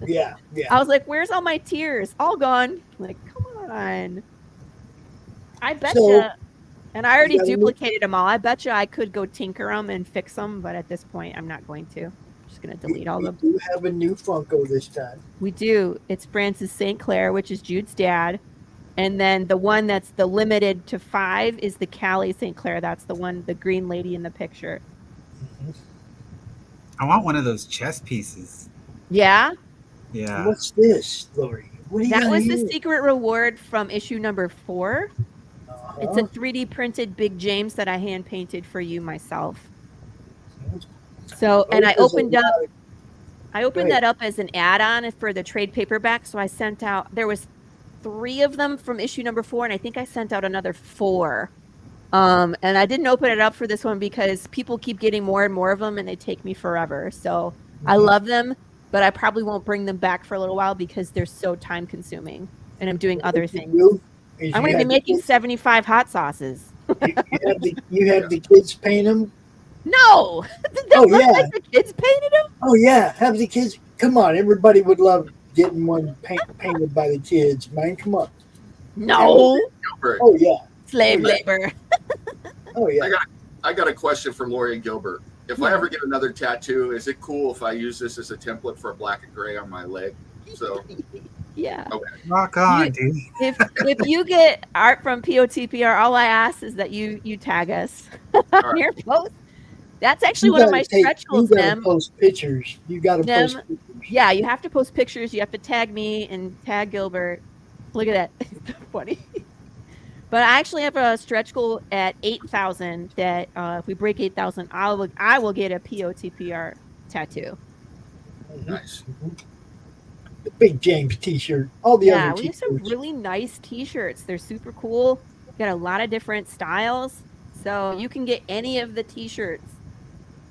Yeah. I was like, where's all my tears? All gone. Like, come on. I betcha. And I already duplicated them all. I betcha I could go tinker them and fix them, but at this point, I'm not going to. I'm just going to delete all of them. We do have a new Funko this time. We do. It's Francis St. Clair, which is Jude's dad. And then the one that's the limited to 5 is the Callie St. Clair. That's the one, the green lady in the picture. I want one of those chess pieces. Yeah? Yeah. What's this, Laurie? That was the secret reward from issue number 4. It's a 3D printed Big James that I hand painted for you myself. So, and I opened that up as an add-on for the trade paperback. So I sent out, there was 3 of them from issue number 4, and I think I sent out another 4. And I didn't open it up for this one because people keep getting more and more of them, and they take me forever. So I love them, but I probably won't bring them back for a little while because they're so time-consuming, and I'm doing other things. I'm going to be making 75 hot sauces. You have the kids paint them? No! Like the kids painted them? Oh, yeah. Have the kids. Come on. Everybody would love getting one painted by the kids, man. Come on. No. Oh, yeah. Slave labor. Oh, yeah. I got a question from Laurie and Gilbert. If I ever get another tattoo, is it cool if I use this as a template for a black and gray on my leg? So... Yeah. Okay. Rock on, dude. If you get art from POTPR, all I ask is that you tag us on your post. That's actually one of my stretch goals. You gotta post pictures. You gotta post pictures. Yeah, you have to post pictures. You have to tag me and tag Gilbert. Look at that. It's so funny. But I actually have a stretch goal at 8,000 that if we break 8,000, I will get a POTPR tattoo. Nice. The Big James t-shirt. All the other t-shirts. We have some really nice t-shirts. They're super cool. Got a lot of different styles. So you can get any of the t-shirts.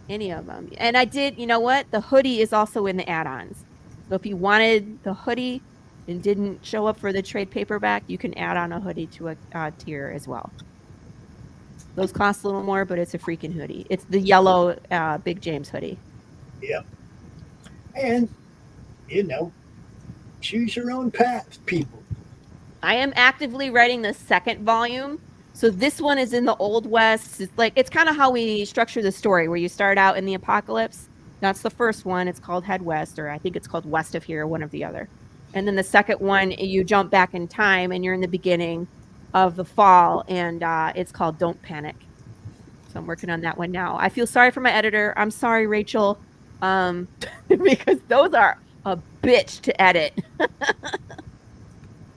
Any of them. And I did, you know what? The hoodie is also in the add-ons. So if you wanted the hoodie and didn't show up for the trade paperback, you can add on a hoodie to a tier as well. Those cost a little more, but it's a freaking hoodie. It's the yellow Big James hoodie. Yep. And, choose your own path, people. I am actively writing the 2nd volume. So this one is in the Old West. It's kind of how we structure the story, where you start out in the apocalypse. That's the first one. It's called Head West, or I think it's called West of Here, one or the other. And then the second one, you jump back in time and you're in the beginning of the fall, and it's called Don't Panic. So I'm working on that one now. I feel sorry for my editor. I'm sorry, Rachel, because those are a bitch to edit.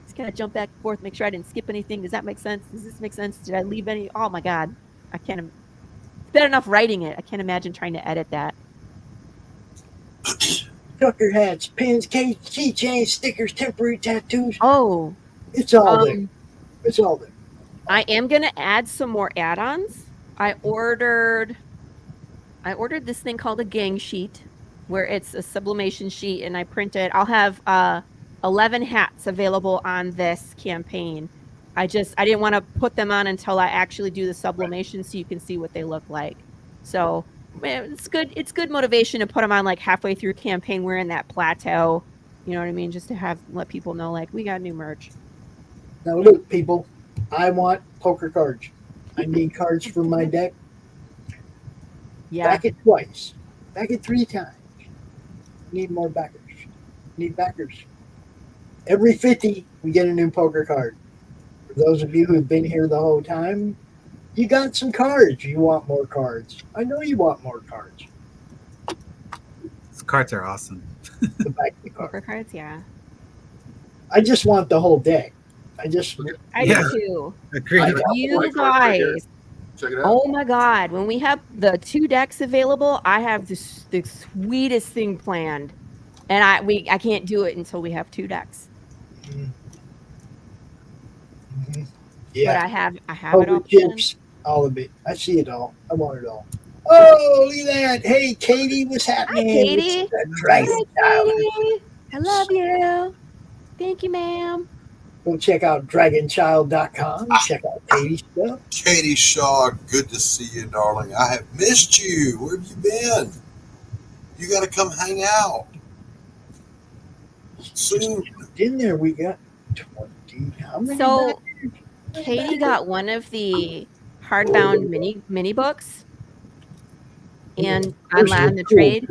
Just gotta jump back and forth, make sure I didn't skip anything. Does that make sense? Does this make sense? Did I leave any? Oh my God, I can't. It's bad enough writing it. I can't imagine trying to edit that. Trucker hats, pins, keychains, stickers, temporary tattoos. Oh, it's all there. It's all there. I am gonna add some more add-ons. I ordered this thing called a gang sheet, where it's a sublimation sheet, and I printed. I'll have 11 hats available on this campaign. I didn't want to put them on until I actually do the sublimation, so you can see what they look like. So it's good. It's good motivation to put them on like halfway through campaign. We're in that plateau, you know what I mean? Just to let people know, like, we got new merch. Now look, people, I want poker cards. I need cards for my deck. Yeah. Back it twice. Back it 3 times. Need more backers. Need backers. Every 50, we get a new poker card. For those of you who've been here the whole time, you got some cards. You want more cards. I know you want more cards. These cards are awesome. The back of the Poker cards, yeah. I just want the whole deck. I do too. Agreed. You guys. Check it out. Oh my God. When we have the 2 decks available, I have the sweetest thing planned. And I can't do it until we have 2 decks. Mm-hmm. Yeah. But I have poker it all chips, all of it. I see it all. I want it all. Oh, look at that. Hey, Katie, what's happening? Hi, Katie. Hi, Katie. I love you. Thank you, ma'am. Go check out dragonchild.com. Check out Katie's stuff. Katie Shaw, good to see you, darling. I have missed you. Where have you been? You got to come hang out. Soon. In there, we got 20. How many? So, Katie got one of the hardbound mini books, and I'm on the trade.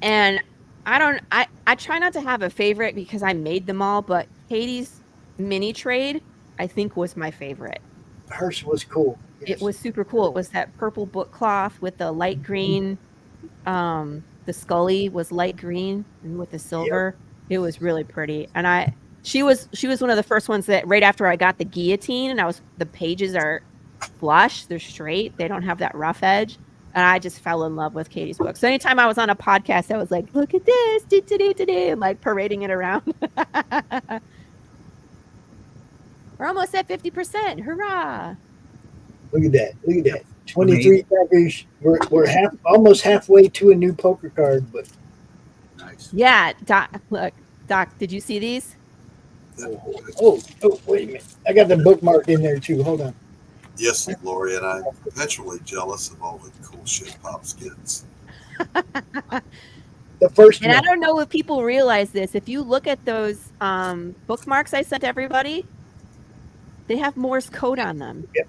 And I try not to have a favorite because I made them all, but Katie's mini trade, I think, was my favorite. Hers was cool. Yes. It was super cool. It was that purple book cloth with the light green. The Scully was light green and with the silver. Yep. It was really pretty. And she was one of the first ones that right after I got the guillotine, and the pages are flush, they're straight, they don't have that rough edge. And I just fell in love with Katie's book. So anytime I was on a podcast, I was like, look at this, today, and like parading it around. We're almost at 50%. Hurrah. Look at that. 23 backers. We're almost halfway to a new poker card, but nice. Yeah, Doc, did you see these? Oh, wait a minute. I got the bookmark in there too. Hold on. Yes, Laurie, and I'm perpetually jealous of all the cool shit Pops gets. The first and one. I don't know if people realize this. If you look at those bookmarks I sent everybody, they have Morse code on them. Yep.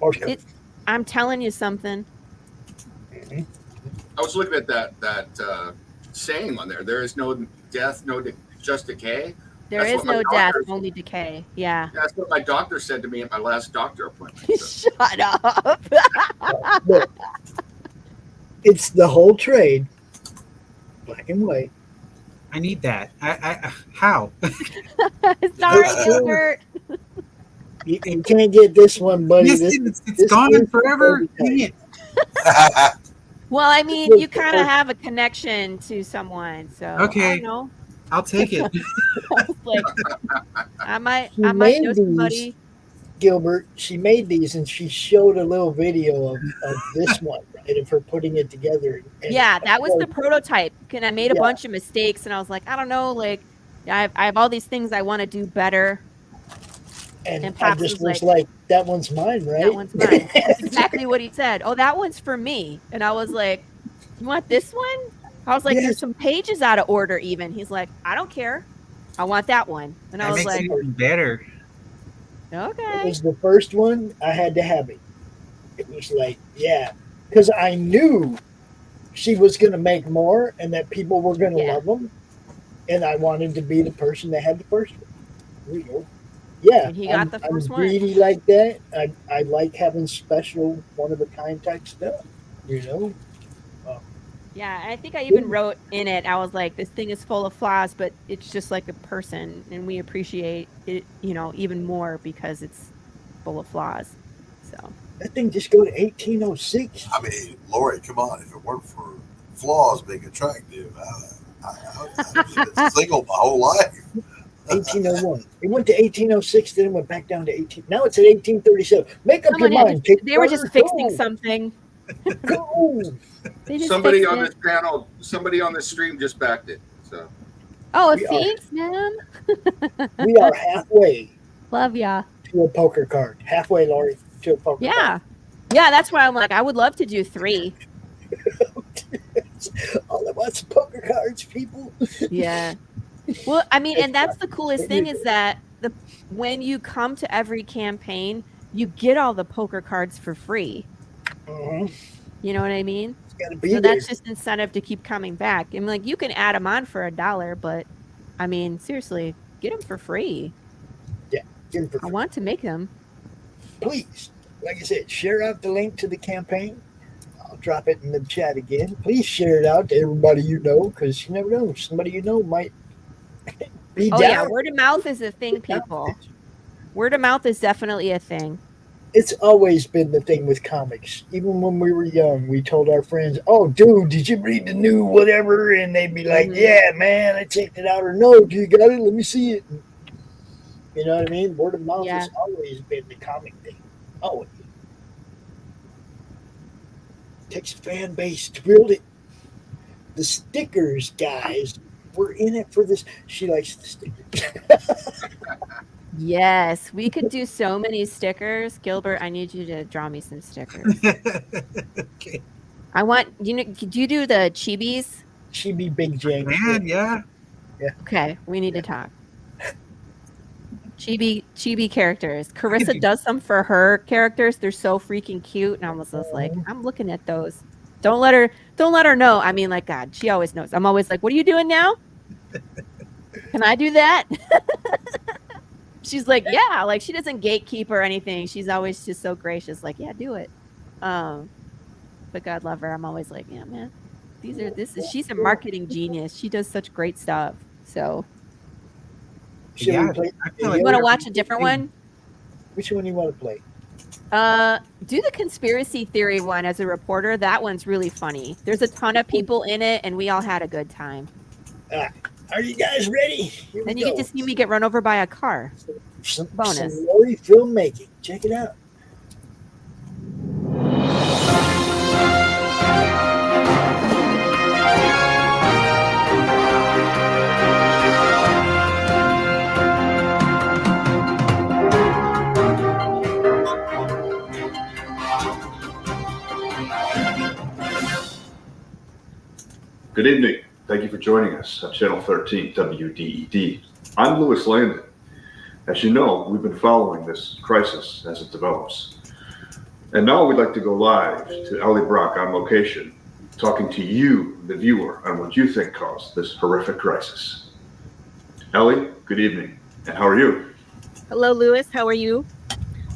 Morse code. I'm telling you something. I was looking at that saying on there. There is no death, just decay. There is no death, only decay. Yeah. That's what my doctor said to me at my last doctor appointment. So. Shut up. Look, it's the whole trade, black and white. I need that. I how? Sorry, Gilbert. You can't get this one, buddy. Yes, it's gone forever. Well, I mean, you kind of have a connection to someone, so okay. I don't know. I'll take it. Like, I might know somebody. Gilbert, she made these and she showed a little video of this one, right, of her putting it together. Yeah, that was the prototype. And I made a bunch of mistakes, and I was like, I don't know, like, I have all these things I want to do better. And I just was like, that one's mine, right? That one's mine. That's exactly what he said. Oh, that one's for me. And I was like, you want this one? I was like, there's some pages out of order even. He's like, I don't care. I want that one. And I was makes like, it even better. Okay. It was the first one. I had to have it. It was like, because I knew she was going to make more and that people were going to love them. And I wanted to be the person that had the first one. There you go. Yeah, and he got the first I'm greedy like that. I like having special, one-of-a-kind type stuff, you know? Yeah, I think I even wrote in it, I was like, this thing is full of flaws, but it's just like a person, and we appreciate it, even more because it's full of flaws. So that thing just go to 1806. I mean, Laurie, come on. If it weren't for flaws being attractive, I've been single my whole life. 1801. It went to 1806, then it went back down to 18. Now it's at 1837. Make up your mind. They were just fixing something. Somebody on this channel, somebody on this stream just backed it. So. Oh, thanks, man. We are halfway. Love ya. To a poker card. Halfway, Laurie, to a poker card. Yeah, that's why I'm like, I would love to do 3. All of us poker cards, people. Yeah. Well, I mean, and that's the coolest thing is that when you come to every campaign, you get all the poker cards for free. You know what I mean? It's gotta be so there. that's just incentive to keep coming back. And like, you can add them on for $1, but I mean, seriously, get them for free. Yeah, get them for free. I want to make them. Please, like I said, share out the link to the campaign. I'll drop it in the chat again. Please share it out to everybody you know, because you never know. Somebody you know might be down. Yeah, word of mouth is a thing, people. Word of mouth is definitely a thing. It's always been the thing with comics. Even when we were young, we told our friends, "Oh, dude, did you read the new whatever?" And they'd be like, "Yeah, man, I checked it out." Or, "No, do you got it? Let me see it." You know what I mean? Word of mouth has always been the comic thing. Always. Takes a fan base to build it. The stickers, guys, we're in it for this. She likes the stickers. Yes, we could do so many stickers. Gilbert, I need you to draw me some stickers. Okay. I want, do you do the chibis? Chibi Big James. Man, yeah. Okay, we need to talk. Chibi characters. Corissa does some for her characters. They're so freaking cute. And I was just like, I'm looking at those. Don't let her know. I mean, like, God, she always knows. I'm always like, what are you doing now? Can I do that? She's like, yeah, like she doesn't gatekeep or anything. She's always just so gracious, like, yeah, do it. But God love her. I'm always like, yeah, man, she's a marketing genius. She does such great stuff. So You want to watch a different one? Which one do you want to play? Do the conspiracy theory one as a reporter. That one's really funny. There's a ton of people in it, and we all had a good time. Are you guys ready? Then you get to see me get run over by a car. Bonus. Some Laurie filmmaking. Check it out. Good evening. Thank you for joining us on Channel 13 WDED. I'm Louis Landon. As you know, we've been following this crisis as it develops. And now we'd like to go live to Ellie Brock on location, talking to you, the viewer, on what you think caused this horrific crisis. Ellie, good evening. And how are you? Hello, Louis. How are you?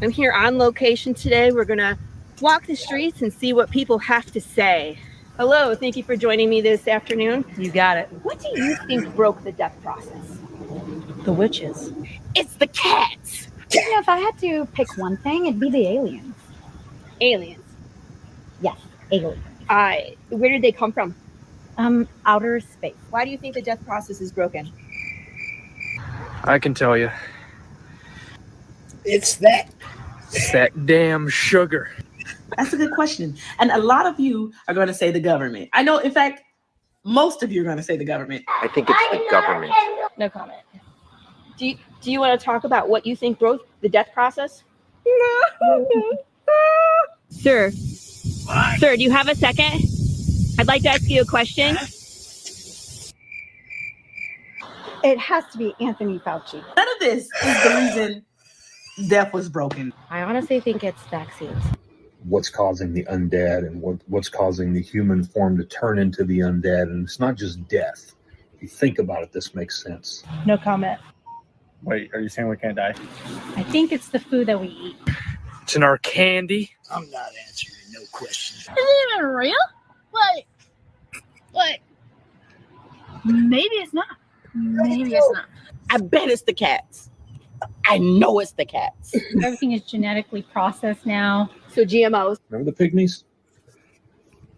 I'm here on location today. We're going to walk the streets and see what people have to say. Hello, thank you for joining me this afternoon. You got it. What do you think broke the death process? The witches. It's the cats. You know, if I had to pick one thing, it'd be the aliens. Aliens? Yes, aliens. Where did they come from? Outer space. Why do you think the death process is broken? I can tell you. It's that damn sugar. That's a good question. And a lot of you are going to say the government. I know, in fact, most of you are going to say the government. I think it's the government. No comment. Do you want to talk about what you think broke the death process? No. Sir, do you have a second? I'd like to ask you a question. It has to be Anthony Fauci. None of this is the reason death was broken. I honestly think it's vaccines. What's causing the undead and what's causing the human form to turn into the undead. And it's not just death. If you think about it, this makes sense. No comment. Wait, are you saying we can't die? I think it's the food that we eat. It's in our candy. I'm not answering no questions. Is it even real? What? Maybe it's not. Maybe it's not. I bet it's the cats. I know it's the cats. Everything is genetically processed now. So GMOs. Remember the pygmies?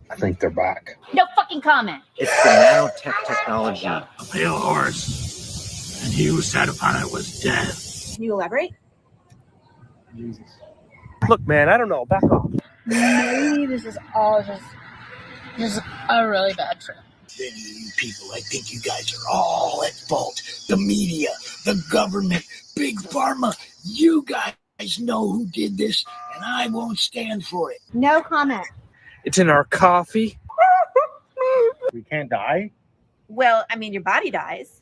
I think they're back. No fucking comment. It's the nanotech technology. A pale horse, and he who sat upon it was death. Can you elaborate? Jesus. Look, man, I don't know. Back off. Maybe this is all just a really bad trip. Then you people, I think you guys are all at fault. The media, the government, Big Pharma, you guys know who did this, and I won't stand for it. No comment. It's in our coffee. We can't die? Well, I mean, your body dies.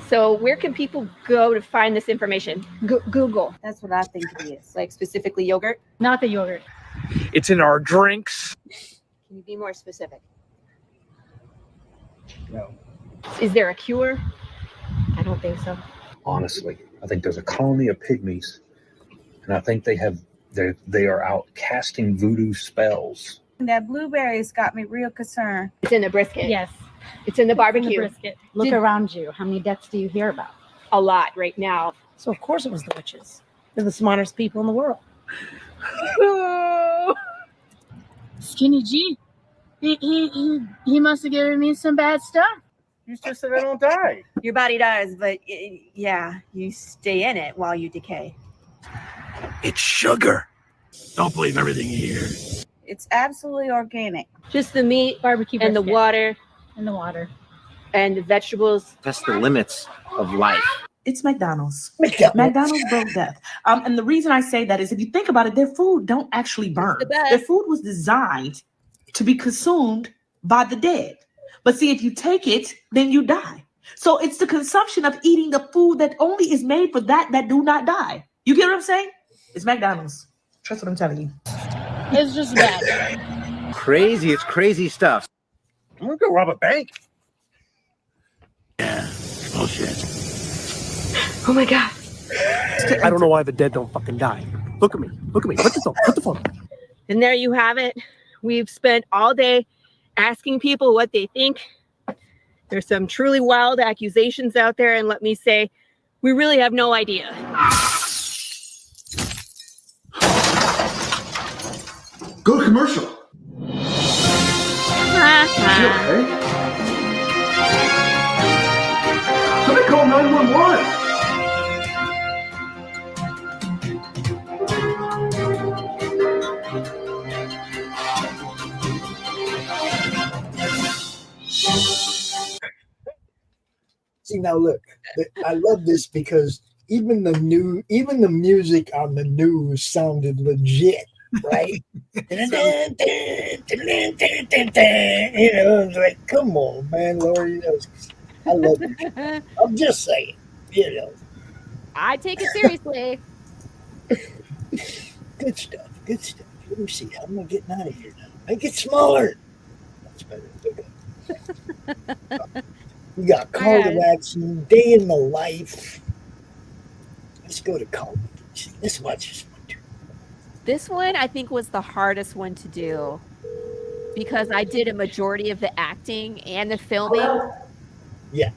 So where can people go to find this information? Google. That's what I think it is. Like specifically yogurt? Not the yogurt. It's in our drinks. Can you be more specific? No. Is there a cure? I don't think so. Honestly, I think there's a colony of pygmies, and I think they are out casting voodoo spells. That blueberries got me real concerned. It's in the brisket. Yes. It's in the It's barbecue. in the brisket. Look around you. How many deaths do you hear about? A lot right now. So of course it was the witches. They're the smartest people in the world. Skinny G. He must have given me some bad stuff. You just said I don't die. Your body does, but yeah, you stay in it while you decay. It's sugar. Don't believe everything you hear. It's absolutely organic. Just the meat, Barbecue and the brisket. water, And the water. and the vegetables. That's the limits of life. It's McDonald's. McDonald's broke death. And the reason I say that is if you think about it, their food don't actually burn. the best. Their food was designed to be consumed by the dead. But see, if you take it, then you die. So it's the consumption of eating the food that only is made for that do not die. You get what I'm saying? It's McDonald's. Trust what I'm telling you. It's just bad. Crazy. It's crazy stuff. I'm gonna go rob a bank. Yeah. Bullshit. Oh my God. I don't know why the dead don't fucking die. Look at me. Look at me. Put the phone. And there you have it. We've spent all day asking people what they think. There's some truly wild accusations out there, and let me say, we really have no idea. Go to commercial. Okay. Somebody call 911. See, now look, I love this because even the music on the news sounded legit, right? You know, it's like, come on, man, Laurie. I love it. I'm just saying, you know. I take it seriously. Good stuff. Good stuff. Let me see. How am I getting out of here now? Make it smaller. That's better. Okay. We got call to action, day in the life. Let's go to call. This much. This one I think was the hardest one to do because I did a majority of the acting and the filming. Yeah.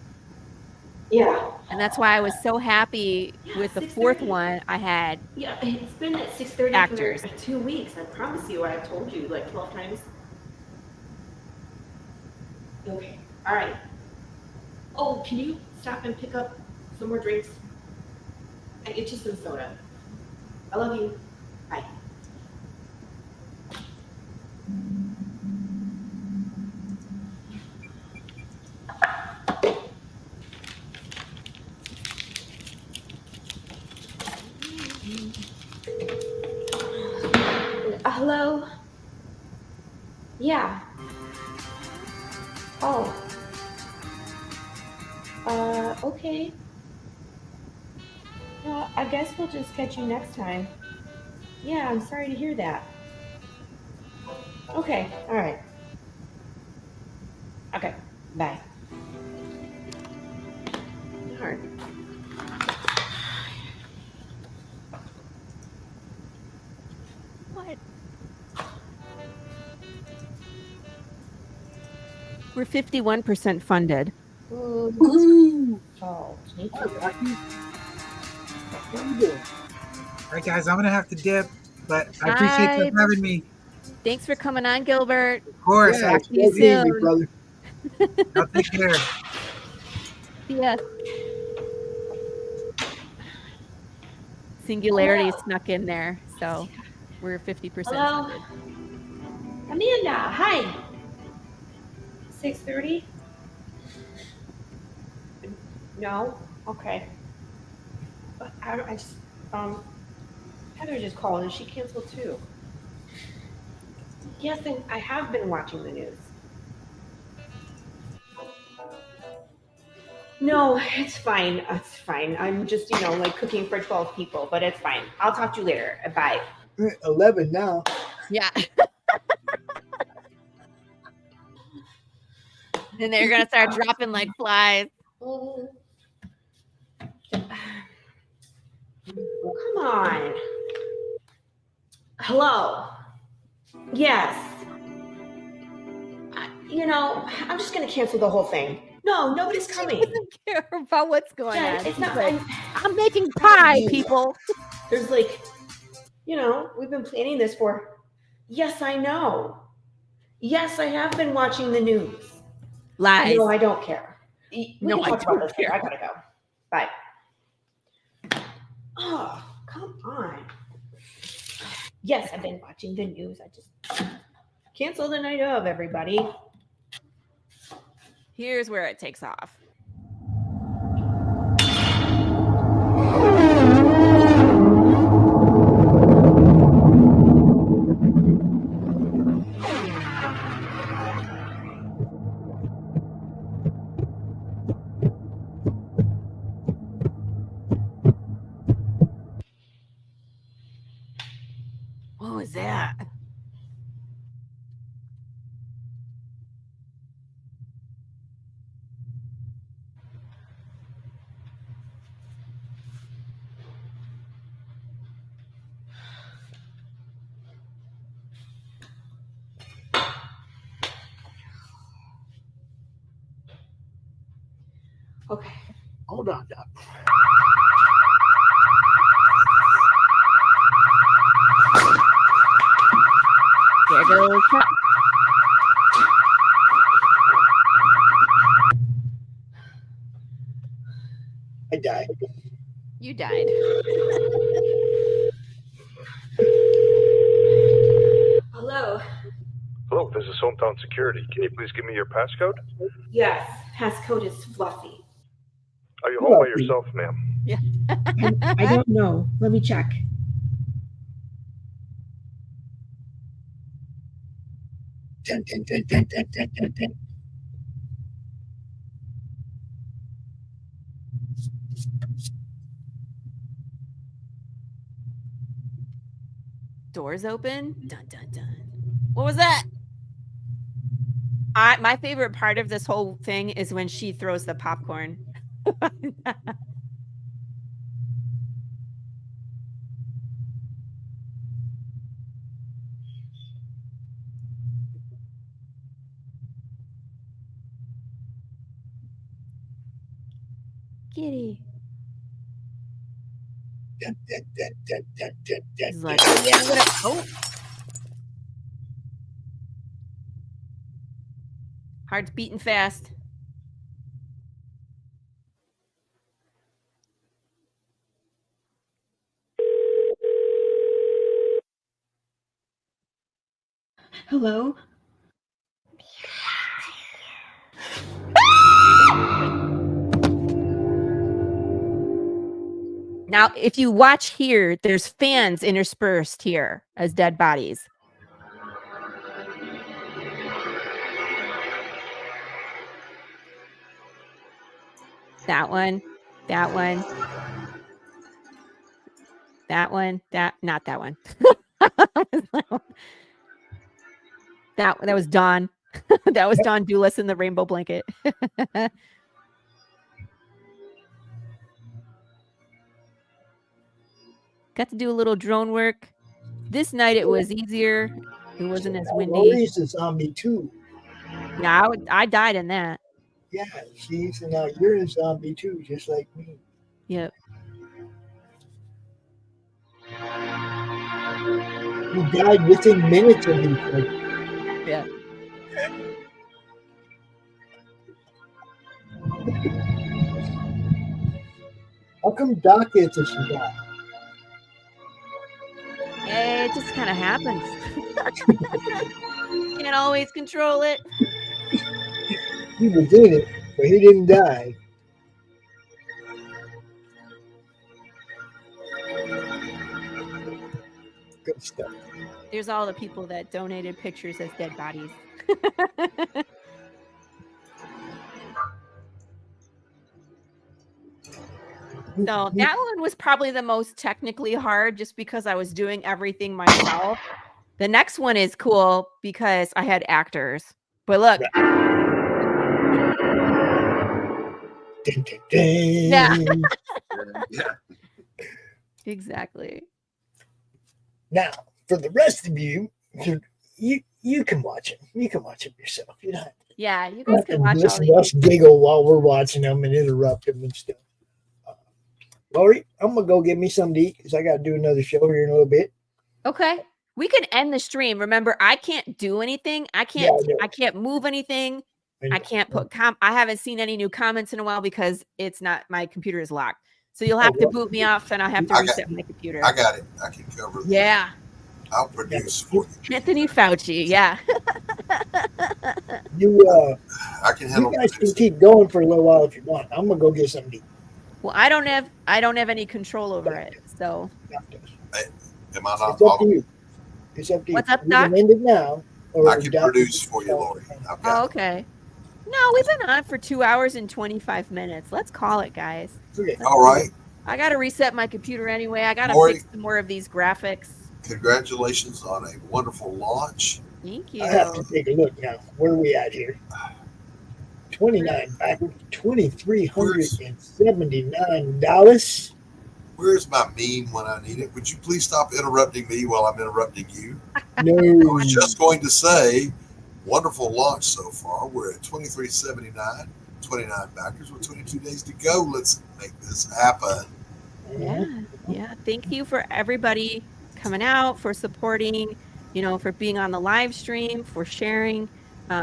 Yeah. And that's why I was so happy with the fourth one. I had it's been at 6:30 actors. for 2 weeks. I promise you, I've told you like 12 times. Okay. All right. Oh, can you stop and pick up some more drinks? I get you some soda. I love you. Bye. Hello? Yeah. Oh. Okay. Well, I guess we'll just catch you next time. Yeah, I'm sorry to hear that. Okay, all right. Okay, bye. Darn. What? We're 51% funded. Woohoo! Oh, thank you. How you doing? All right, guys, I'm gonna have to dip, but I appreciate you having me. Thanks for coming on, Gilbert. Of course. Yeah, I'll it's easy, brother. take care. See ya. Singularity snuck in there, so we're 50%. Hello? funded. Amanda, hi. 6:30? No? Okay. But I just, Heather just called and she canceled too. Yes, and I have been watching the news. No, it's fine. It's fine. I'm just, like cooking for 12 people, but it's fine. I'll talk to you later. Bye. 11 now. Yeah. And they're gonna start dropping like flies. Come on. Hello. Yes. I'm just gonna cancel the whole thing. No, nobody's coming. She doesn't care about what's going Jen, on. it's not Like, like I'm making pie, people. there's like, we've been planning this for. Yes, I know. Yes, I have been watching the news. Lies. No, I don't care. We No, can I talk about don't this later. care. I gotta go. Bye. Oh, come on. Yes, I've been watching the news. I just cancel the night of, everybody. Here's where it takes off. What was that? Okay. Hold on, Doc. There goes Chuck. I died. You died. Hello. Hello, this is Hometown Security. Can you please give me your passcode? Yes, passcode is Fluffy. Are you home by yourself, ma'am? Yeah. I don't know. Let me check. Dun, dun, dun, dun, dun, dun, dun, dun. Doors open. Dun dun dun. What was that? My favorite part of this whole thing is when she throws the popcorn. Kitty. Dun, dun, dun, dun, dun, dun, dun, He's like, oh yeah, I'm gonna. Oh. Heart's beating fast. Hello? Now, if you watch here, there's fans interspersed here as dead bodies. That one, that one, that one, not that one. that was Dawn. That was Dawn Doulis in the rainbow blanket. Got to do a little drone work. This night it was easier. It wasn't as windy. Laurie's a zombie too. Yeah, I died in that. Yeah, see, so now you're a zombie too, just like me. Yep. You died within minutes of each other. Yeah. How come Doc gets a shot? It just kind of happens. Can't always control it. He was in it, but he didn't die. Good stuff. There's all the people that donated pictures as dead bodies. So that one was probably the most technically hard just because I was doing everything myself. The next one is cool because I had actors. But look, Yeah. Yeah. Exactly. Now, for the rest of you, you can watch it. You can watch it yourself. You know. Yeah, you guys can watch all Listen these. to us giggle while we're watching them and interrupt them and stuff. Laurie, I'm gonna go get me something to eat because I got to do another show here in a little bit. Okay. We can end the stream. Remember, I can't do anything. I can't move anything. I can't put I haven't seen any new comments in a while because it's not, my computer is locked. So you'll have to boot me off and I'll have to reset my computer. I got it. I can cover it. Yeah. I'll produce for you. Anthony Fauci, yeah. I can handle. You guys can keep going for a little while if you want. I'm gonna go get something to eat. Well, I don't have any control over it. So Am I not? It's up to you. It's up to you. What's up, We Doc? can end it now. Or I can produce for you, Laurie. Oh, okay. No, we've been on for 2 hours and 25 minutes. Let's call it, guys. All right. I got to reset my computer anyway. I got to Laurie, fix some more of these graphics. Congratulations on a wonderful launch. Thank you. I have to take a look now. Where are we at here? 29 backward, $2,379. Where's my meme when I need it? Would you please stop interrupting me while I'm interrupting you? No. I was just going to say, wonderful launch so far. We're at 2379, 29 backers with 22 days to go. Let's make this happen. Yeah. Thank you for everybody coming out, for supporting, for being on the live stream, for sharing.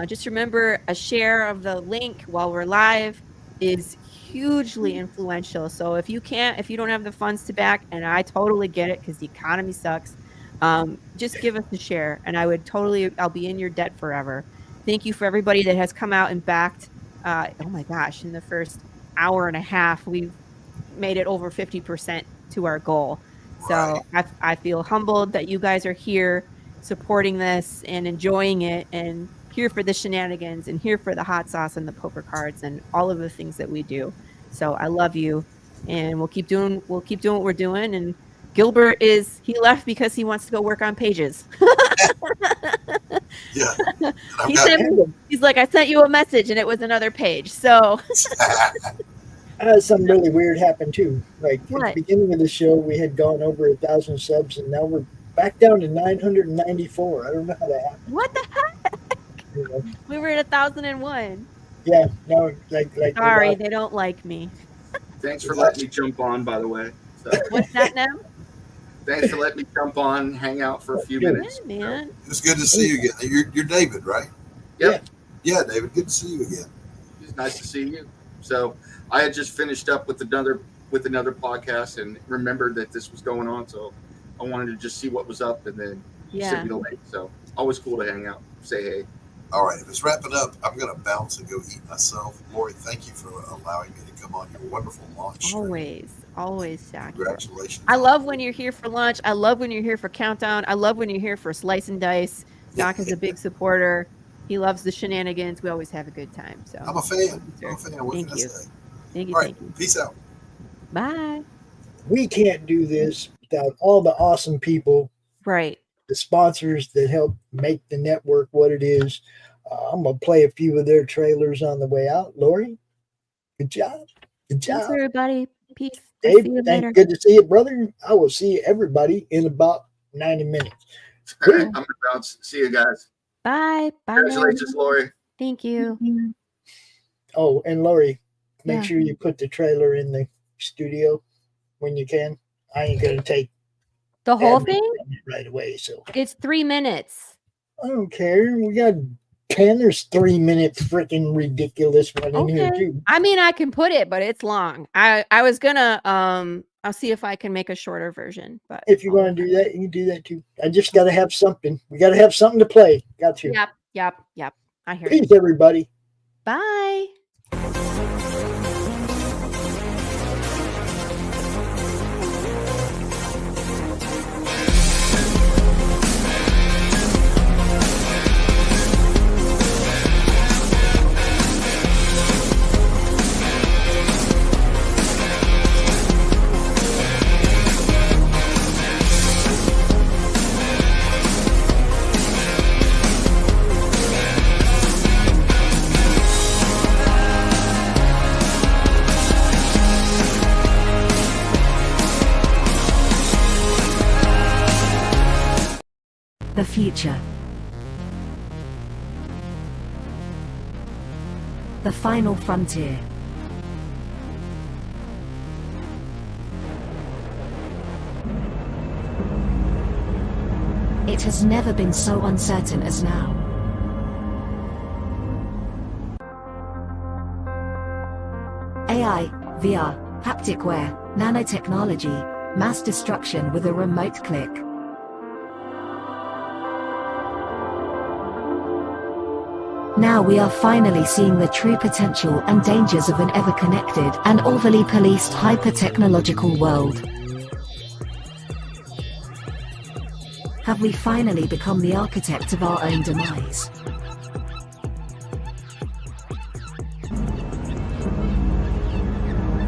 Just remember, a share of the link while we're live is hugely influential. So if you don't have the funds to back, and I totally get it because the economy sucks, just give us a share and I'll be in your debt forever. Thank you for everybody that has come out and backed. Oh my gosh, in the first hour and a half, we've made it over 50% to our goal. So I feel humbled that you guys are here supporting this and enjoying it, and here for the shenanigans and here for the hot sauce and the poker cards and all of the things that we do. So I love you, and we'll keep doing what we're doing. And Gilbert he left because he wants to go work on pages. Yeah. He's like, I sent you a message and it was another page. So I had something really weird happen too. Like at What? the beginning of the show, we had gone over 1,000 subs, and now we're back down to 994. I don't know how that happened. What the heck? We were at 1,001. Yeah, no, like. Sorry, they don't like me. Thanks for letting me jump on, by the way. So, What's that now? thanks for letting me jump on, hang out for a few minutes. Yeah, man. It's good to see you again. You're David, right? Yep. Yeah, David. Good to see you again. It's nice to see you. So I had just finished up with another podcast and remembered that this was going on, so I wanted to just see what was up and then send you the link. So always cool to hang out, say hey. All right, if it's wrapping up, I'm going to bounce and go eat myself. Laurie, thank you for allowing me to come on your wonderful launch. Always, Jack. Congratulations. I love when you're here for lunch. I love when you're here for countdown. I love when you're here for slice and dice. Doc is a big supporter. He loves the shenanigans. We always have a good time. So I'm a fan. What Thank can you. I say? Thank you. All right, Thank you. peace out. Bye. We can't do this without all the awesome people, right? The sponsors that help make the network what it is. I'm gonna play a few of their trailers on the way out. Laurie, good job. Good job. Thanks, everybody. Peace. Dave, See you later. good to see you, brother. I will see everybody in about 90 minutes. All right, I'm going to bounce. See you guys. Bye. Bye. Congratulations, Laurie. Thank you. Oh, and Laurie, make Yeah. sure you put the trailer in the studio when you can. I ain't gonna take The whole admin thing? from it right away. So It's 3 minutes. I don't care. We got 10. There's 3 minutes freaking ridiculous one in here too. I mean, I can put it, but it's long. I was gonna I'll see if I can make a shorter version. But If you want to do that, you can do that too. I just got to have something. We got to have something to play. Got to. Yep. I hear Peace, you. everybody. Bye. The future. The final frontier. It has never been so uncertain as now. AI, VR, haptic wear, nanotechnology, mass destruction with a remote click. Now we are finally seeing the true potential and dangers of an ever-connected and overly policed hyper-technological world. Have we finally become the architect of our own demise?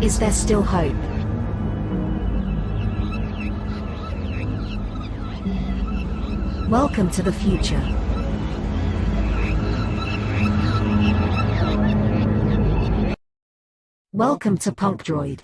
Is there still hope? Welcome to the future. Welcome to Punk Droid.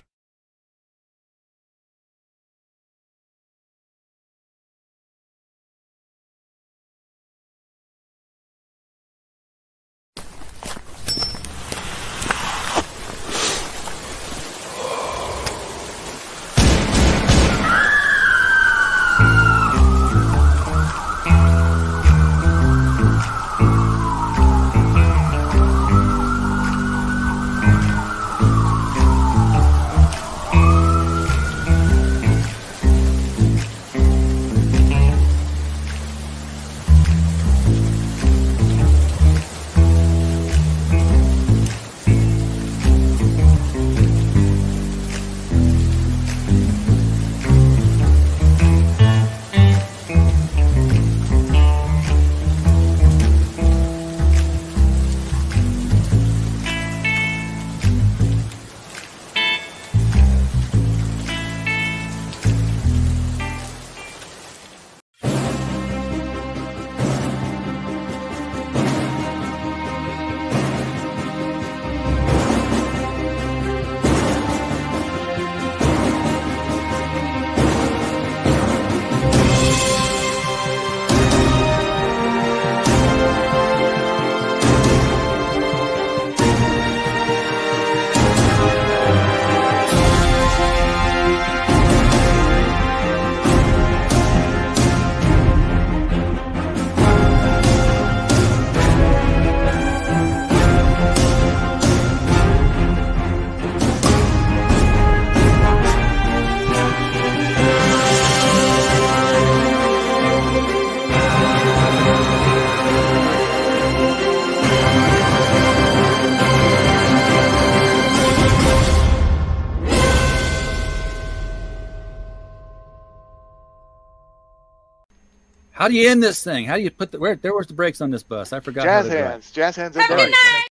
How do you end this thing? How do you put the where's the brakes on this bus? I forgot. Jazz how to drive. hands. Jazz hands. Have a good night.